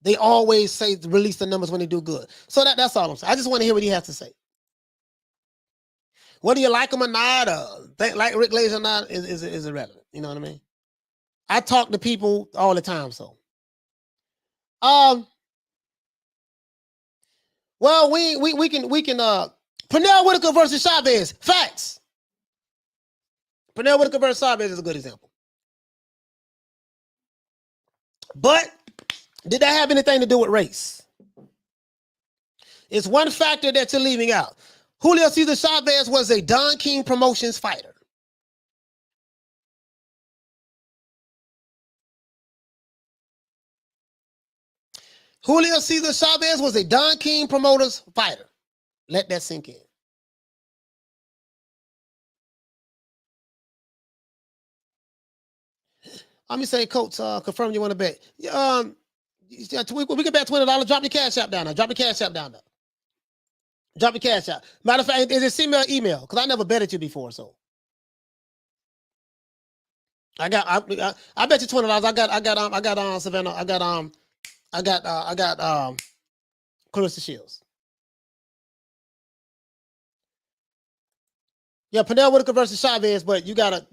They always say to release the numbers when they do good. So that's all I'm saying. I just want to hear what he has to say. Whether you like him or not, like Rick Laser or not, is irrelevant. You know what I mean? I talk to people all the time, so. Well, we can Pernell Whitaker versus Chavez. Facts. Pernell Whitaker versus Chavez is a good example. But did that have anything to do with race? It's one factor that you're leaving out. Julio Cesar Chavez was a Don King Promotions fighter. Julio Cesar Chavez was a Don King Promoters fighter. Let that sink in. Let me say, Coach, confirm you want to bet. We can bet $20. Drop your cash app down there. Drop your cash app. Matter of fact, is it send me an email? Because I never betted you before, so. I bet you $20. I got Savannah. I got Clarissa Shields. Yeah, Pernell Whitaker versus Chavez, but you gotta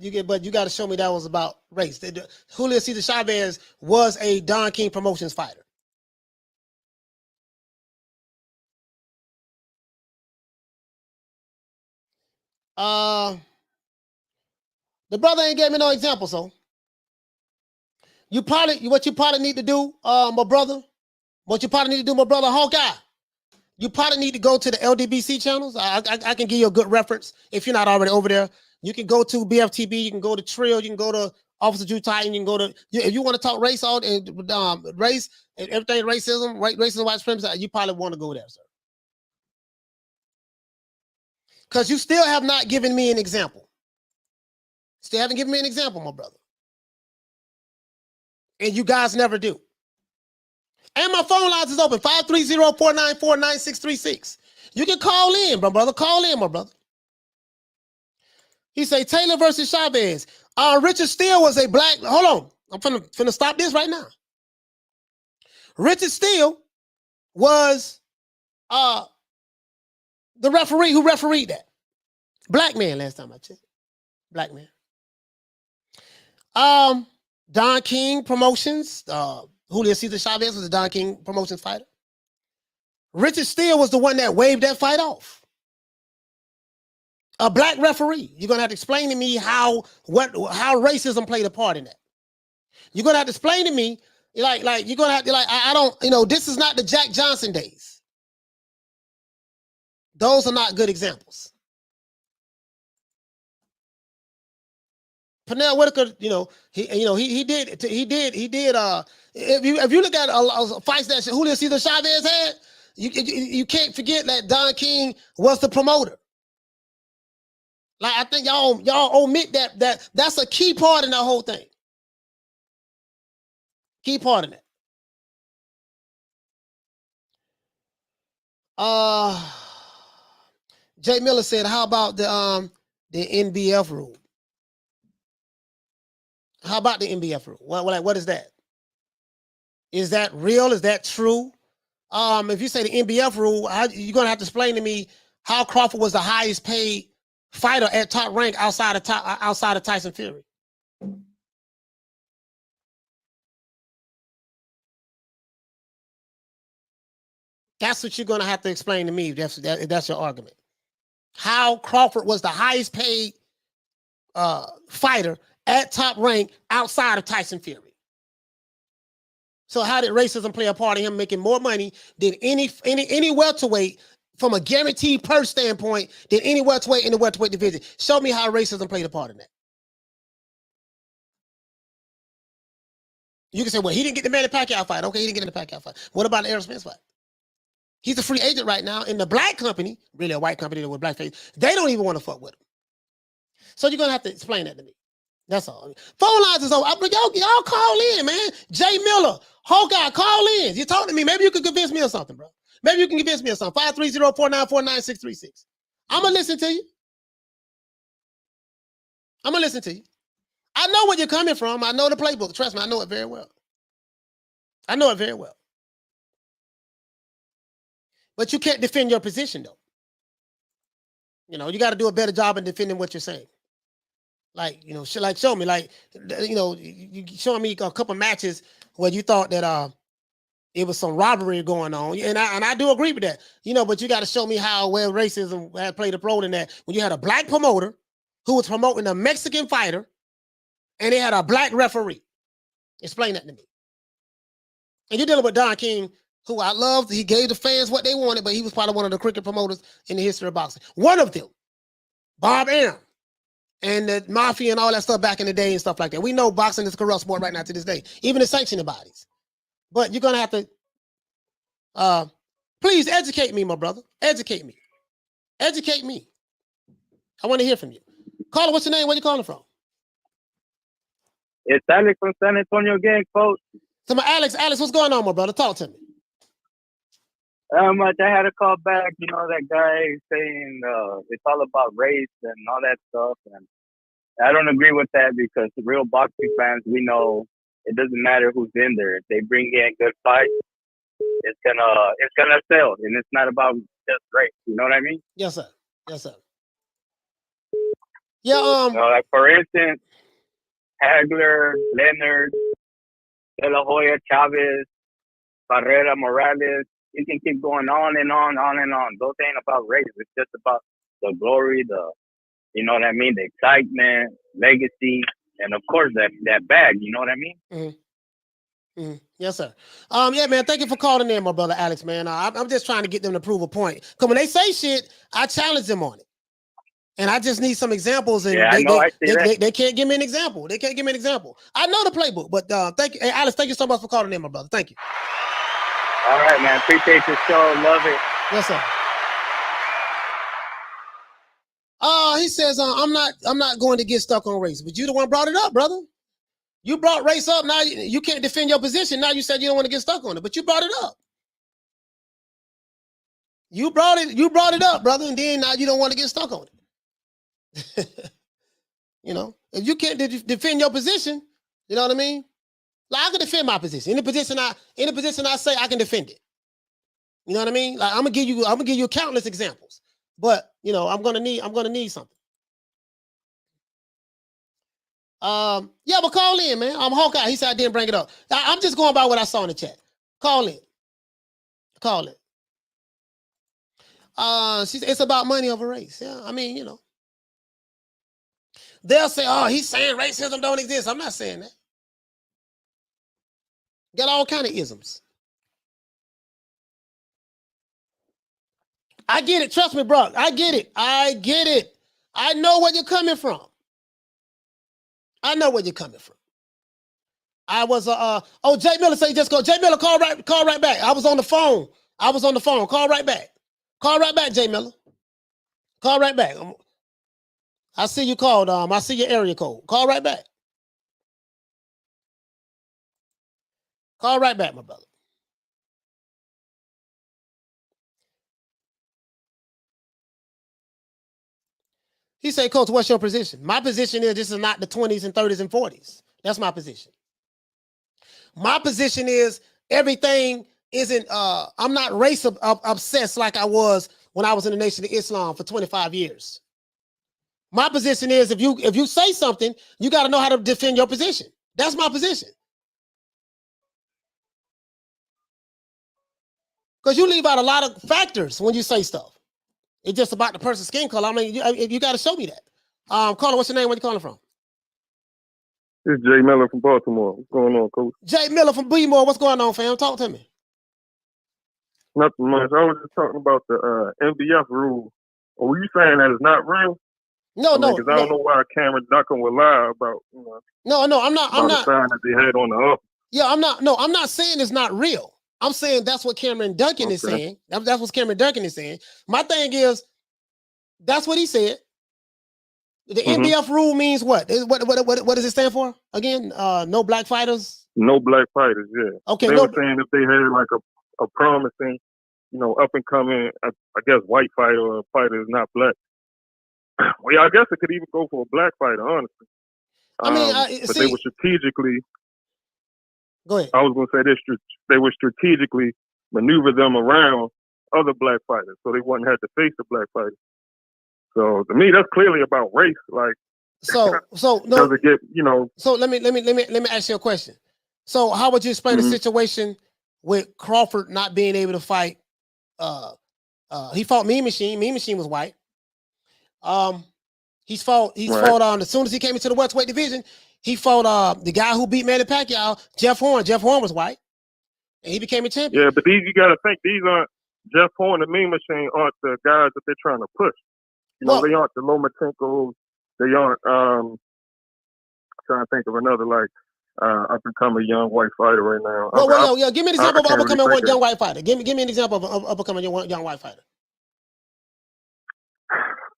show me that was about race. Julio Cesar Chavez was a Don King Promotions fighter. The brother ain't gave me no example, so what you probably need to do, my brother, Hawkeye. You probably need to go to the LDBC channels. I can give you a good reference if you're not already over there. You can go to BFTB, you can go to Trill, you can go to Officer Drew Titan, you can go to, if you want to talk race and race and everything, racism, white supremacy, you probably want to go there, sir. Because you still have not given me an example. Still haven't given me an example, my brother. And you guys never do. And my phone lines is open, 530-494-9636. You can call in, my brother. Call in, my brother. He say Taylor versus Chavez. Richard Steele was a black. Hold on. I'm finna stop this right now. Richard Steele was the referee who refereed that. Black man last time I checked. Black man. Don King Promotions. Julio Cesar Chavez was a Don King Promotions fighter. Richard Steele was the one that waved that fight off. A black referee. You're gonna have to explain to me how racism played a part in that. You're gonna have to explain to me, like you're gonna have to I don't, this is not the Jack Johnson days. Those are not good examples. Pernell Whitaker, he did. If you look at fights that Julio Cesar Chavez had, you can't forget that Don King was the promoter. Like, I think y'all omit that's a key part in that whole thing. Key part in it. Jay Miller said, "How about the NBF rule? How about the NBF rule? What is that? Is that real? Is that true? if you say the NBF rule, you're gonna have to explain to me how Crawford was the highest paid fighter at top rank outside of Tyson Fury. That's what you're gonna have to explain to me. If that's your argument. How Crawford was the highest paid fighter at top rank outside of Tyson Fury. So how did racism play a part in him making more money than any welterweight from a guaranteed purse standpoint than any welterweight in the welterweight division? Show me how racism played a part in that. You can say, well, he didn't get the Manny Pacquiao fight. Okay, he didn't get in the Pacquiao fight. What about the Errol Spence fight? He's a free agent right now in the black company, really a white company with black face. They don't even want to fuck with him. So you're going to have to explain that to me. That's all. Phone lines is over. Y'all call in, man. Jay Miller, Hawkeye, call in. You talk to me. Maybe you can convince me of something, bro. Maybe you can convince me of something. 530-494-9636. I'm going to listen to you. I'm going to listen to you. I know where you're coming from. I know the playbook. Trust me, I know it very well. I know it very well. But you can't defend your position, though. You know, you got to do a better job in defending what you're saying. Like, you know, show me, like, you know, you showing me a couple matches where you thought that it was some robbery going on. And I do agree with that, you know, but you got to show me how well racism had played a role in that. When you had a black promoter who was promoting a Mexican fighter and they had a black referee. Explain that to me. And you're dealing with Don King, who I loved. He gave the fans what they wanted, but he was probably one of the crooked promoters in the history of boxing. One of them, Bob Arum, and the mafia and all that stuff back in the day and stuff like that. We know boxing is a corrupt sport right now to this day, even the sanctioning bodies. But you're going to have to, please educate me, my brother. Educate me. Educate me. I want to hear from you. Caller, what's your name? Where you calling from?
It's Alex from San Antonio again, coach.
So Alex, what's going on, my brother? Talk to me.
I had a call back, you know, that guy saying it's all about race and all that stuff. And I don't agree with that because the real boxing fans, we know it doesn't matter who's in there. If they bring in good fights, it's gonna sell. And it's not about just race. You know what I mean?
Yes, sir. Yes, sir. Yeah,
like for instance, Hagler, Leonard, De La Hoya, Chavez, Barrera, Morales. You can keep going on and on and on. Those ain't about race. It's just about the glory, you know what I mean? The excitement, legacy, and of course that bag. You know what I mean?
Mm-hmm. Mm-hmm. Yes, sir. Yeah, man. Thank you for calling in, my brother Alex. Man, I'm just trying to get them to prove a point. Because when they say shit, I challenge them on it, and I just need some examples. And they can't give me an example. They can't give me an example. I know the playbook, but thank you, hey, Alex. Thank you so much for calling in, my brother. Thank you.
All right, man. Appreciate your show. Love it.
Yes, sir. He says, I'm not going to get stuck on race, but you the one brought it up, brother. You brought race up. Now you can't defend your position. Now you said you don't want to get stuck on it, but you brought it up. You brought it up, brother, and then now you don't want to get stuck on it. You know, if you can't defend your position, you know what I mean? Like, I can defend my position. Any position I say, I can defend it. You know what I mean? Like, I'm gonna give you countless examples. But you know, I'm gonna need something. Yeah, but call in, man. I'm Hawkeye. He said I didn't bring it up. I'm just going by what I saw in the chat. Call in. Call it. It's about money over race. Yeah, I mean, you know. They'll say, oh, he's saying racism don't exist. I'm not saying that. Got all kind of isms. I get it. Trust me, bro. I get it. I know where you're coming from. I know where you're coming from. I was Jay Miller say just go. Jay Miller, call right back. I was on the phone. Call right back. Call right back, Jay Miller. Call right back. I see you called. I see your area code. Call right back. Call right back, my brother. He said, Coach, what's your position? My position is this is not the 20s and 30s and 40s. That's my position. My position is everything isn't I'm not race obsessed like I was when I was in the Nation of Islam for 25 years. My position is if you say something, you got to know how to defend your position. That's my position. Because you leave out a lot of factors when you say stuff. It's just about the person's skin color. I mean, you got to show me that. Caller, what's your name? Where you calling from?
It's Jay Miller from Baltimore. What's going on, Coach?
Jay Miller from Billimore. What's going on, fam? Talk to me.
Nothing much. I was just talking about the NBF rule. Were you saying that it's not real?
No,
because I don't know why Cameron Duncan would lie about.
No, I'm not.
The sign that they had on the up.
Yeah, I'm not. No, I'm not saying it's not real. I'm saying that's what Cameron Duncan is saying. That's what Cameron Duncan is saying. My thing is, that's what he said. The NBF rule means what? What does it stand for again? No black fighters.
No black fighters. Yeah.
Okay.
They were saying if they had like a promising, up and coming, I guess white fighter or a fighter is not black. Well, I guess it could even go for a black fighter, honestly.
I mean,
but they were strategically.
Go ahead.
I was going to say they would strategically maneuver them around other black fighters, so they wouldn't have to face the black fighters. So to me, that's clearly about race. Like,
so no.
Does it get
So let me ask you a question. So how would you explain the situation with Crawford not being able to fight? He fought Mean Machine. Mean Machine was white. He's fought as soon as he came into the welterweight division, he fought the guy who beat Manny Pacquiao, Jeff Horn. Jeff Horn was white, and he became a champion.
Yeah, but you got to think these aren't Jeff Horn and Mean Machine aren't the guys that they're trying to push. They aren't the Lomachenko's. They aren't. Trying to think of another up and coming young white fighter right now.
Give me an example of becoming one young white fighter. Give me an example of becoming a young white fighter.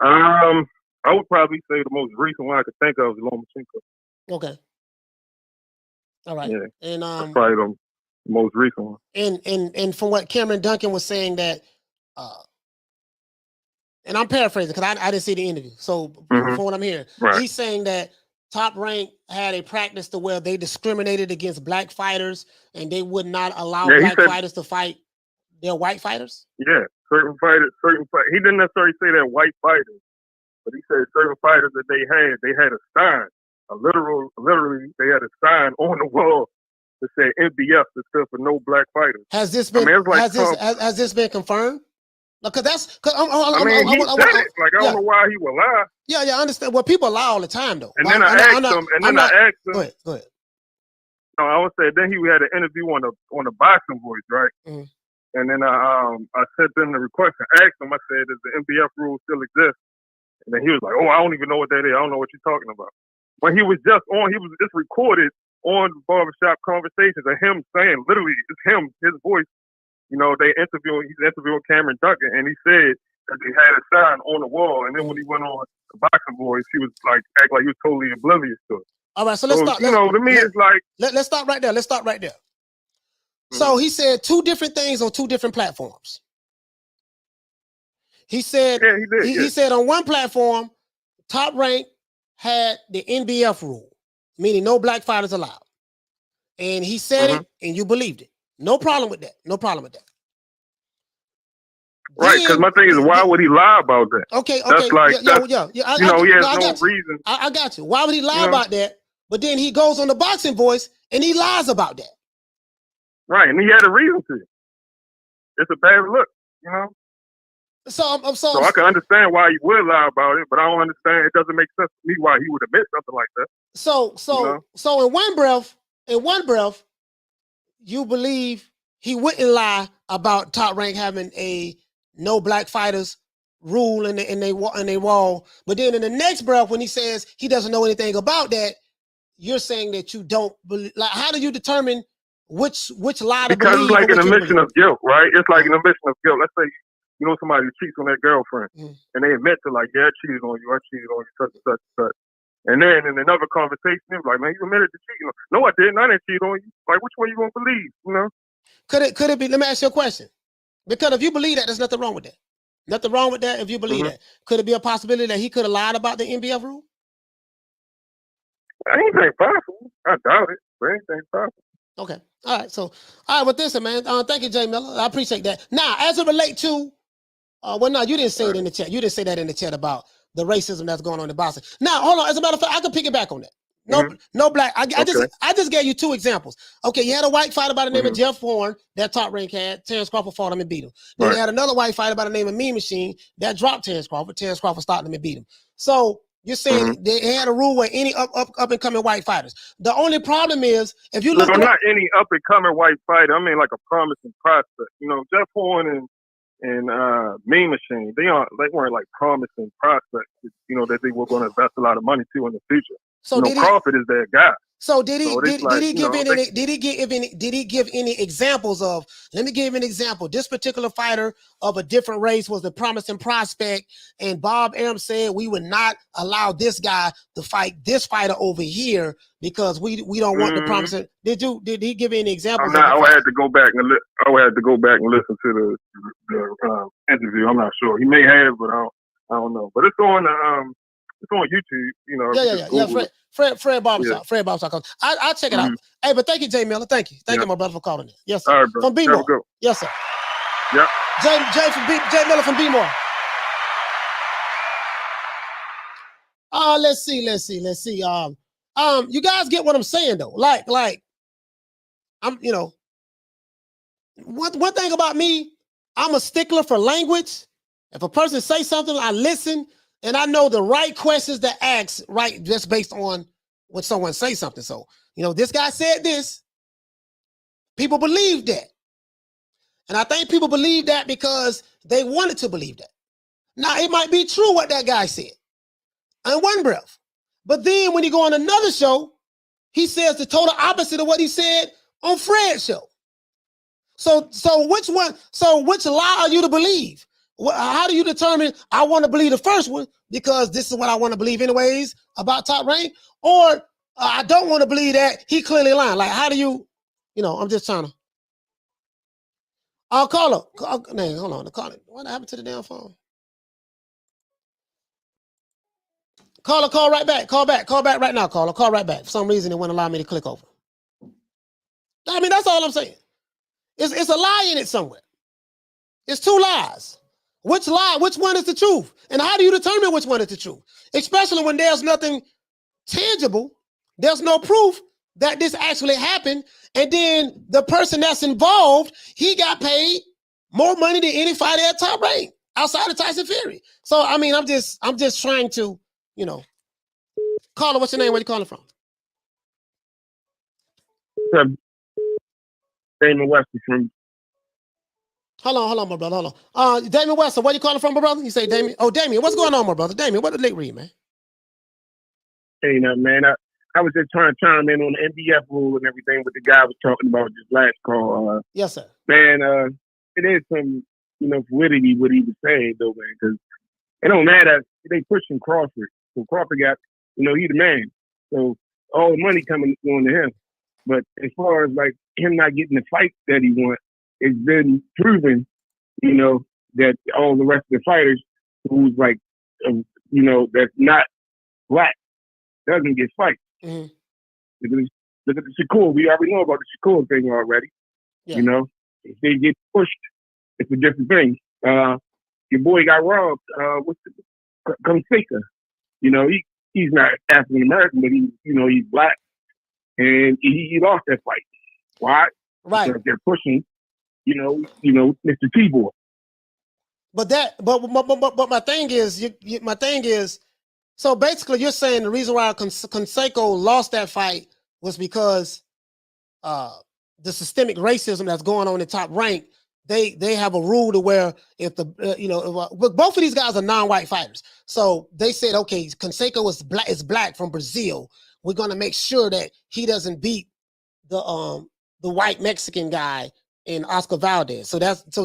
I would probably say the most recent one I could think of is Lomachenko.
Okay. All right.
Yeah.
And
that's probably the most recent one.
And from what Cameron Duncan was saying that, and I'm paraphrasing because I didn't see the interview. So from what I'm hearing, he's saying that Top Rank had a practice to where they discriminated against black fighters and they would not allow black fighters to fight their white fighters.
Yeah, certain fighters. He didn't necessarily say that white fighters, but he said certain fighters that they had a sign, literally they had a sign on the wall that said NBF that stood for no black fighters.
Has this been has this been confirmed? Because that's because
he said it. Like, I don't know why he would lie.
Yeah, I understand. Well, people lie all the time, though.
And then I asked him.
Go ahead.
No, I would say then he had an interview on the Boxing Voice, right? And then I sent them the request and asked him. I said, "Does the NBF rule still exist?" And then he was like, "Oh, I don't even know what that is. I don't know what you're talking about." When he was just recorded on Barbershop Conversations of him saying, literally, it's him, his voice. He's interviewing Cameron Duncan, and he said that they had a sign on the wall. And then when he went on the Boxing Voice, he was act like he was totally oblivious to it.
All right, so let's stop.
To me, it's like
let's stop right there. Let's stop right there. So he said two different things on two different platforms. He said, he said on one platform, Top Rank had the NBF rule, meaning no black fighters allowed, and he said it, and you believed it. No problem with that.
Right, because my thing is, why would he lie about that?
Okay.
That's like,
he has
no reason.
I got you. Why would he lie about that? But then he goes on the Boxing Voice and he lies about that.
Right, and he had a reason to. It's a bad look,
So
I can understand why he would lie about it, but I don't understand. It doesn't make sense to me why he would admit something like that.
So in one breath, you believe he wouldn't lie about Top Rank having a no black fighters rule in they wall, but then in the next breath, when he says he doesn't know anything about that, you're saying that you don't believe. Like, how do you determine which lie to believe?
Because it's like an admission of guilt, right? It's like an admission of guilt. Let's say somebody cheats on their girlfriend, and they admit to I cheated on you, such. And then in another conversation, it was like, man, you admitted to cheating. No, I didn't. I didn't cheat on you. Like, which one you gonna believe?
Could it be? Let me ask you a question. Because if you believe that, there's nothing wrong with that. Nothing wrong with that. If you believe that, could it be a possibility that he could have lied about the NBF rule?
Anything possible. I doubt it, but anything's possible.
Okay. All right, so all right, with this, man. Thank you, Jay Miller. I appreciate that. Now, as it relate to, well, no, you didn't say it in the chat. You didn't say that in the chat about the racism that's going on in boxing. Now, hold on. As a matter of fact, I can pick it back on that. No black. I just gave you 2 examples. Okay, you had a white fighter by the name of Jeff Horn that Top Rank had. Terrence Crawford fought him and beat him. Then you had another white fighter by the name of Mean Machine that dropped Terrence Crawford. Terrence Crawford stopped him and beat him. So you're saying they had a rule where any up and coming white fighters. The only problem is if you look.
No, not any up and coming white fighter. I mean like a promising prospect. You know, Jeff Horn and Mean Machine, they weren't like promising prospects. You know that they were going to invest a lot of money to in the future. So Crawford is their guy.
So did he give any examples of? Let me give you an example. This particular fighter of a different race was the promising prospect, and Bob Arum said we would not allow this guy to fight this fighter over here because we don't want the promising. Did he give any examples?
I would have to go back and listen to the interview. I'm not sure. He may have, but I don't know. But it's on YouTube. You know.
Yeah. Fred Barbershop. Fred Barbershop. I'll check it out. Hey, but thank you, Jay Miller. Thank you, my brother, for calling in. Yes, sir.
All right, bro.
From B-More. Yes, sir.
Yeah.
Jay Miller from B-More. Let's see. You guys get what I'm saying though. Like I'm, one thing about me, I'm a stickler for language. If a person says something, I listen. And I know the right questions to ask, right, just based on what someone says something. So, this guy said this. People believe that. And I think people believe that because they wanted to believe that. Now, it might be true what that guy said in one breath. But then when you go on another show, he says the total opposite of what he said on Fred's show. So which lie are you to believe? How do you determine I want to believe the first one because this is what I want to believe anyways about Top Rank, or I don't want to believe that he clearly lying? Like, how do you, I'm just trying to. I'll call her. Hold on. Call it. What happened to the damn phone? Call right back. Call back right now, caller. Call right back. For some reason, it wouldn't allow me to click over. I mean, that's all I'm saying. It's a lie in it somewhere. It's 2 lies. Which one is the truth? And how do you determine which one is the truth? Especially when there's nothing tangible, there's no proof that this actually happened. And then the person that's involved, he got paid more money than any fighter at Top Rank outside of Tyson Fury. So, I mean, I'm just trying to, caller, what's your name? Where you calling from?
Damon Webster from.
Hold on, my brother. Hold on. Damien Webster, where you calling from, my brother? You say Damien. Oh, Damien, what's going on, my brother? Damien, what did Nick read, man?
Hey, man. I was just trying to chime in on the MBF rule and everything what the guy was talking about just last call.
Yes, sir.
Man, it is some, validity what he was saying though, man, because it don't matter. They pushing Crawford. So Crawford got, he the man. So all the money coming on to him. But as far as like him not getting the fight that he wants, it's been proven, that all the rest of the fighters who's like, that's not black doesn't get fights. Mm-hmm. Look at the Shakur. We already know about the Shakur thing already. Yeah. If they get pushed, it's a different thing. Your boy got robbed. What's the Kamsika? He's not African American, but he's black, and he lost that fight. Why?
Right.
Because they're pushing. Mr. T-Boy.
But my thing is, so basically you're saying the reason why Canseco lost that fight was because the systemic racism that's going on in Top Rank. They have a rule to where if but both of these guys are non-white fighters, so they said, okay, Canseco is black from Brazil. We're gonna make sure that he doesn't beat the white Mexican guy in Oscar Valdez. So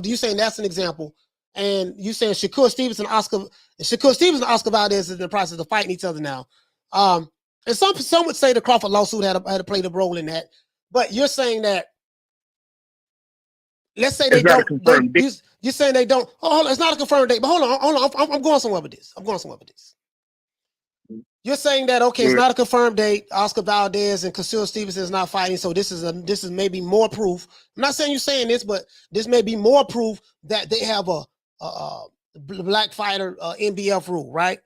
you saying that's an example, and you saying Shakur Stevenson and Oscar Valdez is in the process of fighting each other now. And some would say the Crawford lawsuit had to play the role in that, but you're saying that. Let's say they don't. You're saying they don't. Oh, hold on, it's not a confirmed date, but hold on. I'm going somewhere with this. You're saying that okay, it's not a confirmed date. Oscar Valdez and Castillo Stevenson is not fighting, so this is maybe more proof. I'm not saying you're saying this, but this may be more proof that they have a black fighter NBF rule, right?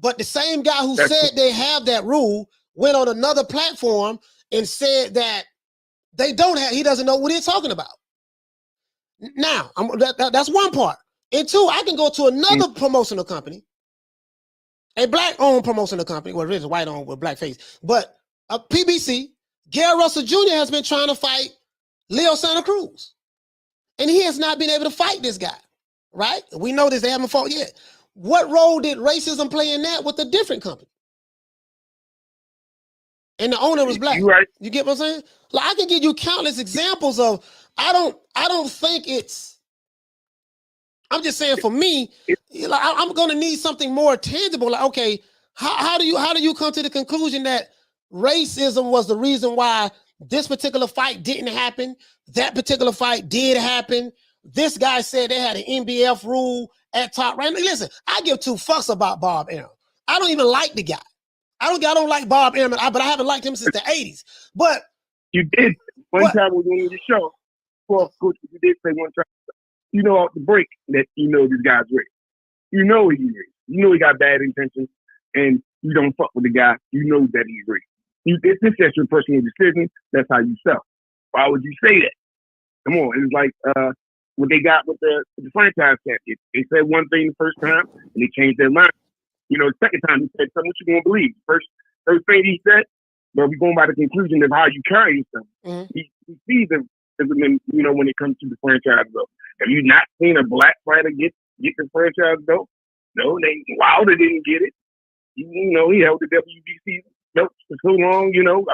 But the same guy who said they have that rule went on another platform and said that they don't have. He doesn't know what he's talking about. Now, that's one part. And two, I can go to another promotional company, a black-owned promotional company, well, it is white-owned with black face, but a PBC, Gary Russell Jr. has been trying to fight Leo Santa Cruz, and he has not been able to fight this guy, right? We know this, they haven't fought yet. What role did racism play in that with a different company? And the owner was black.
Right.
You get what I'm saying? Like, I can give you countless examples of, I don't think it's, I'm just saying for me, like, I'm going to need something more tangible. Like, okay, how do you come to the conclusion that racism was the reason why this particular fight didn't happen? That particular fight did happen. This guy said they had an NBF rule at top. Right? Listen, I give two fucks about Bob Arum. I don't even like the guy. I don't like Bob Arum, but I haven't liked him since the 80s. But
you did one time when you were on your show. Well, coach, you did say one time. You know off the break that you know this guy's racist. You know he's racist. You know he got bad intentions, and you don't fuck with the guy. You know that he's racist. It's just your personal decision. That's how you sell. Why would you say that? Come on, it's like what they got with the franchise champion. They said one thing the first time, and they changed their mind. You know, the second time he said something what you gonna believe. First thing he said, but we're going by the conclusion of how you carry yourself.
Mm-hmm.
He sees them, you know, when it comes to the franchise belt. Have you not seen a black fighter get the franchise belt? No, Wilder didn't get it. You know, he held the WBC belt for so long. You know,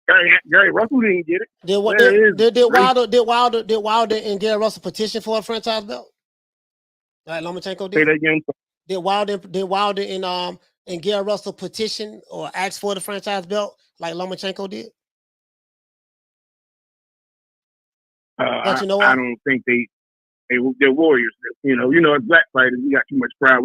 Gary Russell didn't get it.
Did Wilder and Gary Russell petition for a franchise belt? Like Lomachenko did.
Say that again.
Did Wilder and Gary Russell petition or ask for the franchise belt like Lomachenko did?
I don't think they're warriors. You know, as black fighters, we got too much pride.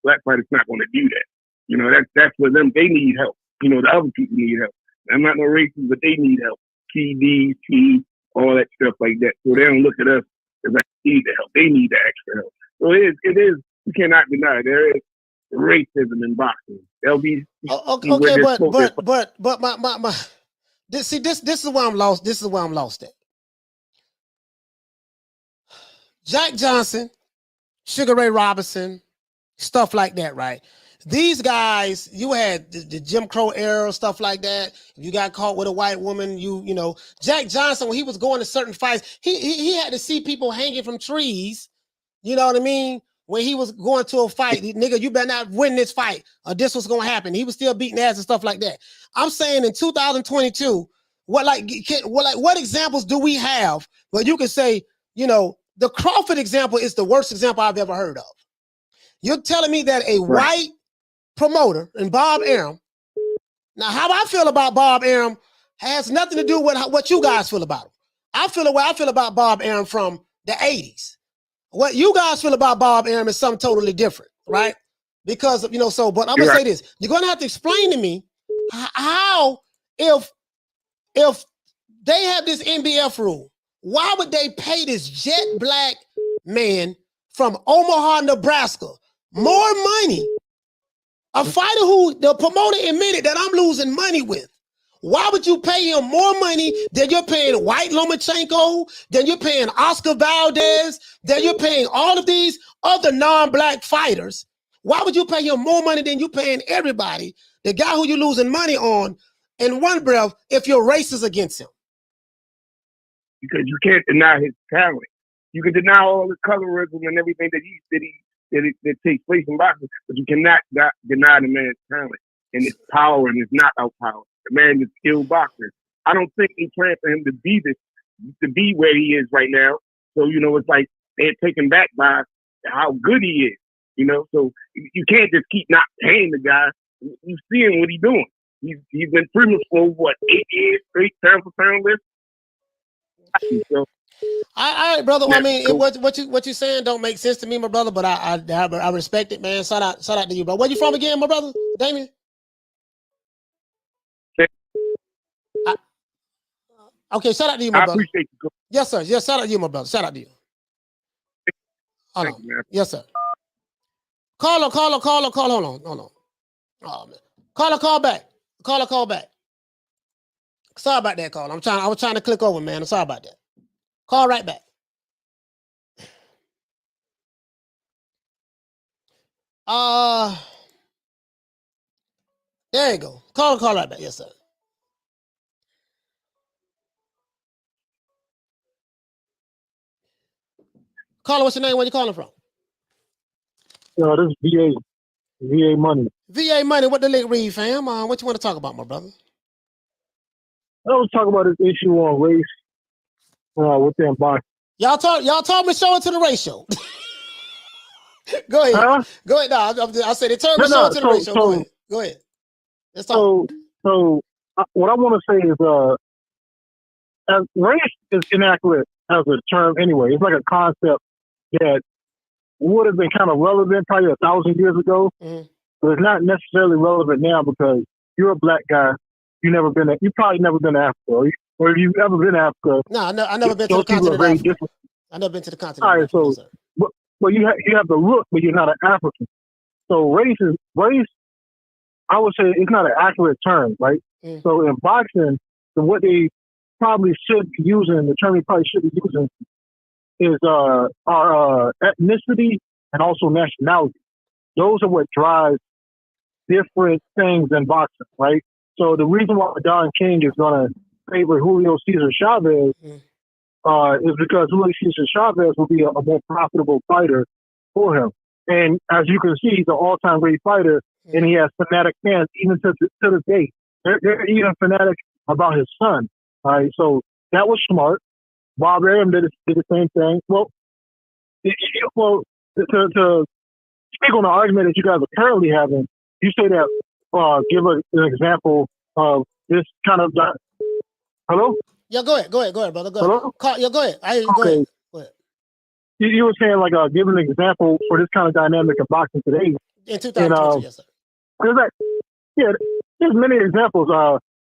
Black fighters not gonna do that. You know, that's for them. They need help. You know, the other people need help. I'm not no racist, but they need help. TD, all that stuff like that. So they don't look at us as like need the help. They need the extra help. So it is. You cannot deny there is racism in boxing. There'll be
okay, but my this is why I'm lost. This is why I'm lost at. Jack Johnson, Sugar Ray Robinson, stuff like that, right? These guys, you had the Jim Crow era, stuff like that. If you got caught with a white woman, you know, Jack Johnson, when he was going to certain fights, he had to see people hanging from trees. You know what I mean? When he was going to a fight, nigga, you better not win this fight or this was going to happen. He was still beating ass and stuff like that. I'm saying in 2022, what examples do we have where you can say, you know, the Crawford example is the worst example I've ever heard of. You're telling me that a white promoter and Bob Arum, now how I feel about Bob Arum has nothing to do with what you guys feel about him. I feel the way I feel about Bob Arum from the 80s. What you guys feel about Bob Arum is something totally different, right? Because, you know, but I'm going to say this. You're going to have to explain to me how, if they have this NBF rule, why would they pay this jet black man from Omaha, Nebraska, more money? A fighter who the promoter admitted that I'm losing money with. Why would you pay him more money than you're paying White Lomachenko, than you're paying Oscar Valdez, than you're paying all of these other non-black fighters? Why would you pay him more money than you're paying everybody, the guy who you're losing money on, in one breath, if you're racist against him?
Because you can't deny his talent. You can deny all the colorism and everything that takes place in boxing, but you cannot deny the man's talent and his power and his knockout power. The man is a skilled boxer. I don't think they plan for him to be where he is right now. So, you know, it's like they're taken back by how good he is. You know, so you can't just keep not paying the guy. You seeing what he's doing. He's been famous for what, 8 years straight, pound for pound list. So,
all right, brother. I mean, what you saying don't make sense to me, my brother. But I respect it, man. Shout out to you, bro. Where you from again, my brother, Damien? Okay, shout out to you, my
I
brother.
appreciate you.
Yes, sir. Yes, shout out to you, my brother. Shout out to you. Hold on. Yes, sir. Call. Hold on. Oh man. Call back. Call back. Sorry about that, call. I was trying to click over, man. I'm sorry about that. Call right back. There you go. Call right back. Yes, sir. Caller, what's your name? Where you calling from?
This is VA money.
VA money. What the link read, fam? What you want to talk about, my brother?
I was talking about this issue on race within boxing.
Y'all told me to show it to the ratio. Go ahead.
Huh?
Go ahead. No, I said they told me to show it to the ratio. Go ahead. Let's talk.
So what I want to say is, as race is inaccurate as a term anyway. It's like a concept that would have been kind of relevant probably 1,000 years ago, but it's not necessarily relevant now because you're a black guy. You probably never been to Africa, or if you've ever been to Africa.
No, I never been to the continent of Africa. I never been to the continent.
All right, so but you have the look, but you're not an African. So race, I would say it's not an accurate term, right? So in boxing, what they probably should be using, the term they probably should be using is our ethnicity and also nationality. Those are what drives different things in boxing, right? So the reason why Don King is going to favor Julio Cesar Chavez is because Julio Cesar Chavez will be a more profitable fighter for him. And as you can see, he's an all-time great fighter, and he has fanatic fans even to this day. They're even fanatic about his son. All right, so that was smart. Bob Arum did the same thing. Well, to speak on the argument that you guys are currently having, you say that give an example of this kind of. Hello?
Yeah, go ahead, brother. Go
Hello?
ahead. Go ahead. I hear you.
Okay.
Go ahead.
You were saying like give an example for this kind of dynamic of boxing today.
In 2022, yes, sir.
There's many examples.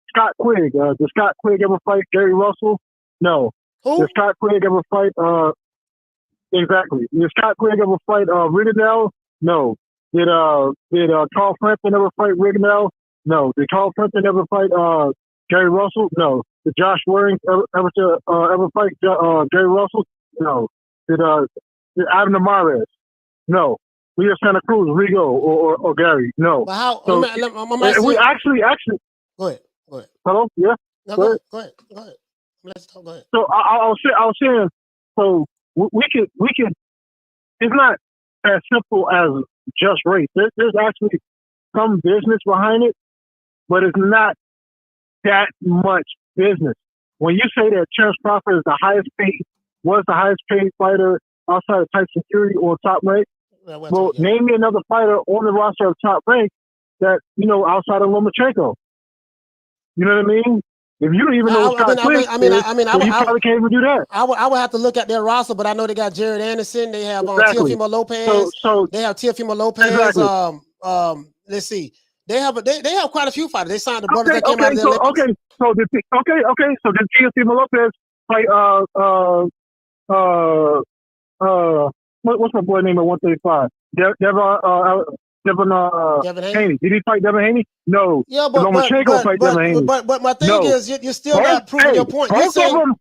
Scott Quigg. Did Scott Quigg ever fight Gary Russell? No.
Who?
Did Scott Quigg ever fight? Exactly. Did Scott Quigg ever fight Rigondeaux? No. Did Carl Frampton ever fight Rigondeaux? No. Did Carl Frampton ever fight Gary Russell? No. Did Josh Waring ever fight Gary Russell? No. Did Adam Ramirez? No. Leo Santa Cruz, Rigo, or Gary? No.
But how?
So, we actually.
Go ahead.
Hello? Yeah.
No, go ahead. Let's talk. Go ahead.
So I was saying. So we could. It's not as simple as just race. There's actually some business behind it, but it's not that much business. When you say that Terrence Crawford is the highest paid fighter outside of Tyson Fury or Top Rank, well, name me another fighter on the roster of Top Rank that outside of Lomachenko. You know what I mean? If you don't even know what Scott Quigg is, you probably can't even do that.
I would have to look at their roster, but I know they got Jared Anderson. They have Teofimo Lopez.
So
they have Teofimo Lopez.
Exactly.
Let's see. They have quite a few fighters. They signed the brothers that came out of the Olympics.
So did Teofimo Lopez fight what's my boy name at 135? Devin Haney. Did he fight Devin Haney? No.
Yeah, but
Lomachenko fight Devin Haney.
But my thing is, you're still not proving your point.
Both of them.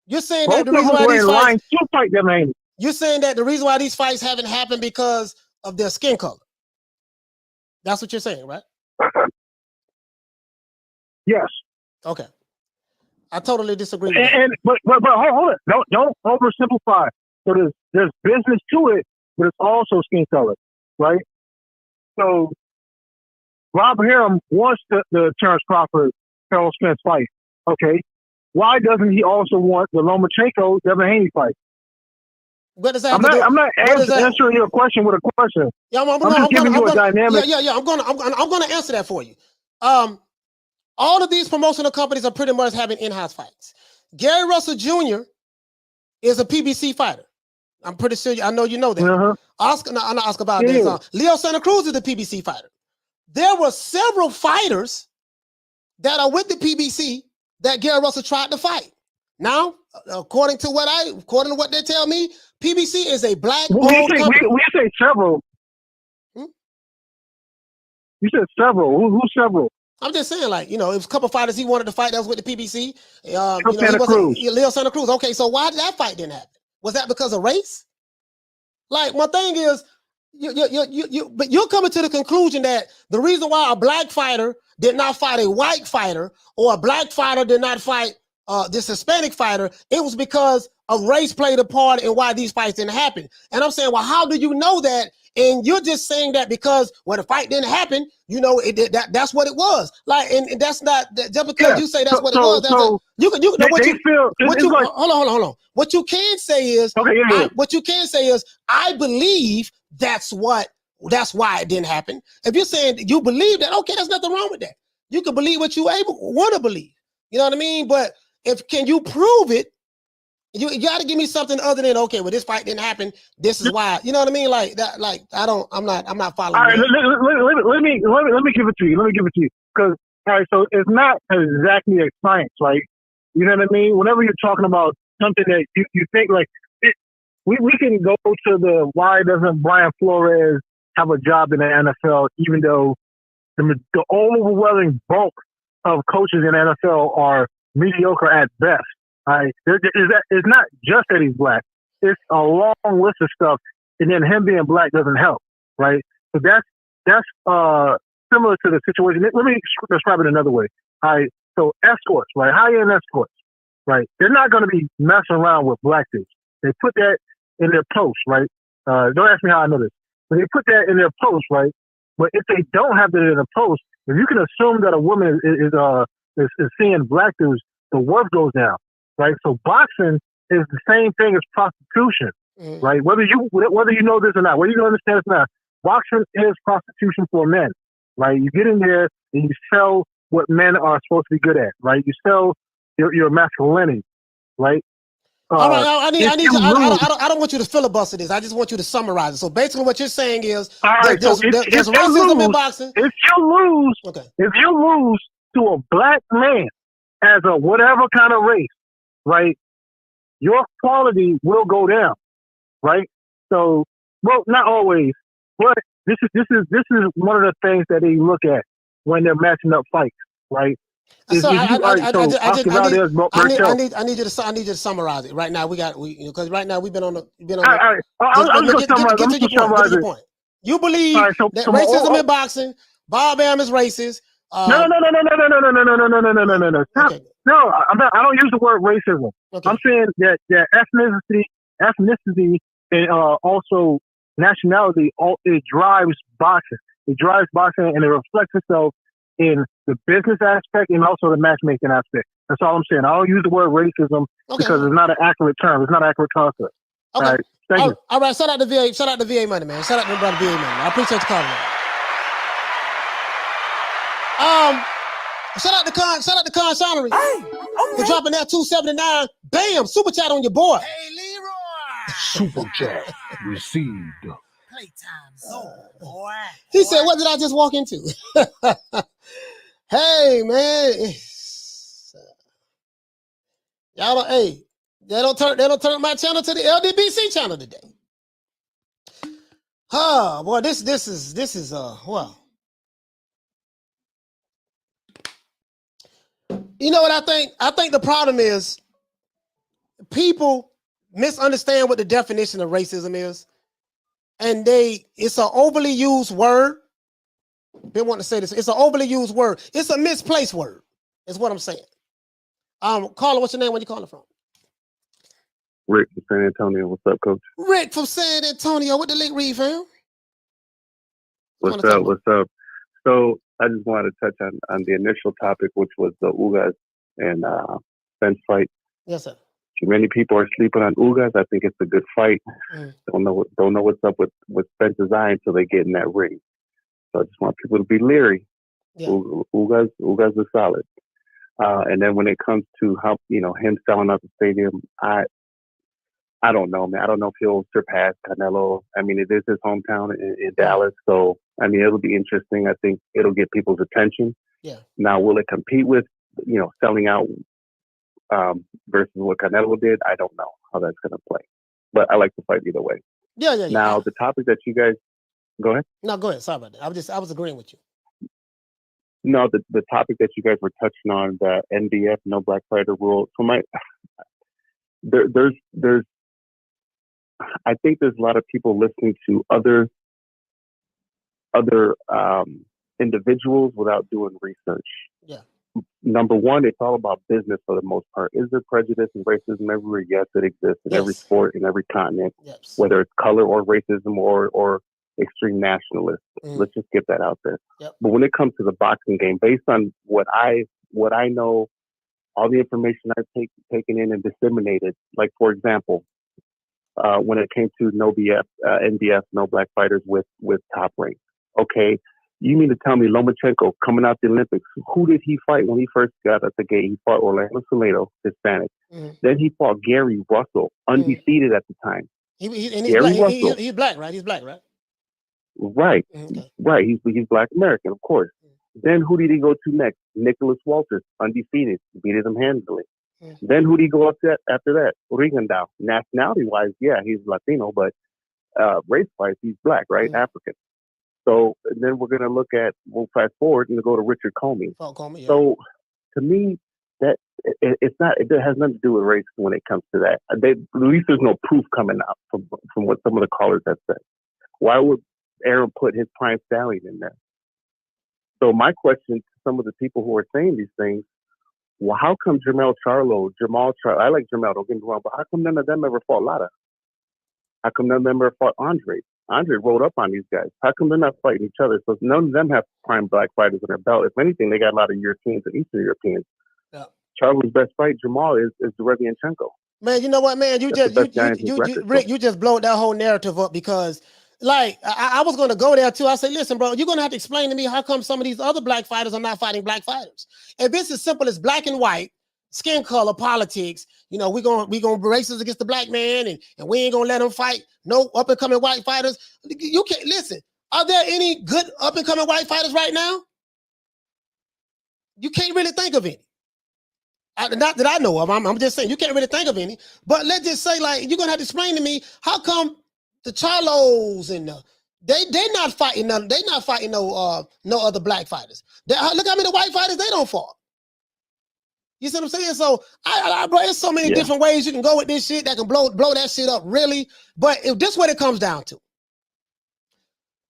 You're saying that the reason why these fights
fight Devin Haney.
You're saying that the reason why these fights haven't happened because of their skin color. That's what you're saying, right?
Yes.
Okay. I totally disagree with
that. But hold it. Don't oversimplify. So there's business to it, but it's also skin color, right? So Rob Harum wants the Terrence Crawford Errol Spence fight. Okay. Why doesn't he also want the Lomachenko Devin Haney fight?
What does that
I'm not answering your question with a question.
Yeah, I'm
just giving you a dynamic.
Yeah. I'm gonna answer that for you. All of these promotional companies are pretty much having in-house fights. Gary Russell Jr. is a PBC fighter. I'm pretty sure. I know you know that.
Uh-huh.
Oscar Valdez. Leo Santa Cruz is the PBC fighter. There were several fighters that are with the PBC that Gary Russell tried to fight. Now, according to what they tell me, PBC is a black-owned company.
We say several. You said several. Who's several?
I'm just saying, like, it was a couple fighters he wanted to fight that was with the PBC. Leo Santa Cruz. Okay, so why did that fight didn't happen? Was that because of race? Like, my thing is, but you're coming to the conclusion that the reason why a black fighter did not fight a white fighter, or a black fighter did not fight this Hispanic fighter, it was because of race played a part in why these fights didn't happen. And I'm saying, well, how do you know that? And you're just saying that because the fight didn't happen, that's what it was. Like, and that's not just because you say that's what it was. Hold on. What you can say is, I believe that's why it didn't happen. If you're saying you believe that, okay, there's nothing wrong with that. You can believe what you want to believe. You know what I mean? But can you prove it? You got to give me something other than, okay, well, this fight didn't happen. This is why. You know what I mean? Like that. Like I'm not following.
All right, let me give it to you. Because so it's not exactly a science, right? You know what I mean? Whenever you're talking about something that you think like we can go to the why doesn't Brian Flores have a job in the NFL, even though the overwhelming bulk of coaches in the NFL are mediocre at best. Right? It's not just that he's black. It's a long list of stuff, and then him being black doesn't help, right? So that's similar to the situation. Let me describe it another way. All right, so escorts, right? High-end escorts, right? They're not going to be messing around with black dudes. They put that in their post, right? Don't ask me how I know this, but they put that in their post, right? But if they don't have that in a post, if you can assume that a woman is seeing black dudes, the worth goes down. Right, so boxing is the same thing as prostitution, right? Whether you know this or not, whether you understand this or not, boxing is prostitution for men, right? You get in there and you sell what men are supposed to be good at, right? You sell your masculinity, right?
All right, I don't want you to filibuster this. I just want you to summarize it. So basically, what you're saying is, there's racism in boxing.
If you lose to a black man as a whatever kind of race, right, your quality will go down, right? So, well, not always, but this is one of the things that they look at when they're matching up fights, right? I
need you to summarize it right now. Because right now we've been on the.
I'm just gonna summarize it.
You believe that racism in boxing, Bob Bam is racist.
No. No, I don't use the word racism. Okay. I'm saying that ethnicity, and also nationality, it drives boxing. It drives boxing, and it reflects itself in the business aspect and also the matchmaking aspect. That's all I'm saying. I don't use the word racism because it's not an accurate term. It's not an accurate concept. Okay. All right. Thank you.
All right. Shout out to VA. Shout out to VA money, man. Shout out to brother VA money. I appreciate you calling, man. Shout out to Con Sonery for dropping that 279. Bam! Super chat on your boy.
Hey, Leroy.
Super chat received.
Playtime's over, boy.
He said, "What did I just walk into?" Hey, man. Y'all don't. They don't turn my channel to the LDBC channel today. Oh boy, this is well. You know what I think? I think the problem is people misunderstand what the definition of racism is. And it's an overly used word. Been wanting to say this. It's an overly used word. It's a misplaced word, is what I'm saying. Caller, what's your name? Where you calling from?
Rick from San Antonio. What's up, Coach?
Rick from San Antonio. What the link read, fam?
What's up? So I just wanted to touch on the initial topic, which was the Ugas and Spence fight.
Yes, sir.
Too many people are sleeping on Ugas. I think it's a good fight. Don't know what's up with Spence's eye until they get in that ring. So I just want people to be leery. Yeah. Ugas is solid. And then when it comes to how him selling out the stadium, I don't know, man. I don't know if he'll surpass Canelo. I mean, it is his hometown in Dallas, so I mean, it'll be interesting. I think it'll get people's attention.
Yeah.
Now, will it compete with selling out versus what Canelo did, I don't know how that's going to play. But I like to fight either way.
Yeah.
Now, the topic that you guys... Go ahead.
No, go ahead. Sorry about that. I was agreeing with you.
No, the topic that you guys were touching on, the NBF, no black fighter rule. So there's I think there's a lot of people listening to other individuals without doing research.
Yeah.
Number one, it's all about business for the most part. Is there prejudice and racism everywhere? Yes, it exists in every sport, in every continent, whether it's color or racism or extreme nationalists. Let's just get that out there.
Yep.
But when it comes to the boxing game, based on what I know, all the information I've taken in and disseminated, like for example, when it came to NBF, no black fighters with Top Rank. Okay, you mean to tell me Lomachenko coming out the Olympics, who did he fight when he first got at the gate? He fought Orlando Sellout, Hispanic. Then he fought Gary Russell, undefeated at the time.
He's black, right? He's black, right?
Right.
Okay.
Right. He's black American, of course. Then who did he go to next? Nicholas Walters, undefeated, beat him handily. Then who did he go up to after that? Rigondeaux. Nationality-wise, yeah, he's Latino, but race-wise, he's black, right? African. So then we're going to we'll fast forward and go to Richard Comey.
Yeah.
So to me, that it has nothing to do with race when it comes to that. At least there's no proof coming out from what some of the callers have said. Why would Aaron put his prime stallion in there? So my question to some of the people who are saying these things, well, how come Jamal Charlo, I like Jamal, don't get me wrong, but how come none of them ever fought Lara? How come none of them ever fought Andre? Andre rolled up on these guys. How come they're not fighting each other? So none of them have prime black fighters in their belt. If anything, they got a lot of Europeans and Eastern Europeans. Yeah. Charlo's best fight, Jamal, is Derevianchenko.
Man, you know what, man? Rick, you just blowed that whole narrative up because, like, I was going to go there too. I said, listen, bro, you're going to have to explain to me how come some of these other black fighters are not fighting black fighters. If it's as simple as black and white, skin color, politics, we gonna be racist against the black man, and we ain't gonna let them fight no up and coming white fighters. You can't listen. Are there any good up and coming white fighters right now? You can't really think of any. Not that I know of. I'm just saying you can't really think of any. But let's just say, like, you're gonna have to explain to me how come the Charlos and they not fighting none. They not fighting no other black fighters. Look how many white fighters they don't fight. You see what I'm saying? So bro, there's so many different ways you can go with this shit that can blow that shit up, really. But if this is what it comes down to.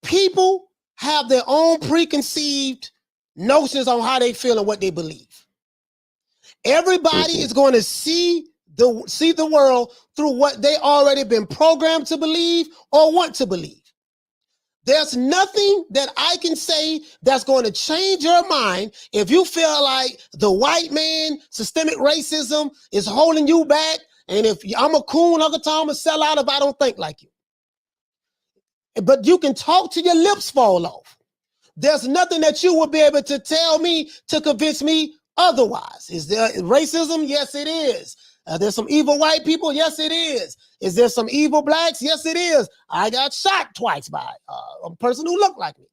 People have their own preconceived notions on how they feel and what they believe. Everybody is going to see the world through what they already been programmed to believe or want to believe. There's nothing that I can say that's going to change your mind if you feel like the white man, systemic racism is holding you back. And if I'm a coon, Uncle Tom, a sellout if I don't think like you. But you can talk till your lips fall off. There's nothing that you will be able to tell me to convince me otherwise. Is there racism? Yes, it is. There's some evil white people? Yes, it is. Is there some evil blacks? Yes, it is. I got shot twice by a person who looked like me.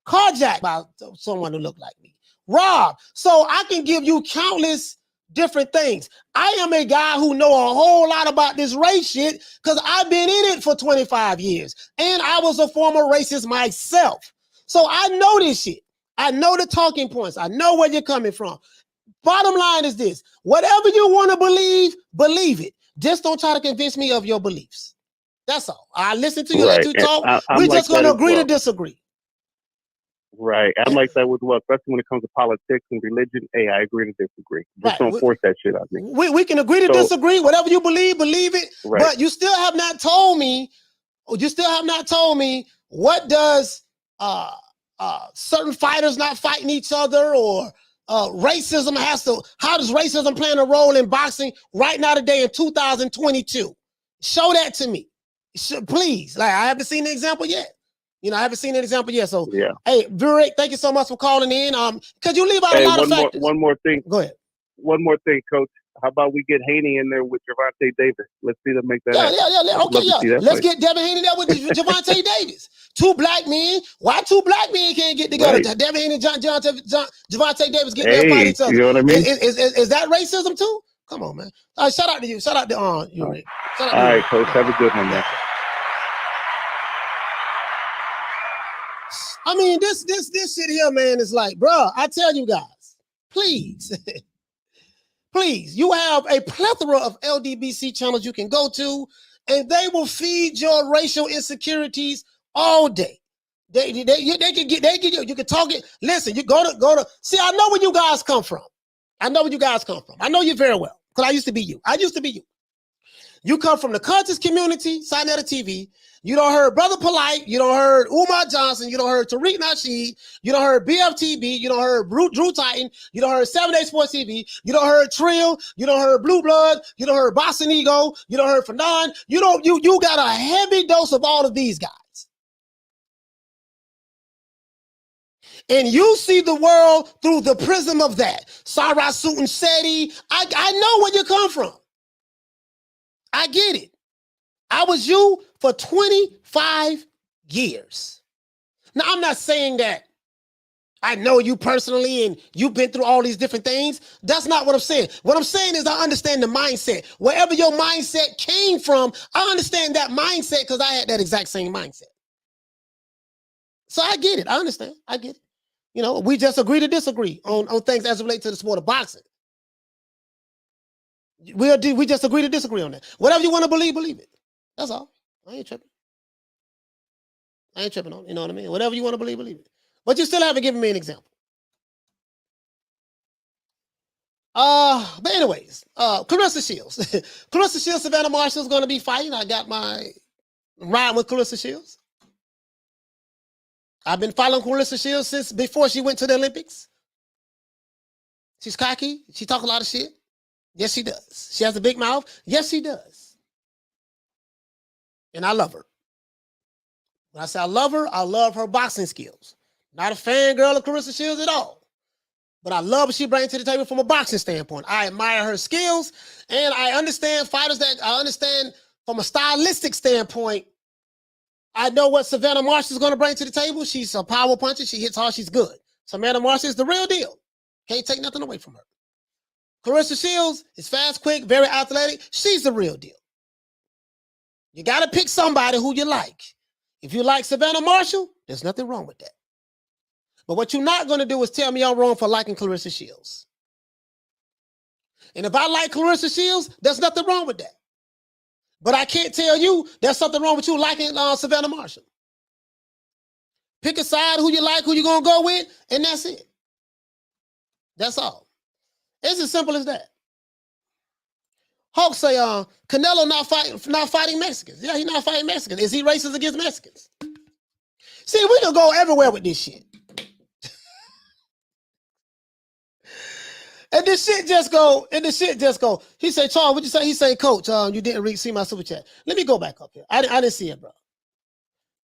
Carjacked by someone who looked like me. Robbed. So I can give you countless different things. I am a guy who know a whole lot about this race shit because I've been in it for 25 years. And I was a former racist myself. So I know this shit. I know the talking points. I know where you're coming from. Bottom line is this. Whatever you want to believe, believe it. Just don't try to convince me of your beliefs. That's all. I listen to you, let you talk. We're just going to agree to disagree.
Right. I'm like that with especially when it comes to politics and religion. Hey, I agree to disagree. Just don't force that shit on me.
We can agree to disagree. Whatever you believe it. Right. But you still have not told me, what does certain fighters not fighting each other or racism how does racism play a role in boxing right now today in 2022? Show that to me. Please. Like, I haven't seen an example yet. So, hey, Virik, thank you so much for calling in. Could you leave out a lot of factors?
One more thing.
Go ahead.
One more thing, Coach. How about we get Haney in there with Gervonta Davis? Let's see them make that happen.
Let's get Devin Haney there with Gervonta Davis. Two black men. Why two black men can't get together? Right. Devin Haney and Gervonta Davis get there and fight each other.
You know what I mean?
Is that racism too? Come on, man. All right, shout out to you. Shout out to you, Rick.
All right, Coach. Have a good one, man.
I mean, this shit here, man, is like, bro, I tell you guys, please, please, you have a plethora of LDBC channels you can go to, and they will feed your racial insecurities all day. They can get you can talk it. Listen, you go to see, I know where you guys come from. I know where you guys come from. I know you very well, because I used to be you. You come from the conscious community, sign at a TV. You don't heard Brother Polite. You don't heard Umar Johnson. You don't heard Tariq Nasheed. You don't heard BFTB. You don't heard Drew Titan. You don't heard 7 Day Sports TV. You don't heard Trill. You don't heard Blue Blood. You don't heard Boxing Ego. You don't heard Fanon. You got a heavy dose of all of these guys. And you see the world through the prism of that. Sarah Sutin Seti. I know where you come from. I get it. I was you for 25 years. Now, I'm not saying that I know you personally and you've been through all these different things. That's not what I'm saying. What I'm saying is I understand the mindset. Wherever your mindset came from, I understand that mindset because I had that exact same mindset. So I get it. I understand. I get it. You know, we just agree to disagree on things as it relates to the sport of boxing. We just agree to disagree on that. Whatever you want to believe it. That's all. I ain't tripping. On it. You know what I mean? Whatever you want to believe it. But you still haven't given me an example. But anyways, Clarissa Shields. Clarissa Shields, Savannah Marshall's going to be fighting. I got my ride with Clarissa Shields. I've been following Clarissa Shields since before she went to the Olympics. She's cocky. She talks a lot of shit. Yes, she does. She has a big mouth. Yes, she does. And I love her. When I say I love her boxing skills. Not a fangirl of Clarissa Shields at all. But I love what she brings to the table from a boxing standpoint. I admire her skills, and I understand fighters that I understand from a stylistic standpoint. I know what Savannah Marshall is going to bring to the table. She's a power puncher. She hits hard. She's good. Savannah Marshall is the real deal. Can't take nothing away from her. Clarissa Shields is fast, quick, very athletic. She's the real deal. You got to pick somebody who you like. If you like Savannah Marshall, there's nothing wrong with that. But what you're not going to do is tell me I'm wrong for liking Clarissa Shields. And if I like Clarissa Shields, there's nothing wrong with that. But I can't tell you there's something wrong with you liking Savannah Marshall. Pick a side, who you like, who you're going to go with, and that's it. That's all. It's as simple as that. Hulk say, Canelo not fighting Mexicans. Yeah, he's not fighting Mexicans. Is he racist against Mexicans? See, we can go everywhere with this shit. And this shit just go. He said, Charles, what'd you say? He said, Coach, you didn't see my super chat. Let me go back up here. I didn't see it, bro.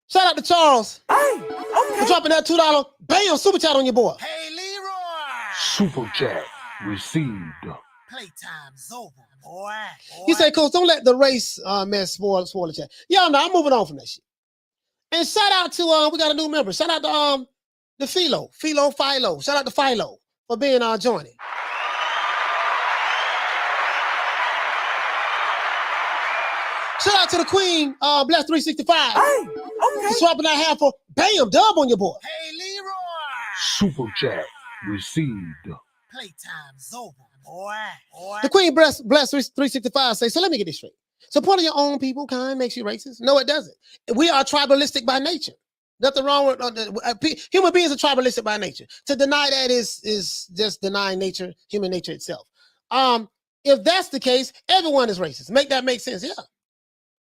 Shout out to Charles. Hey, okay. For dropping that $2 bam super chat on your boy.
Hey, Leroy.
Super chat received.
Playtime's over, boy.
He said, Coach, don't let the race mess spoil the chat. Yeah, no, I'm moving on from that shit. And shout out to we got a new member. Shout out to the Philo. Shout out to Philo for being joining. Shout out to the Queen, Bless 365. Hey, okay. Swapping that half for bam, dub on your boy.
Hey, Leroy.
Super chat received.
Playtime's over, boy.
The Queen Bless 365 says, so let me get this straight. Supporting your own people kind of makes you racist? No, it doesn't. We are tribalistic by nature. Nothing wrong with human beings are tribalistic by nature. To deny that is just denying nature, human nature itself. If that's the case, everyone is racist. Make that make sense? Yeah.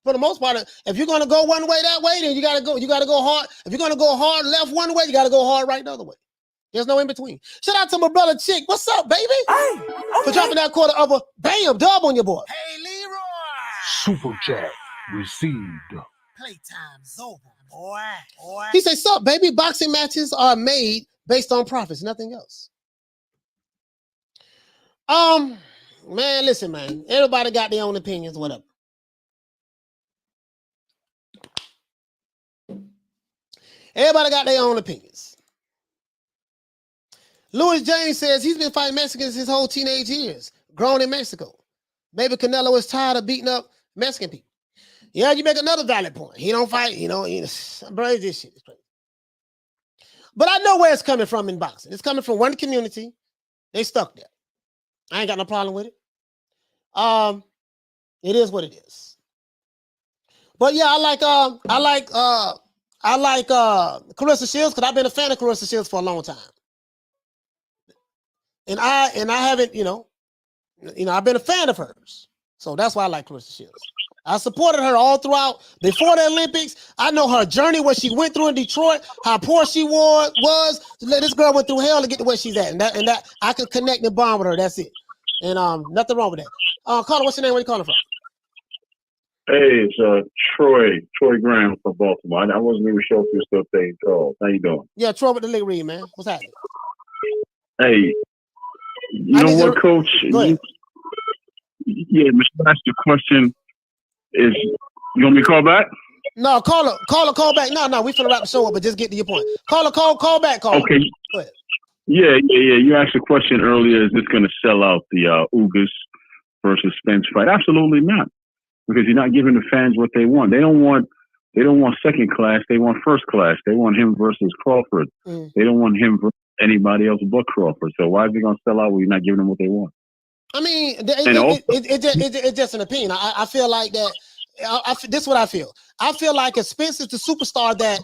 For the most part, if you're gonna go one way that way, then you gotta go hard. If you're gonna go hard left one way, you gotta go hard right the other way. There's no in between. Shout out to my brother Chick. What's up, baby? Hey, okay. For dropping that quarter of a bam dub on your boy.
Hey, Leroy.
Super chat received.
Playtime's over, boy.
He says, sup, baby? Boxing matches are made based on profits, nothing else. Man, listen, man. Everybody got their own opinions, whatever. Everybody got their own opinions. Louis James says he's been fighting Mexicans his whole teenage years, grown in Mexico. Maybe Canelo is tired of beating up Mexican people. Yeah, you make another valid point. He don't fight, bro, this shit is crazy. But I know where it's coming from in boxing. It's coming from one community. They stuck there. I ain't got no problem with it. It is what it is. But yeah, I like Clarissa Shields because I've been a fan of Clarissa Shields for a long time. And I haven't, I've been a fan of hers. So that's why I like Clarissa Shields. I supported her all throughout before the Olympics. I know her journey, what she went through in Detroit, how poor she was. This girl went through hell to get to where she's at, and that I could connect and bond with her. That's it, and nothing wrong with that. Caller, what's your name? Where you calling from?
Hey, it's Troy Graham from Baltimore. I wasn't even sure if you're still taking calls. How you doing?
Yeah, Troy with the League Read, man. What's happening?
Hey, you know what, Coach?
Go ahead.
Yeah, Mr. Ask the question. You want me to call back?
No, call back. No, we finna wrap the show up, but just get to your point. Call back.
Okay.
Go ahead.
Yeah. You asked a question earlier. Is this going to sell out the Ugas versus Spence fight? Absolutely not, because you're not giving the fans what they want. They don't want second class. They want first class. They want him versus Crawford. They don't want him versus anybody else but Crawford. So why is he going to sell out when you're not giving them what they want?
I mean, it's just an opinion. I feel like that. This is what I feel. I feel like if Spence is the superstar that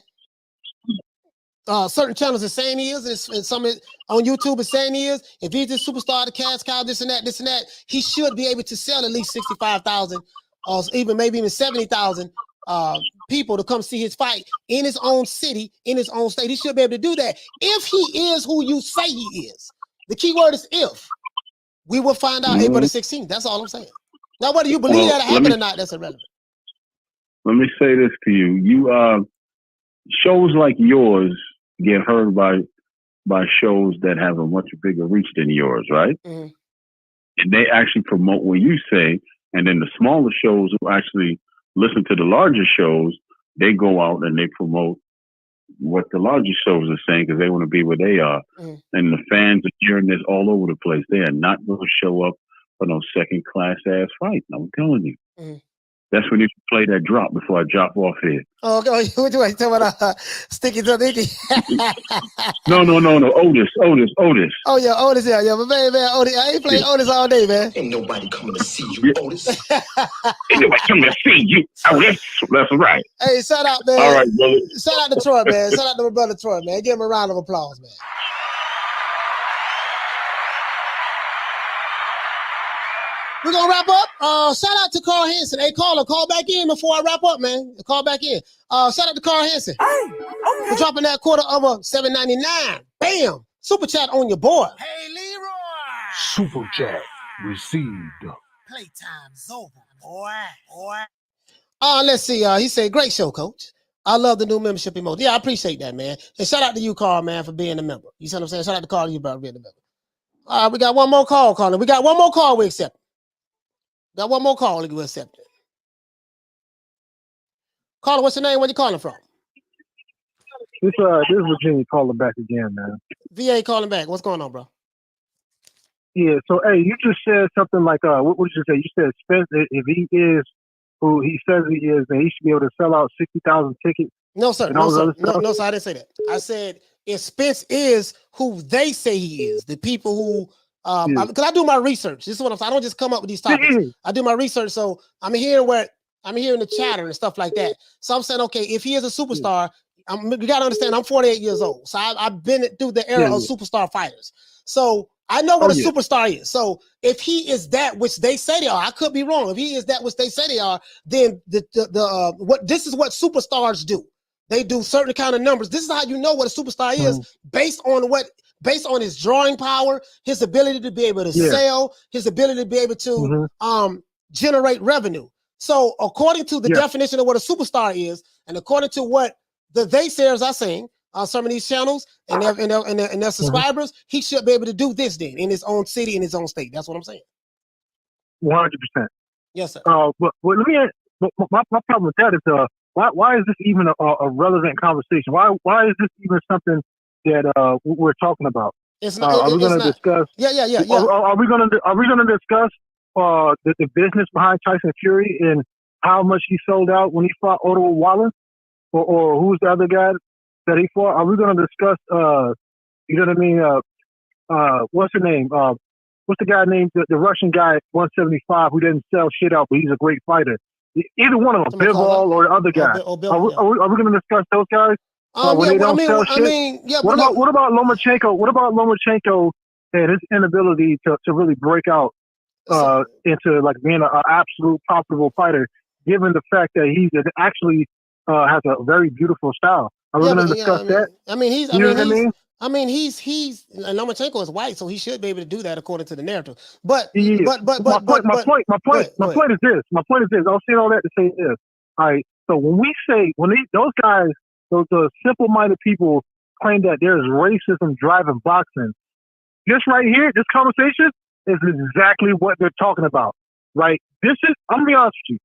certain channels are saying he is, and some on YouTube is saying he is, if he's the superstar, the cash cow, this and that, he should be able to sell at least 65,000, or maybe even 70,000 people to come see his fight in his own city, in his own state. He should be able to do that if he is who you say he is. The key word is if. We will find out April the 16th. That's all I'm saying. Now, whether you believe that happened or not, that's irrelevant.
Let me say this to you. You shows like yours get heard by shows that have a much bigger reach than yours, right?
Mm-hmm.
And they actually promote what you say, and then the smaller shows who actually listen to the larger shows, they go out and they promote what the larger shows are saying because they want to be where they are. And the fans are hearing this all over the place. They are not going to show up for no second class ass fight. I'm telling you. That's when you play that drop before I drop off here.
Oh, okay. What do I talk about? Sticky to Nicky.
No. Otis.
Oh yeah, Otis. Yeah, but man, Otis. I ain't playing Otis all day, man.
Ain't nobody coming to see you, Otis.
Ain't nobody coming to see you, Otis. That's right.
Hey, shout out, man.
All right, brother.
Shout out to Troy, man. Shout out to my brother Troy, man. Give him a round of applause, man. We're gonna wrap up. Shout out to Carl Hansen. Hey, caller, call back in before I wrap up, man. Call back in. Shout out to Carl Hansen. For dropping that quarter over $7.99. Bam! Super chat on your board.
Hey, Leroy.
Super chat received.
Playtime's over, boy.
Let's see. He said, great show, coach. I love the new membership emoji. Yeah, I appreciate that, man. And shout out to you, Carl, man, for being a member. You see what I'm saying? Shout out to Carl, you about being a member. All right, we got one more call, calling. We got one more call we accept. Got one more call we accept. Caller, what's your name? Where you calling from?
This is Virginia calling back again, man.
VA calling back. What's going on, bro?
Yeah, so hey, you just said something like what did you say? You said Spence, if he is who he says he is, then he should be able to sell out 60,000 tickets.
No, sir. No, sir. No, sir. I didn't say that. I said if Spence is who they say he is, the people who because I do my research. This is what I'm saying. I don't just come up with these topics. I do my research, so I'm hearing the chatter and stuff like that. So I'm saying, okay, if he is a superstar, you got to understand, I'm 48 years old, so I've been through the era of superstar fighters. So I know what a superstar is. So if he is that which they say they are, I could be wrong. If he is that which they say they are, then this is what superstars do. They do certain kind of numbers. This is how you know what a superstar is based on his drawing power, his ability to be able to sell, his ability to be able to generate revenue. So according to the definition of what a superstar is, and according to what the they-sayers are saying on some of these channels and their subscribers, he should be able to do this then in his own city, in his own state. That's what I'm saying.
100%.
Yes, sir.
But let me ask, my problem with that is why is this even a relevant conversation? Why is this even something that we're talking about?
It's not.
Are we going to discuss?
Yeah.
Are we going to discuss the business behind Tyson Fury and how much he sold out when he fought Otto Wallace, or who's the other guy that he fought? Are we going to discuss? You know what I mean? What's the name? What's the guy named the Russian guy at 175 who didn't sell shit out, but he's a great fighter? Either one of them, Bivol or the other guy. Are we going to discuss those guys? When they don't sell shit? What about Lomachenko? What about Lomachenko and his inability to really break out into like being an absolute profitable fighter, given the fact that he actually has a very beautiful style? Are we going to discuss that?
He's Lomachenko is white, so he should be able to do that according to the narrative. But
my point is this. I'll say all that to say this. All right. So when those guys, those simple-minded people claim that there's racism driving boxing, this right here, this conversation is exactly what they're talking about. Right? I'm gonna be honest with you.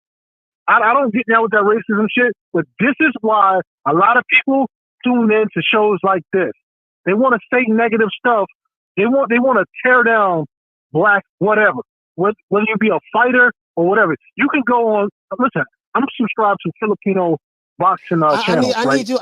I don't get down with that racism shit, but this is why a lot of people tune in to shows like this. They want to say negative stuff. They want to tear down black whatever. Whether you be a fighter or whatever. You can go on. Listen, I'm subscribed to Filipino boxing channels.
I need you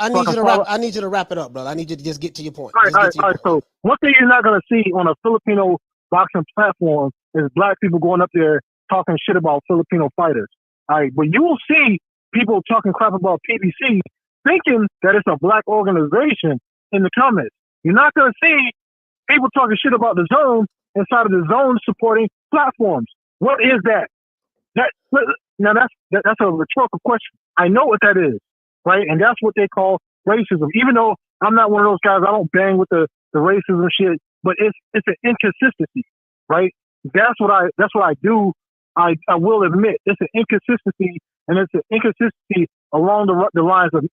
to wrap it up, brother. I need you to just get to your point.
All right. So one thing you're not going to see on a Filipino boxing platform is black people going up there talking shit about Filipino fighters. All right, but you will see people talking crap about PBC, thinking that it's a black organization in the comments. You're not going to see people talking shit about the Zone inside of the Zone supporting platforms. What is that? Now that's a rhetorical question. I know what that is, right? And that's what they call racism. Even though I'm not one of those guys, I don't bang with the racism shit, but it's an inconsistency, right? That's what I do. I will admit it's an inconsistency, and it's an inconsistency along the lines of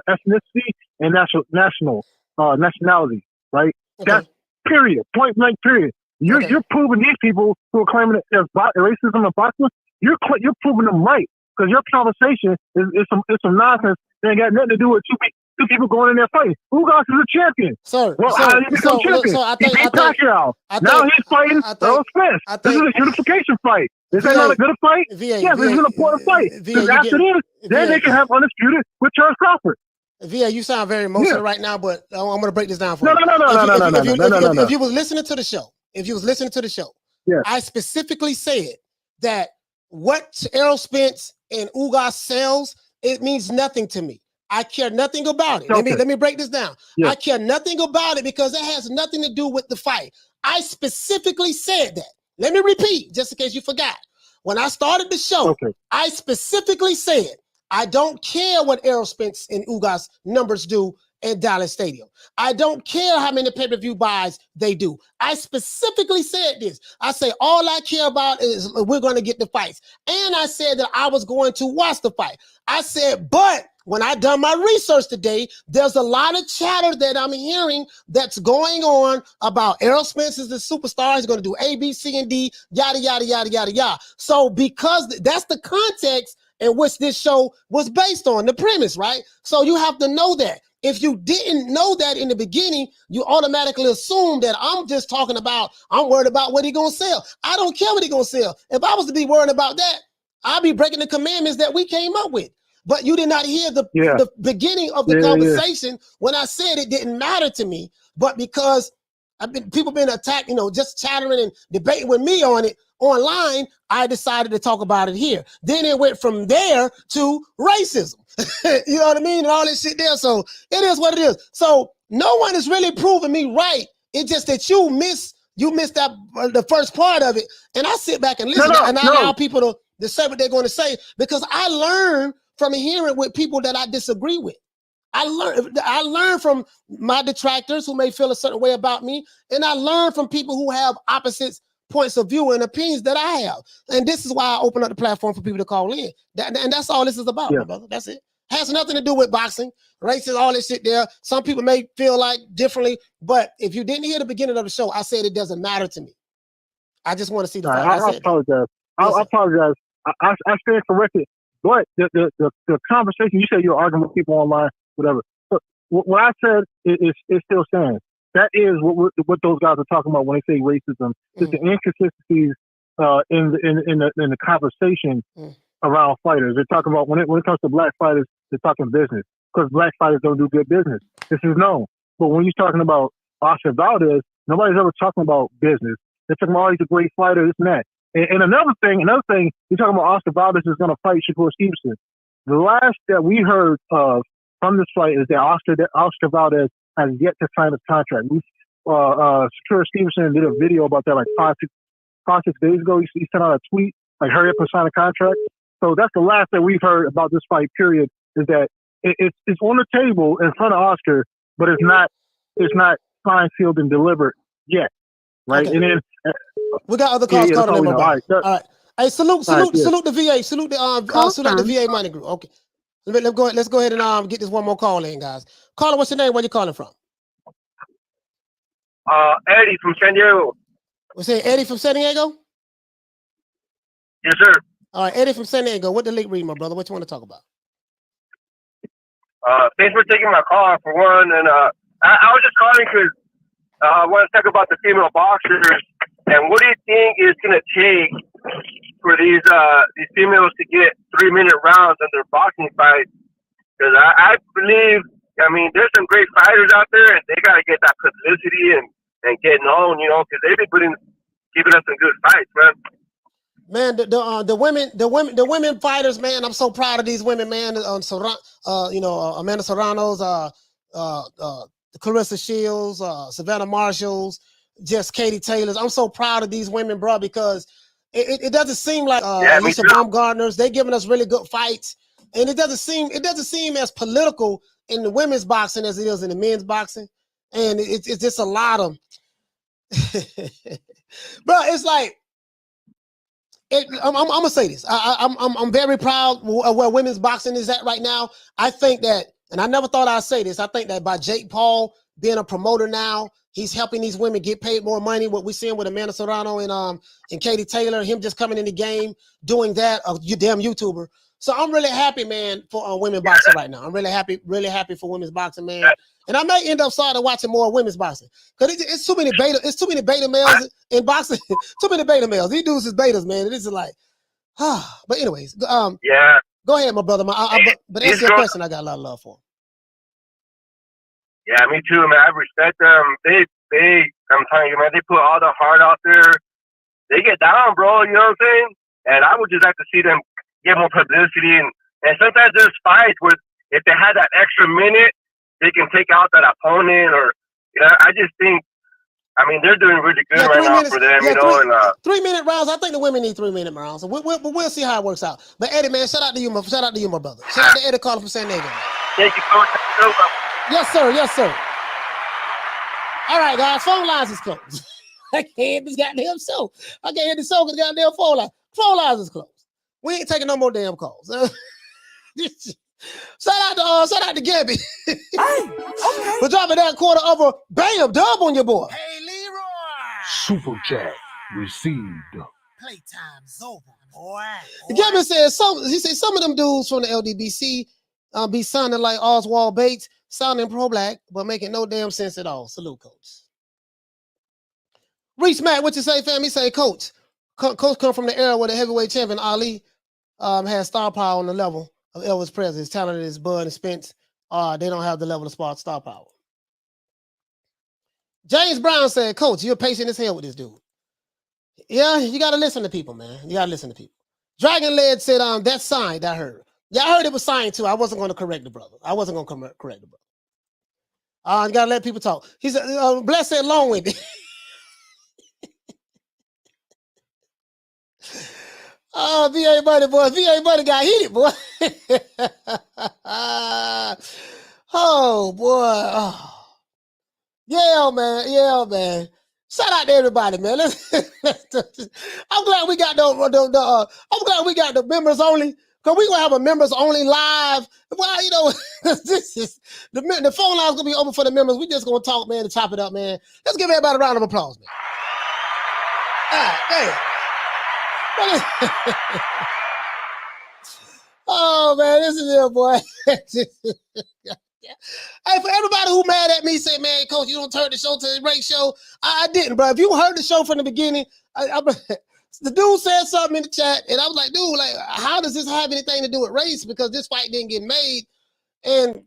ethnicity and nationality, right? Okay. That's period, point blank period. You're proving these people who are claiming that there's racism in boxing. You're proving them right, because your conversation is some nonsense that ain't got nothing to do with two people going in there fighting. Ugas is a champion.
Sir,
how did he become champion? He beat Pacquiao. Now he's fighting Errol Spence. This is a unification fight. Is that not a good fight? Yes, this is an important fight. Because after this, then they can have undisputed with Charles Crawford.
VA, you sound very emotional right now, but I'm going to break this down for
you.
No. If you was listening to the show, I specifically said that what Errol Spence and Ugas sells, it means nothing to me. I care nothing about it. Okay. Let me break this down. Yeah. I care nothing about it because it has nothing to do with the fight. I specifically said that. Let me repeat, just in case you forgot. When I started the show, I specifically said, I don't care what Errol Spence and Ugas numbers do at Dallas Stadium. I don't care how many pay-per-view buys they do. I specifically said this. I say all I care about is we're going to get the fights. And I said that I was going to watch the fight. I said, but when I done my research today, there's a lot of chatter that I'm hearing that's going on about Errol Spence is the superstar. He's going to do A, B, C, and D, yada, yada, yada, yada, yada. So because that's the context in which this show was based on, the premise, right? So you have to know that. If you didn't know that in the beginning, you automatically assume that I'm just talking about, I'm worried about what he's going to sell. I don't care what he's going to sell. If I was to be worried about that, I'd be breaking the commandments that we came up with. But you did not hear the beginning of the conversation when I said it didn't matter to me. But because people been attacked, just chattering and debating with me on it online, I decided to talk about it here. Then it went from there to racism. You know what I mean? And all this shit there. So it is what it is. So no one is really proving me right. It's just that you missed that the first part of it. And I sit back and listen and I allow people to say what they're going to say, because I learn from hearing with people that I disagree with. I learn from my detractors who may feel a certain way about me, and I learn from people who have opposite points of view and opinions that I have. And this is why I open up the platform for people to call in. And that's all this is about, my brother. That's it. Has nothing to do with boxing, races, all this shit there. Some people may feel like differently, but if you didn't hear the beginning of the show, I said it doesn't matter to me. I just want to see the fight.
I apologize. I apologize. I stand corrected. But the conversation, you said you're arguing with people online, whatever. But what I said is still stands. That is what those guys are talking about when they say racism. It's the inconsistencies in the conversation around fighters. They're talking about when it comes to black fighters, they're talking business because black fighters don't do good business. This is known. But when you're talking about Oscar Valdez, nobody's ever talking about business. They're talking about, oh, he's a great fighter, this and that. And another thing, you're talking about Oscar Valdez is going to fight Shakur Stevenson. The last that we heard of from this fight is that Oscar Valdez has yet to sign a contract. Shakur Stevenson did a video about that like five, 6 days ago. He sent out a tweet like, hurry up and sign a contract. So that's the last that we've heard about this fight, period, is that it's on the table in front of Oscar, but it's not signed, sealed, and delivered yet. Right? Okay. And then
we got other calls calling in, my brother. All right. Hey, salute the VA. Salute the VA money group. Okay. Let's go ahead and get this one more call in, guys. Caller, what's your name? Where you calling from?
Eddie from San Diego.
What's it, Eddie from San Diego?
Yes, sir.
All right, Eddie from San Diego. What the league read, my brother? What you want to talk about?
Thanks for taking my call, for one. And I was just calling because I want to talk about the female boxers. And what do you think is going to take for these females to get 3-minute rounds in their boxing fights? Because I believe, there's some great fighters out there, and they got to get that publicity and get known, because they've been giving us some good fights, man.
Man, the women fighters, man. I'm so proud of these women, man. Amanda Serrano's, Clarissa Shields, Savannah Marshalls, just Katie Taylor's. I'm so proud of these women, bro, because it doesn't seem like Alicia Baumgartner's. They giving us really good fights, and it doesn't seem as political in the women's boxing as it is in the men's boxing, and it's just a lot of, bro. It's like. I'm gonna say this. I'm very proud of where women's boxing is at right now. I think that, and I never thought I'd say this. I think that by Jake Paul being a promoter now, he's helping these women get paid more money. What we're seeing with Amanda Serrano and Katie Taylor, him just coming in the game, doing that. You damn YouTuber. So I'm really happy, man, for women boxing right now. I'm really happy for women's boxing, man. And I may end up starting watching more women's boxing because it's too many beta males in boxing. Too many beta males. These dudes is betas, man. It is like, but anyways,
yeah.
Go ahead, my brother. But answer your question. I got a lot of love for them.
Yeah, me too, man. I respect them. I'm telling you, man, they put all the heart out there. They get down, bro. You know what I'm saying? And I would just like to see them get more publicity. And sometimes there's fights where if they had that extra minute, they can take out that opponent, or I just think, they're doing really good right now for them, And
3-minute rounds. I think the women need 3-minute rounds. So we'll see how it works out. But Eddie, man, shout out to you, my brother. Shout out to Eddie calling from San Diego.
Thank you, Coach.
Yes, sir. All right, guys. Phone lines is closed. I can't hear this goddamn show. I can't hear the show because the goddamn phone lines is closed. We ain't taking no more damn calls. Shout out to Gabby. Hey, okay. For dropping that quarter of a bam dub on your boy.
Hey, Leroy.
Super chat received.
Playtime's over, boy.
Gabby says some of them dudes from the LDBC be sounding like Oswald Bates, sounding pro-black, but making no damn sense at all. Salute, Coach. Reese Matt, what you say, fam? He say, Coach come from the era where the heavyweight champion Ali had star power on the level of Elvis Presley. As talented as Bud and Spence, they don't have the level of star power. James Brown said, Coach, you're patient as hell with this dude. Yeah, you got to listen to people, man. You got to listen to people. Dragon Led said, that's signed, I heard. Yeah, I heard it was signed too. I wasn't going to correct the brother. You got to let people talk. He said, Bless said long-winded. Oh, VA buddy, boy. VA buddy got heated, boy. Oh, boy. Oh. Yeah, man. Shout out to everybody, man. I'm glad we got the members only, because we're going to have a members only live. Well, this is the phone line's going to be open for the members. We just going to talk, man, and chop it up, man. Let's give everybody a round of applause, man. All right, man. Oh man, this is it, boy. Hey, for everybody who mad at me, say, man, Coach, you don't turn the show to the race show. I didn't, bro. If you heard the show from the beginning, the dude said something in the chat, and I was like, dude, like, how does this have anything to do with race? Because this fight didn't get made, and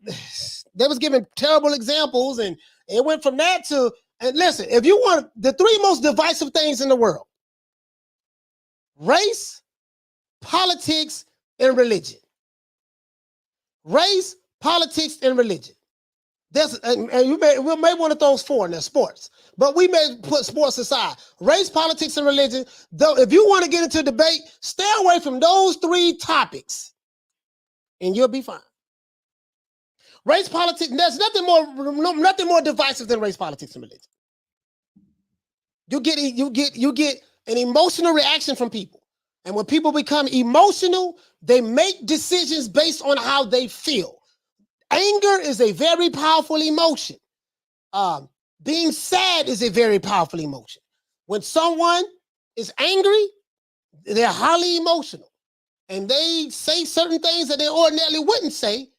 they was giving terrible examples, and it went from that to, and listen, if you want the three most divisive things in the world: race, politics, and religion. Race, politics, and religion. And we may want to throw four in there, sports, but we may put sports aside. Race, politics, and religion. Though, if you want to get into debate, stay away from those three topics, and you'll be fine. Race, politics. There's nothing more divisive than race, politics, and religion. You get an emotional reaction from people, and when people become emotional, they make decisions based on how they feel. Anger is a very powerful emotion. Being sad is a very powerful emotion. When someone is angry, they're highly emotional. And they say certain things that they ordinarily wouldn't say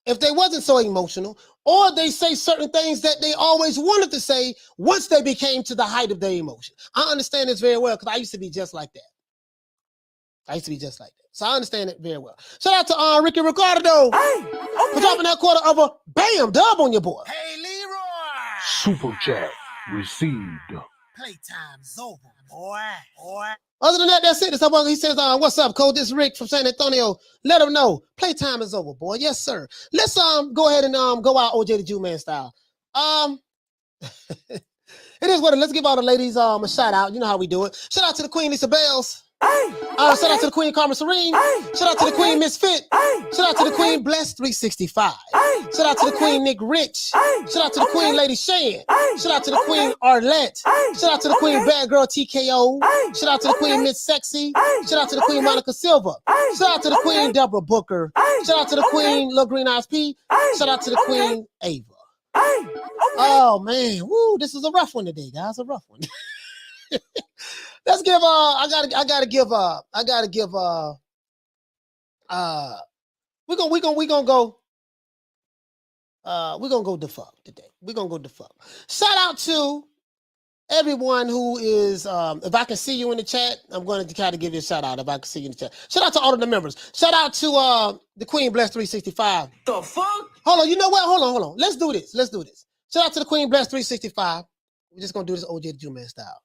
if they wasn't so emotional. Or they say certain things that they always wanted to say once they became to the height of their emotion. I understand this very well because I used to be just like that. So I understand it very well. Shout out to Ricky Ricardo for dropping that quarter of a bam dub on your boy.
Hey, Leroy.
Super chat received.
Playtime's over, boy.
Other than that, that's it. He says, what's up, Cole? This is Rick from San Antonio. Let him know. Playtime is over, boy. Yes, sir. Let's go ahead and go out OJ the Jew Man style. It is what it is. Let's give all the ladies a shout out. You know how we do it. Shout out to the Queen Lisa Bells. Shout out to the Queen Carmen Serene. Shout out to the Queen Misfit. Shout out to the Queen Bless 365. Shout out to the Queen Nick Rich. Shout out to the Queen Lady Shan. Shout out to the Queen Arlette. Shout out to the Queen Bad Girl TKO. Shout out to the Queen Miss Sexy. Shout out to the Queen Monica Silva. Shout out to the Queen Deborah Booker. Shout out to the Queen Lil Green Eyes P. Shout out to the Queen Ava. Oh man, woo! This is a rough one today, guys. A rough one. Let's give we're gonna go defuck today. We're gonna go defuck. Shout out to everyone who is if I can see you in the chat, I'm going to kind of give you a shout out if I can see you in the chat. Shout out to all of the members. Shout out to the Queen Bless 365.
The fuck?
Hold on, you know what? Hold on. Let's do this. Shout out to the Queen Bless 365. We're just gonna do this OJ the Jew Man style.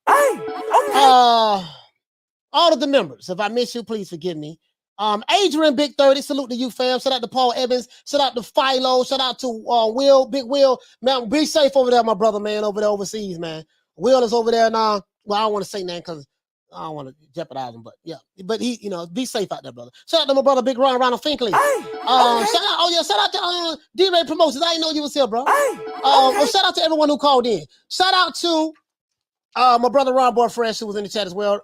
All of the members, if I miss you, please forgive me. Adrian Big 30, salute to you, fam. Shout out to Paul Evans. Shout out to Philo. Shout out to Will, Big Will. Man, be safe over there, my brother, man, over there overseas, man. Will is over there now. Well, I don't want to say that because I don't want to jeopardize him, but yeah. But he, be safe out there, brother. Shout out to my brother, Big Ronald Finkley. Shout out to D-Ray Promotions. I didn't know you was here, bro. Shout out to everyone who called in. Shout out to my brother Ron Boy Fresh, who was in the chat as well.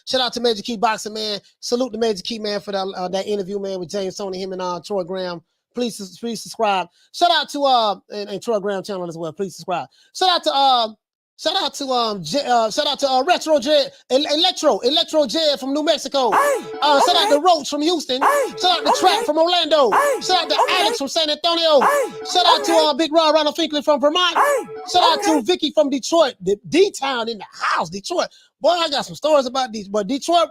Shout out to Major Key Boxing, man. Salute to Major Key, man, for that interview, man, with James Tony, him and Troy Graham. Please subscribe. Shout out to and Troy Graham channel as well. Please subscribe. Shout out to Retro Jed, Electro Jed from New Mexico. Shout out to Roach from Houston. Shout out to Trap from Orlando. Shout out to Alex from San Antonio. Shout out to Big Ronald Finkley from Vermont. Shout out to Vicky from Detroit. The D-Town in the house, Detroit. Boy, I got some stories about these. But Detroit,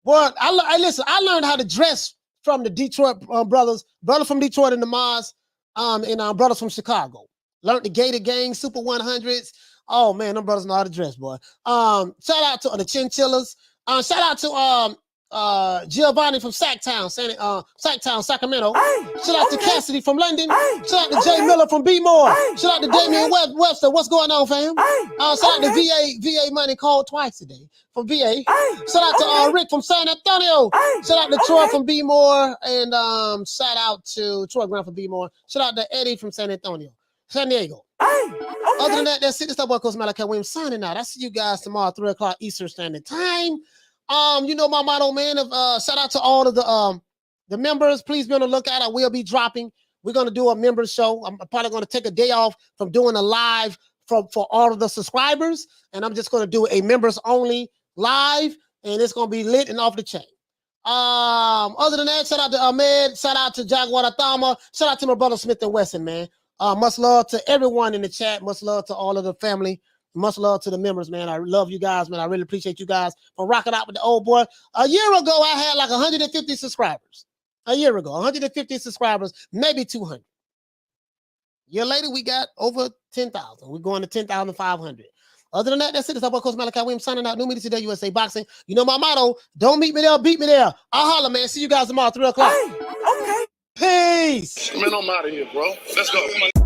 boy, I learned how to dress from the Detroit brother from Detroit and the Mars, and brothers from Chicago. Learned the Gator Gang, Super 100s. Oh man, them brothers know how to dress, boy. Shout out to the Chinchillas. Shout out to Giovanni from Sacktown, Sacramento. Shout out to Cassidy from London. Shout out to Jay Miller from B-More. Shout out to Damian Webster. What's going on, fam? Shout out to VA Money called twice a day from VA. Shout out to Rick from San Antonio. Shout out to Troy from B-More, and shout out to Troy Graham from B-More. Shout out to Eddie from San Diego. Other than that, that's it. This is boy Coach Malachi Williams signing out. I see you guys tomorrow, 3 o'clock Eastern Standard Time. You know my motto, man. Shout out to all of the members. Please be on the lookout. I will be dropping. We're gonna do a member show. I'm probably gonna take a day off from doing a live for all of the subscribers, and I'm just gonna do a members only live, and it's gonna be lit and off the chain. Other than that, shout out to Ahmed. Shout out to Jaguar Thama. Shout out to my brother Smith and Wesson, man. Much love to everyone in the chat. Much love to all of the family. Much love to the members, man. I love you guys, man. I really appreciate you guys for rocking out with the old boy. A year ago, I had like 150 subscribers. A year ago, 150 subscribers, maybe 200. A year later, we got over 10,000. We're going to 10,500. Other than that, that's it. It's our boy, Coach Malachi Williams, signing out. New media today, USA Boxing. You know my motto, don't meet me there, beat me there. I'll holler, man. See you guys tomorrow, 3 o'clock.
Hey, okay.
Peace.
Man, I'm out of here, bro. Let's go. Come on.